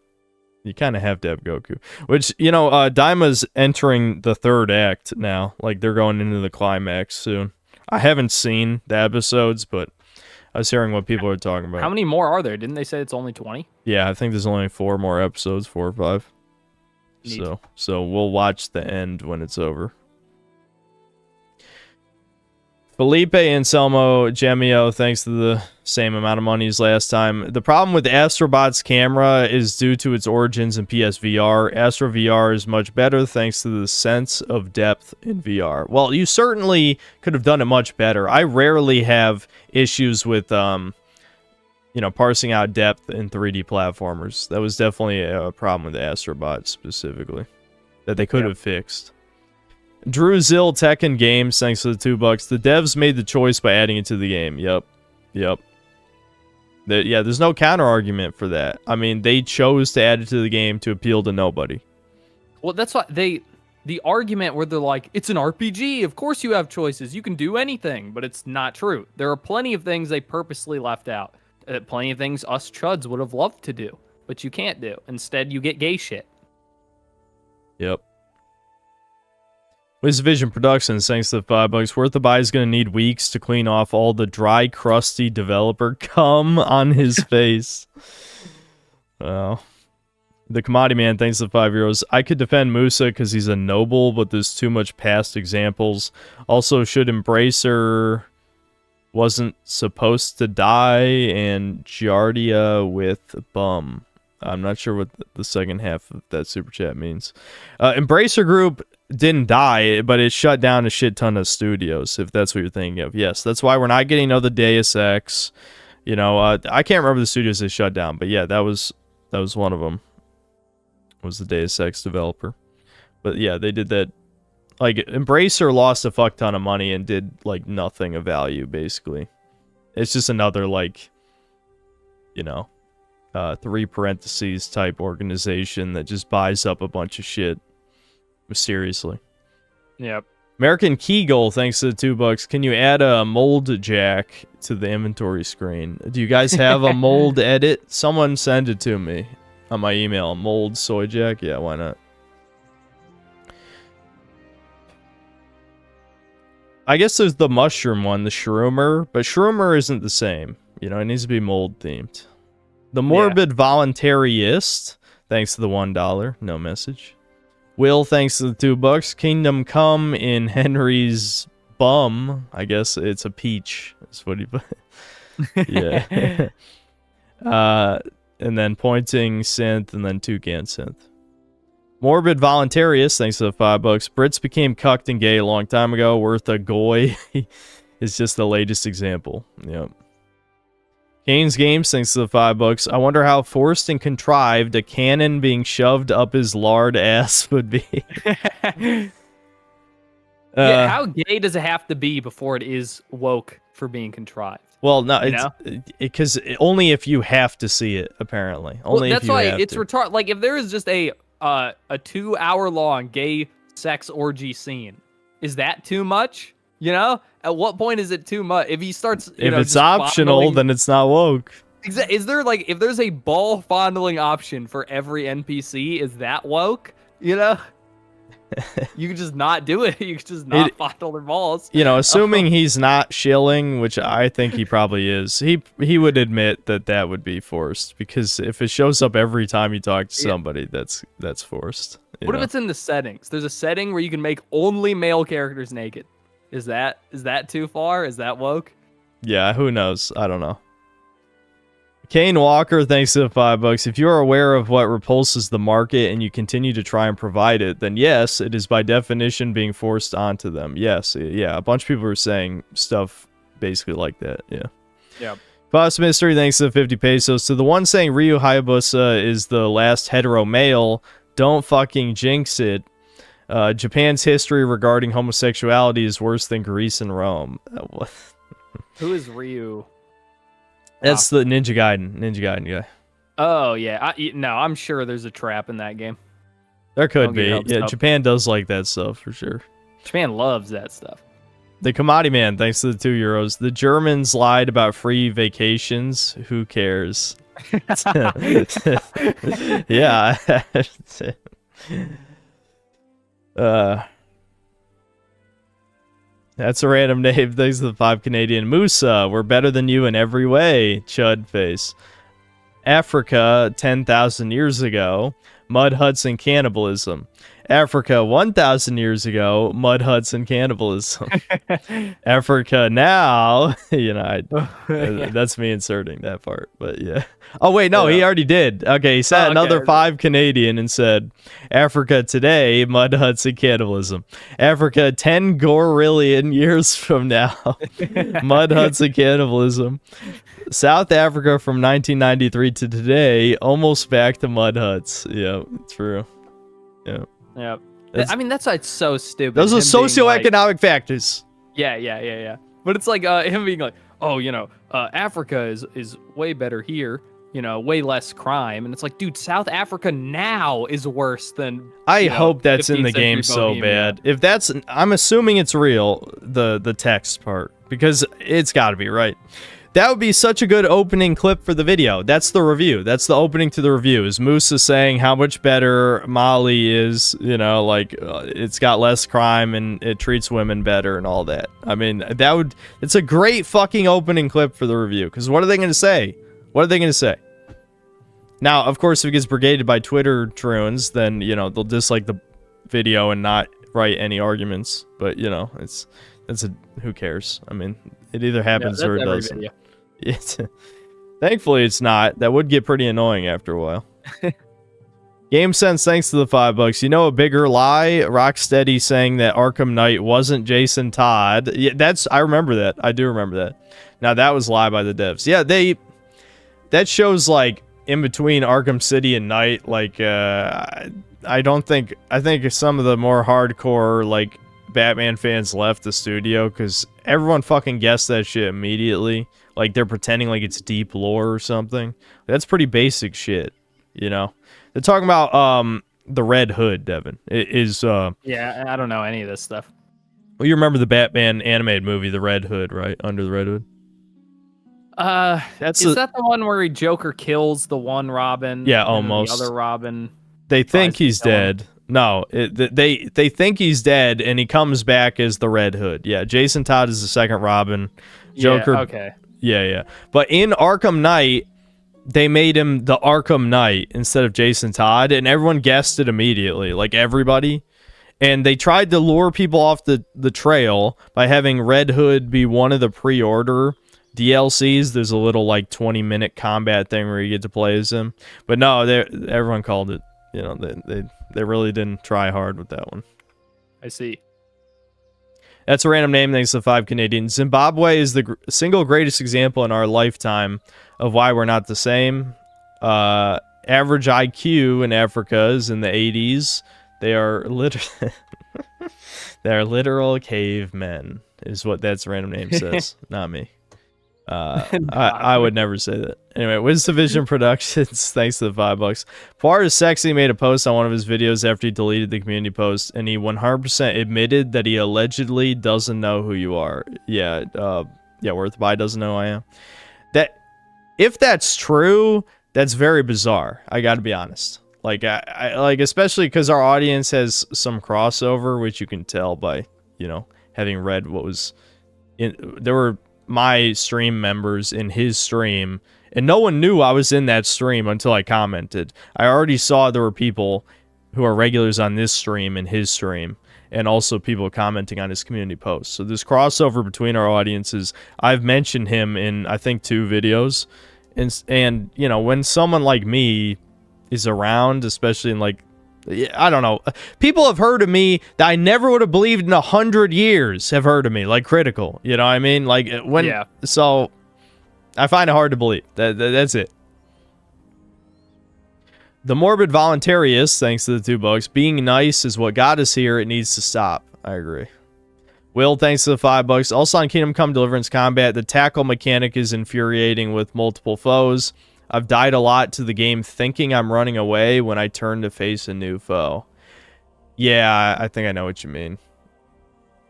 You kind of have to have Goku. Which, you know, Daima's entering the 3rd act now. Like, they're going into the climax soon. I haven't seen the episodes, but I was hearing what people are talking about. How many more are there? Didn't they say it's only 20? Yeah, I think there's only 4 more episodes, 4 or 5. Neat. So we'll watch the end when it's over. Felipe Anselmo Gemio, thanks to the same amount of money as last time. The problem with Astrobot's camera is due to its origins in PSVR. Astro VR is much better thanks to the sense of depth in VR. Well, you certainly could have done it much better. I rarely have issues with, you know, parsing out depth in 3D platformers. That was definitely a problem with Astrobot specifically that they could have fixed. Drew Zill Tekken Games, thanks to the $2. The devs made the choice by adding it to the game. Yep. Yeah, there's no counter argument for that. I mean, they chose to add it to the game to appeal to nobody. Well, that's why the argument where they're like, it's an RPG, of course you have choices, you can do anything, but it's not true. There are plenty of things they purposely left out. Plenty of things us chuds would have loved to do, but you can't do. Instead, you get gay shit. Yep. Wiz Vision Productions, thanks to the $5. Worth the buy is going to need weeks to clean off all the dry, crusty developer cum on his face. Wow. The Commodity Man, thanks to the €5. I could defend Musa because he's a noble, but there's too much past examples. Also, should Embracer wasn't supposed to die and Giardia with bum. I'm not sure what the second half of that super chat means. Embracer Group didn't die, but it shut down a shit ton of studios, if that's what you're thinking of. Yes, that's why we're not getting another Deus Ex. You know, I can't remember the studios they shut down, but yeah, that was one of them. Was the Deus Ex developer. But yeah, they did that. Like, Embracer lost a fuck ton of money and did, like, nothing of value, basically. It's just another, like, you know, 3 parentheses type organization that just buys up a bunch of shit mysteriously. Yep. American Kegel, thanks to the $2. Can you add a mold jack to the inventory screen? Do you guys have a mold edit? Someone send it to me on my email. Mold soy jack? Yeah, why not? I guess there's the mushroom one, the shroomer, but shroomer isn't the same. You know, it needs to be mold themed. The morbid voluntarist, thanks to the $1. No message. Will, thanks to the $2. Kingdom Come in Henry's bum. I guess it's a peach. That's what he put. Yeah. And then pointing synth, and then toucan synth. Morbid Voluntarius, thanks to the $5. Brits became cucked and gay a long time ago. Worth a goy is just the latest example. Yep. Kane's Games, thanks to the $5. I wonder how forced and contrived a cannon being shoved up his lard ass would be. Yeah, how gay does it have to be before it is woke for being contrived? Well, no, it's because only if you have to see it, apparently. Only that's if you why have it's to. retarded. Like, if there is just a 2-hour long gay sex orgy scene, is that too much? You know, at what point is it too much? If he starts, if it's optional, then it's not woke. Is there, like, if there's a ball fondling option for every NPC, is that woke? You know, you can just not do it. You can just not fondle their balls. You know, assuming he's not shilling, which I think he probably is. He would admit that would be forced, because if it shows up every time you talk to somebody, that's forced. What if it's in the settings? There's a setting where you can make only male characters naked. Is that too far? Is that woke? Yeah, who knows? I don't know. Kane Walker, thanks to the $5. If you are aware of what repulses the market and you continue to try and provide it, then yes, it is by definition being forced onto them. Yes, yeah, a bunch of people are saying stuff basically like that. Yeah. Yeah. Boss Mystery, thanks to the 50 pesos. To the one saying Ryu Hayabusa is the last hetero male, don't fucking jinx it. Japan's history regarding homosexuality is worse than Greece and Rome. Who is Ryu? That's the Ninja Gaiden guy. Oh yeah, I'm sure there's a trap in that game. There could be. Yeah, Japan does like that stuff for sure. Japan loves that stuff. The Commodity Man, thanks to the €2. The Germans lied about free vacations. Who cares? Yeah. That's a random name. Thanks to the 5 Canadian. Musa, we're better than you in every way. Chud face. Africa 10,000 years ago. Mud huts and cannibalism. Africa 1,000 years ago. Mud huts and cannibalism. Africa now. You know, that's me inserting that part. But yeah. Oh wait, no, he already did. Okay, he said another 5 Canadian and said, Africa today, mud huts and cannibalism. Africa 10 gorillion years from now, mud huts and cannibalism. South Africa from 1993 to today, almost back to mud huts. Yeah, true. Yeah. Yeah. I mean, that's why it's so stupid. Those are socioeconomic factors. Yeah. But it's like him being like, oh, you know, Africa is way better here. You know, way less crime. And it's like, dude, South Africa now is worse than... I hope that's in the game so bad. If that's... I'm assuming it's real, the text part. Because it's got to be, right? That would be such a good opening clip for the video. That's the review. That's the opening to the review. Is Musa saying how much better Mali is, you know, like, it's got less crime and it treats women better and all that. I mean, it's a great fucking opening clip for the review. Because what are they going to say? What are they going to say? Now, of course, if it gets brigaded by Twitter troons, then, you know, they'll dislike the video and not write any arguments. But, you know, who cares? I mean, it either happens or it doesn't. Thankfully, it's not. That would get pretty annoying after a while. Game Sense, thanks to the $5. You know a bigger lie? Rocksteady saying that Arkham Knight wasn't Jason Todd. Yeah, I remember that. I do remember that. Now, that was a lie by the devs. Yeah, that shows, like, in between Arkham City and Knight, like, I think some of the more hardcore, like, Batman fans left the studio because everyone fucking guessed that shit immediately. like they're pretending like it's deep lore or something. That's pretty basic shit, you know. They're talking about the Red Hood, Devin. It is Yeah, I don't know any of this stuff. well, you remember the Batman animated movie, The Red Hood, right? Under the Red Hood. Is that the one where Joker kills the one Robin? Yeah, and then almost. the other Robin. They think tries to he's kill him? dead. No, they think he's dead, and he comes back as the Red Hood. Yeah, Jason Todd is the second Robin. Joker. Yeah, okay. Yeah. But in Arkham Knight, they made him the Arkham Knight instead of Jason Todd, and everyone guessed it immediately, like everybody. And they tried to lure people off the trail by having Red Hood be one of the pre-order DLCs. There's a little like 20-minute combat thing where you get to play as him. But no, everyone called it. You know, they really didn't try hard with that one. I see. That's a random name thanks to 5 Canadians. Zimbabwe is the single greatest example in our lifetime of why we're not the same. Average IQ in Africa is in the 80s. They are literal cavemen, is what that's random name says. Not me. I would never say that. Anyway, WizDivision Productions, thanks to the $5. Poir is Sexy made a post on one of his videos after he deleted the community post, and he 100% admitted that he allegedly doesn't know who you are. Yeah, Worthby doesn't know who I am. That, if that's true, that's very bizarre. I got to be honest. Like, I like, especially because our audience has some crossover, which you can tell by, you know, having read what was in. There were my stream members in his stream, and no one knew I was in that stream until I commented. I already saw there were people who are regulars on this stream in his stream, and also people commenting on his community posts. So this crossover between our audiences, I've mentioned him in, I think, 2 videos. And you know, when someone like me is around, especially in like, I don't know, people have heard of me that I never would have believed in 100 years have heard of me, like Critical, you know what I mean? Like when, Yeah. So I find it hard to believe. That's it. The Morbid Voluntarius, thanks to the $2. Being nice is what got us here. It needs to stop. I agree. Will, thanks to the $5. Also on Kingdom Come Deliverance Combat, the tackle mechanic is infuriating with multiple foes. I've died a lot to the game thinking I'm running away when I turn to face a new foe. Yeah, I think I know what you mean.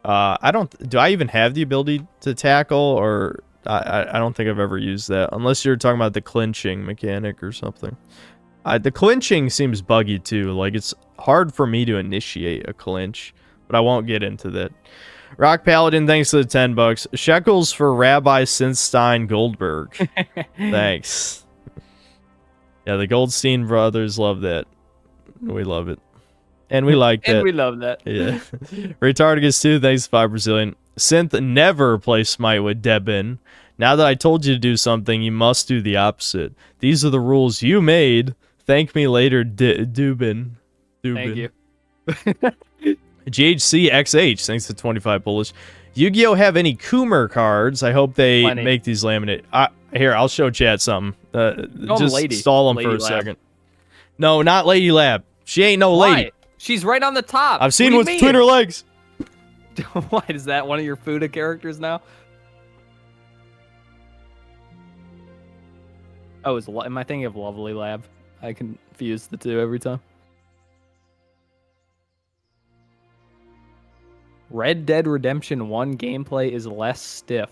Do I even have the ability to tackle, or I don't think I've ever used that, unless you're talking about the clinching mechanic or something. The clinching seems buggy too. Like, it's hard for me to initiate a clinch, but I won't get into that. Rock Paladin, thanks to the $10. Shekels for Rabbi Sinstein Goldberg. Thanks. Yeah, the Goldstein brothers love that. We love it. And we like that. And we love that. Yeah. Retardigus 2, thanks 5 Brazilian. Synth never play Smite with Debin. Now that I told you to do something, you must do the opposite. These are the rules you made. Thank me later, Dubin. Thank you. GHC XH, thanks to 25 Polish. Yu-Gi-Oh! Have any Coomer cards? I hope they make these laminate. Here, I'll show chat something. Just lady. stall them Lady for a Lab. second. No, not Lady Lab. She ain't no Why? lady. She's right on the top. I've seen What what's do you between her legs. Why is that one of your Fuda characters now? Oh, am I thinking of Lovely Lab? I confuse the two every time. Red Dead Redemption 1 gameplay is less stiff.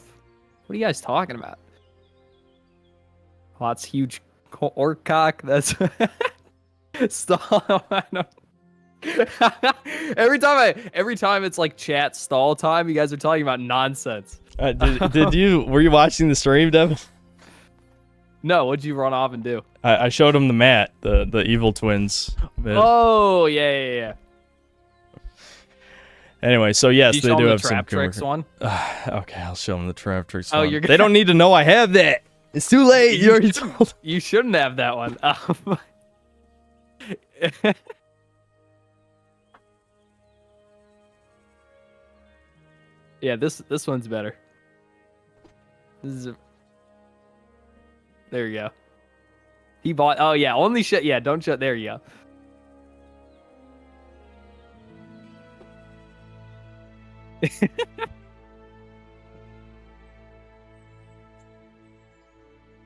What are you guys talking about? Oh, that's huge orc cock. That's stall. I don't... every time it's like chat stall time, you guys are talking about nonsense. Were you watching the stream, Devin? No, what'd you run off and do? I showed him the mat, the evil twins. Oh, yeah. Anyway, so yes, they do have some Trap Tricks one. Okay, I'll show them the Trap Tricks Oh, one. They don't need to know I have that. It's too late. You already told. You shouldn't have that one. Yeah, this one's better. There you go. He bought. Oh yeah, only shut. Yeah, don't shut. There you go.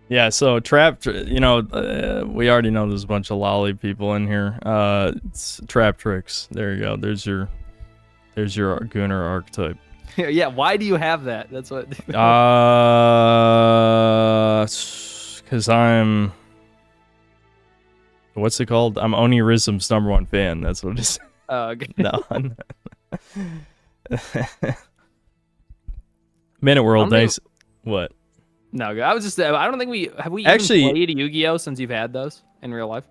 Yeah, so Trap, we already know there's a bunch of lolly people in here. It's Trap Tricks. There you go. There's your Gunner archetype. Yeah, why do you have that? That's what. Because I'm. What's it called? I'm Onirism's #1 fan. That's what it is. Okay. No. Minute World, thanks. What? No, I was just. I don't think we Actually, even played Yu-Gi-Oh since you've had those in real life.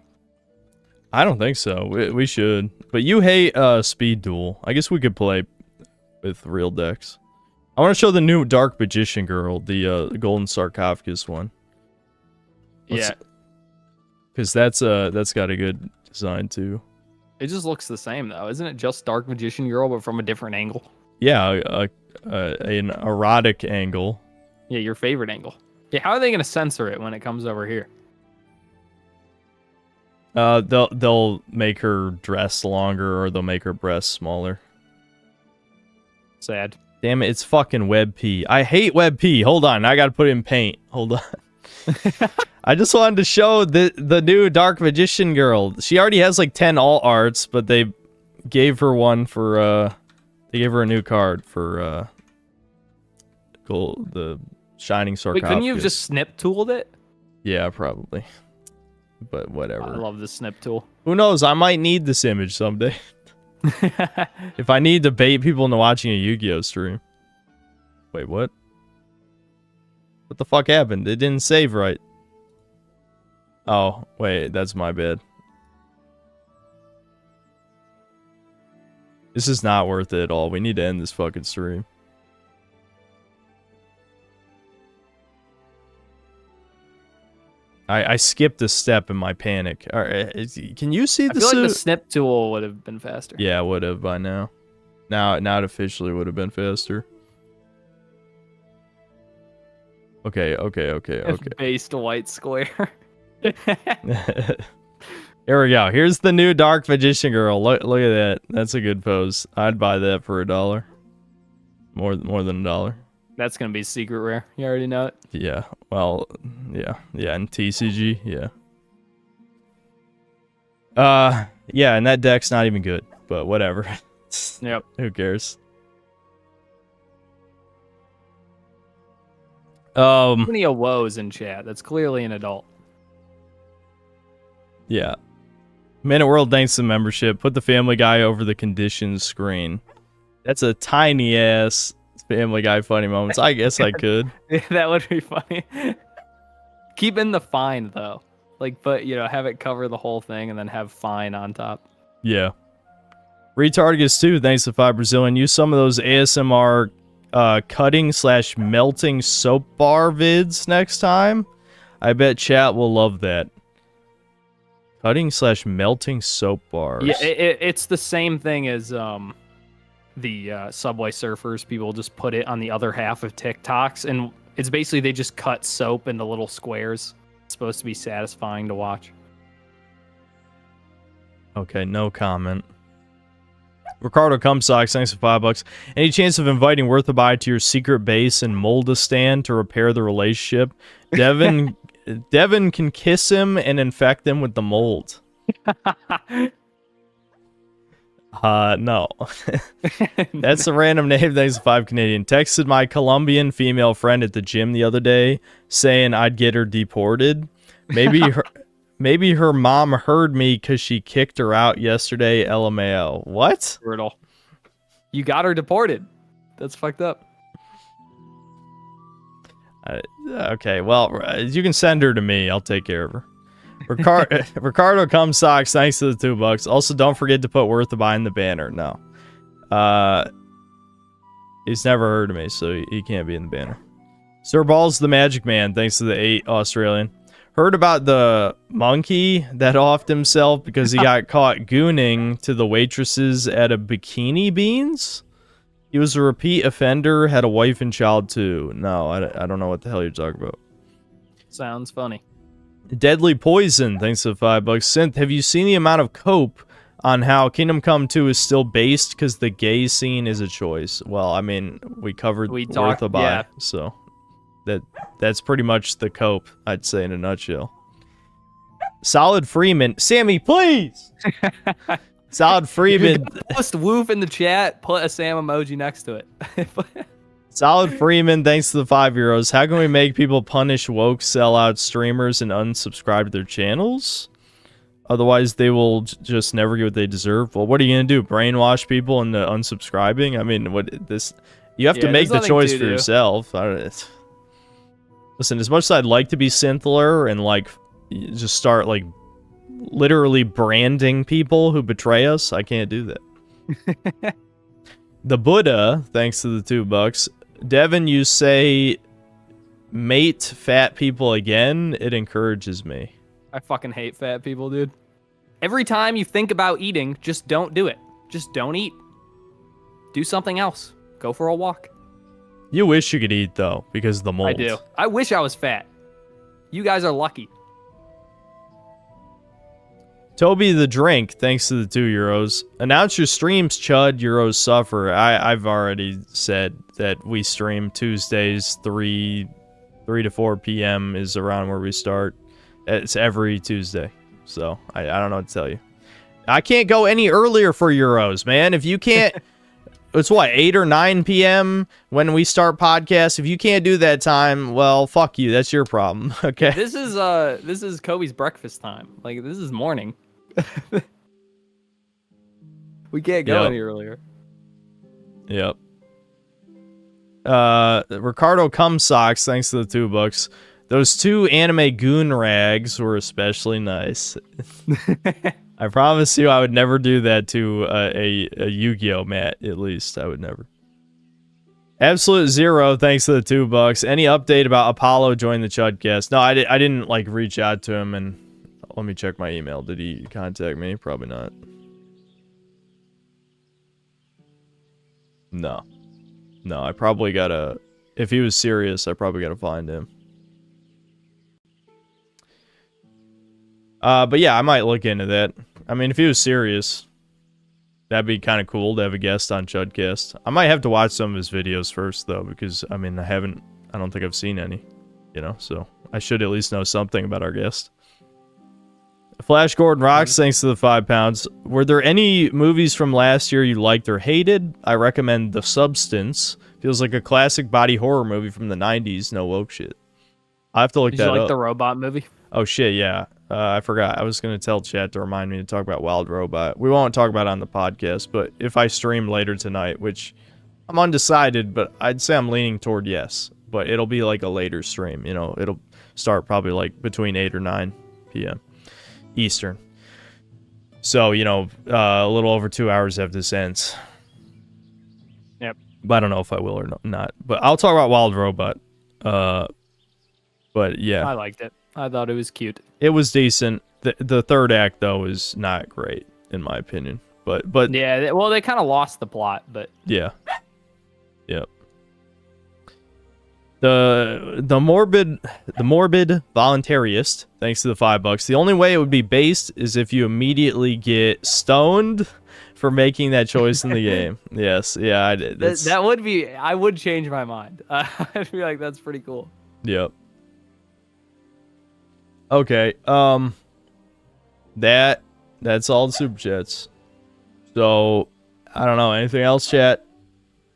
I don't think so. We should. But you hate Speed Duel. I guess we could play with real decks. I want to show the new Dark Magician Girl, the Golden Sarcophagus one. Yeah. Because that's got a good design too. It just looks the same though, isn't it? Just Dark Magician Girl, but from a different angle. Yeah, an erotic angle. Yeah, your favorite angle. Yeah, how are they gonna censor it when it comes over here? They'll make her dress longer, or they'll make her breasts smaller. Sad. Damn it, it's fucking WebP. I hate WebP. Hold on, I gotta put it in Paint. Hold on. I just wanted to show the new Dark Magician Girl. She already has like 10 alt arts, but they gave her one for they gave her a new card for the Shining Wait, Sarcophagus. couldn't you have just snip tooled it? Yeah, probably. But whatever. I love the snip tool. Who knows? I might need this image someday. If I need to bait people into watching a Yu-Gi-Oh stream. Wait, what? What the fuck happened? It didn't save right. Oh, wait, that's my bad. This is not worth it at all. We need to end this fucking stream. I skipped a step in my panic. All right, can you see I the feel suit? like the snip tool would have been faster. Yeah, it would have by now. Now it officially would have been faster. Okay. Based white square. Here we go. Here's the new Dark Magician Girl. Look at that. That's a good pose. I'd buy that for $1. More than $1. That's gonna be secret rare. You already know it. Yeah. Well, yeah. And TCG, yeah. Yeah, and that deck's not even good, but whatever. Yep. Who cares? Plenty of woes in chat. That's clearly an adult. Yeah. Minute World, thanks for the membership. Put the Family Guy over the conditions screen. That's a tiny ass Family Guy funny moments. I guess I could. Yeah, that would be funny. Keep in the fine though. Like, but have it cover the whole thing and then have fine on top. Yeah. Retargus too, thanks to 5 Brazilian. Use some of those ASMR cutting/melting soap bar vids next time. I bet chat will love that. Cutting/melting soap bars. Yeah, it's the same thing as the Subway Surfers. People just put it on the other half of TikToks, and it's basically they just cut soap into little squares. It's supposed to be satisfying to watch. Okay, no comment. Ricardo Cumsocks, thanks for $5. Any chance of inviting Worthaby to your secret base in Moldistan to repair the relationship? Devin can kiss him and infect him with the mold. No. That's a random name. Thanks to 5 Canadian. Texted my Colombian female friend at the gym the other day saying I'd get her deported. Maybe her mom heard me because she kicked her out yesterday. LMAO. What? Brutal. You got her deported. That's fucked up. Okay, well, you can send her to me. I'll take care of her. Ricardo Cumsocks, thanks to the $2. Also, don't forget to put Worthaby in the banner. No. He's never heard of me, so he can't be in the banner. Sir Balls the Magic Man, thanks to the 8 Australian. Heard about the monkey that offed himself because he got caught gooning to the waitresses at a Bikini Beans? He was a repeat offender, had a wife and child too. No, I don't know what the hell you're talking about. Sounds funny. Deadly Poison, thanks to the $5. Synth, have you seen the amount of cope on how Kingdom Come 2 is still based because the gay scene is a choice? Well, I mean, we covered Worthaby, yeah. so... That's pretty much the cope, I'd say, in a nutshell. Solid Freeman. Sammy, please! Solid Freeman. Post woof in the chat, put a Sam emoji next to it. Solid Freeman, thanks to the €5. How can we make people punish woke sellout streamers and unsubscribe to their channels? Otherwise, they will just never get what they deserve. Well, what are you going to do? Brainwash people into unsubscribing? I mean, you have to make the choice for yourself. Listen, as much as I'd like to be Synthler and, like, just start, like, literally branding people who betray us, I can't do that. The Buddha, thanks to the $2. Devin, you say mate fat people again. It encourages me. I fucking hate fat people, dude. Every time you think about eating, just don't do it. Just don't eat. Do something else. Go for a walk. You wish you could eat, though, because of the mold. I do. I wish I was fat. You guys are lucky. Toby the Drink, thanks to the €2. Announce your streams, Chud. Euros suffer. I've already said that we stream Tuesdays, 3 to 4 p.m. is around where we start. It's every Tuesday. So, I don't know what to tell you. I can't go any earlier for Euros, man. If you can't... It's what, 8 or 9 p.m. when we start podcasts? If you can't do that time, well, fuck you. That's your problem, okay? This is Kobe's breakfast time. Like, this is morning. We can't go any earlier. Yep. Ricardo Cumsocks, thanks to the $2. Those 2 anime goon rags were especially nice. I promise you I would never do that to a Yu-Gi-Oh! Mat, at least. I would never. Absolute Zero, thanks to the $2. Any update about Apollo joining the Chudcast? No, I didn't, like, reach out to him, and let me check my email. Did he contact me? Probably not. No. No, I probably gotta... If he was serious, I probably gotta find him. But yeah, I might look into that. I mean, if he was serious, that'd be kind of cool to have a guest on Chudcast. I might have to watch some of his videos first, though, because, I mean, I don't think I've seen any, you know, so I should at least know something about our guest. Flash Gordon Rocks, thanks to the £5. Were there any movies from last year you liked or hated? I recommend The Substance. Feels like a classic body horror movie from the 90s. No woke shit. I have to look that up. Did you like the robot movie? Oh, shit, yeah. I forgot. I was going to tell chat to remind me to talk about Wild Robot. We won't talk about it on the podcast, but if I stream later tonight, which I'm undecided, but I'd say I'm leaning toward yes. But it'll be like a later stream, you know. It'll start probably like between 8 or 9 p.m. Eastern. So, you know, a little over 2 hours after this ends. Yep. But I don't know if I will or not. But I'll talk about Wild Robot. But yeah. I liked it. I thought it was cute. It was decent. The third act, though, is not great, in my opinion. But yeah, well, they kind of lost the plot, but... Yeah. Yep. The morbid voluntarist, thanks to the $5. The only way it would be based is if you immediately get stoned for making that choice in the game. Yes, yeah, I did. That would be. I would change my mind. I'd be like, that's pretty cool. Yep. Okay. That's all the super chats. So I don't know anything else, chat.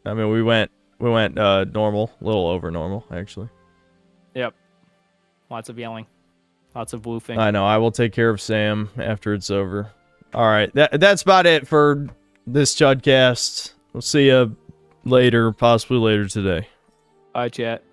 I mean, we went normal, a little over normal, actually. Yep. Lots of yelling. Lots of woofing. I know. I will take care of Sam after it's over. All right. That's about it for this Chudcast. We'll see you later, possibly later today. Bye, chat.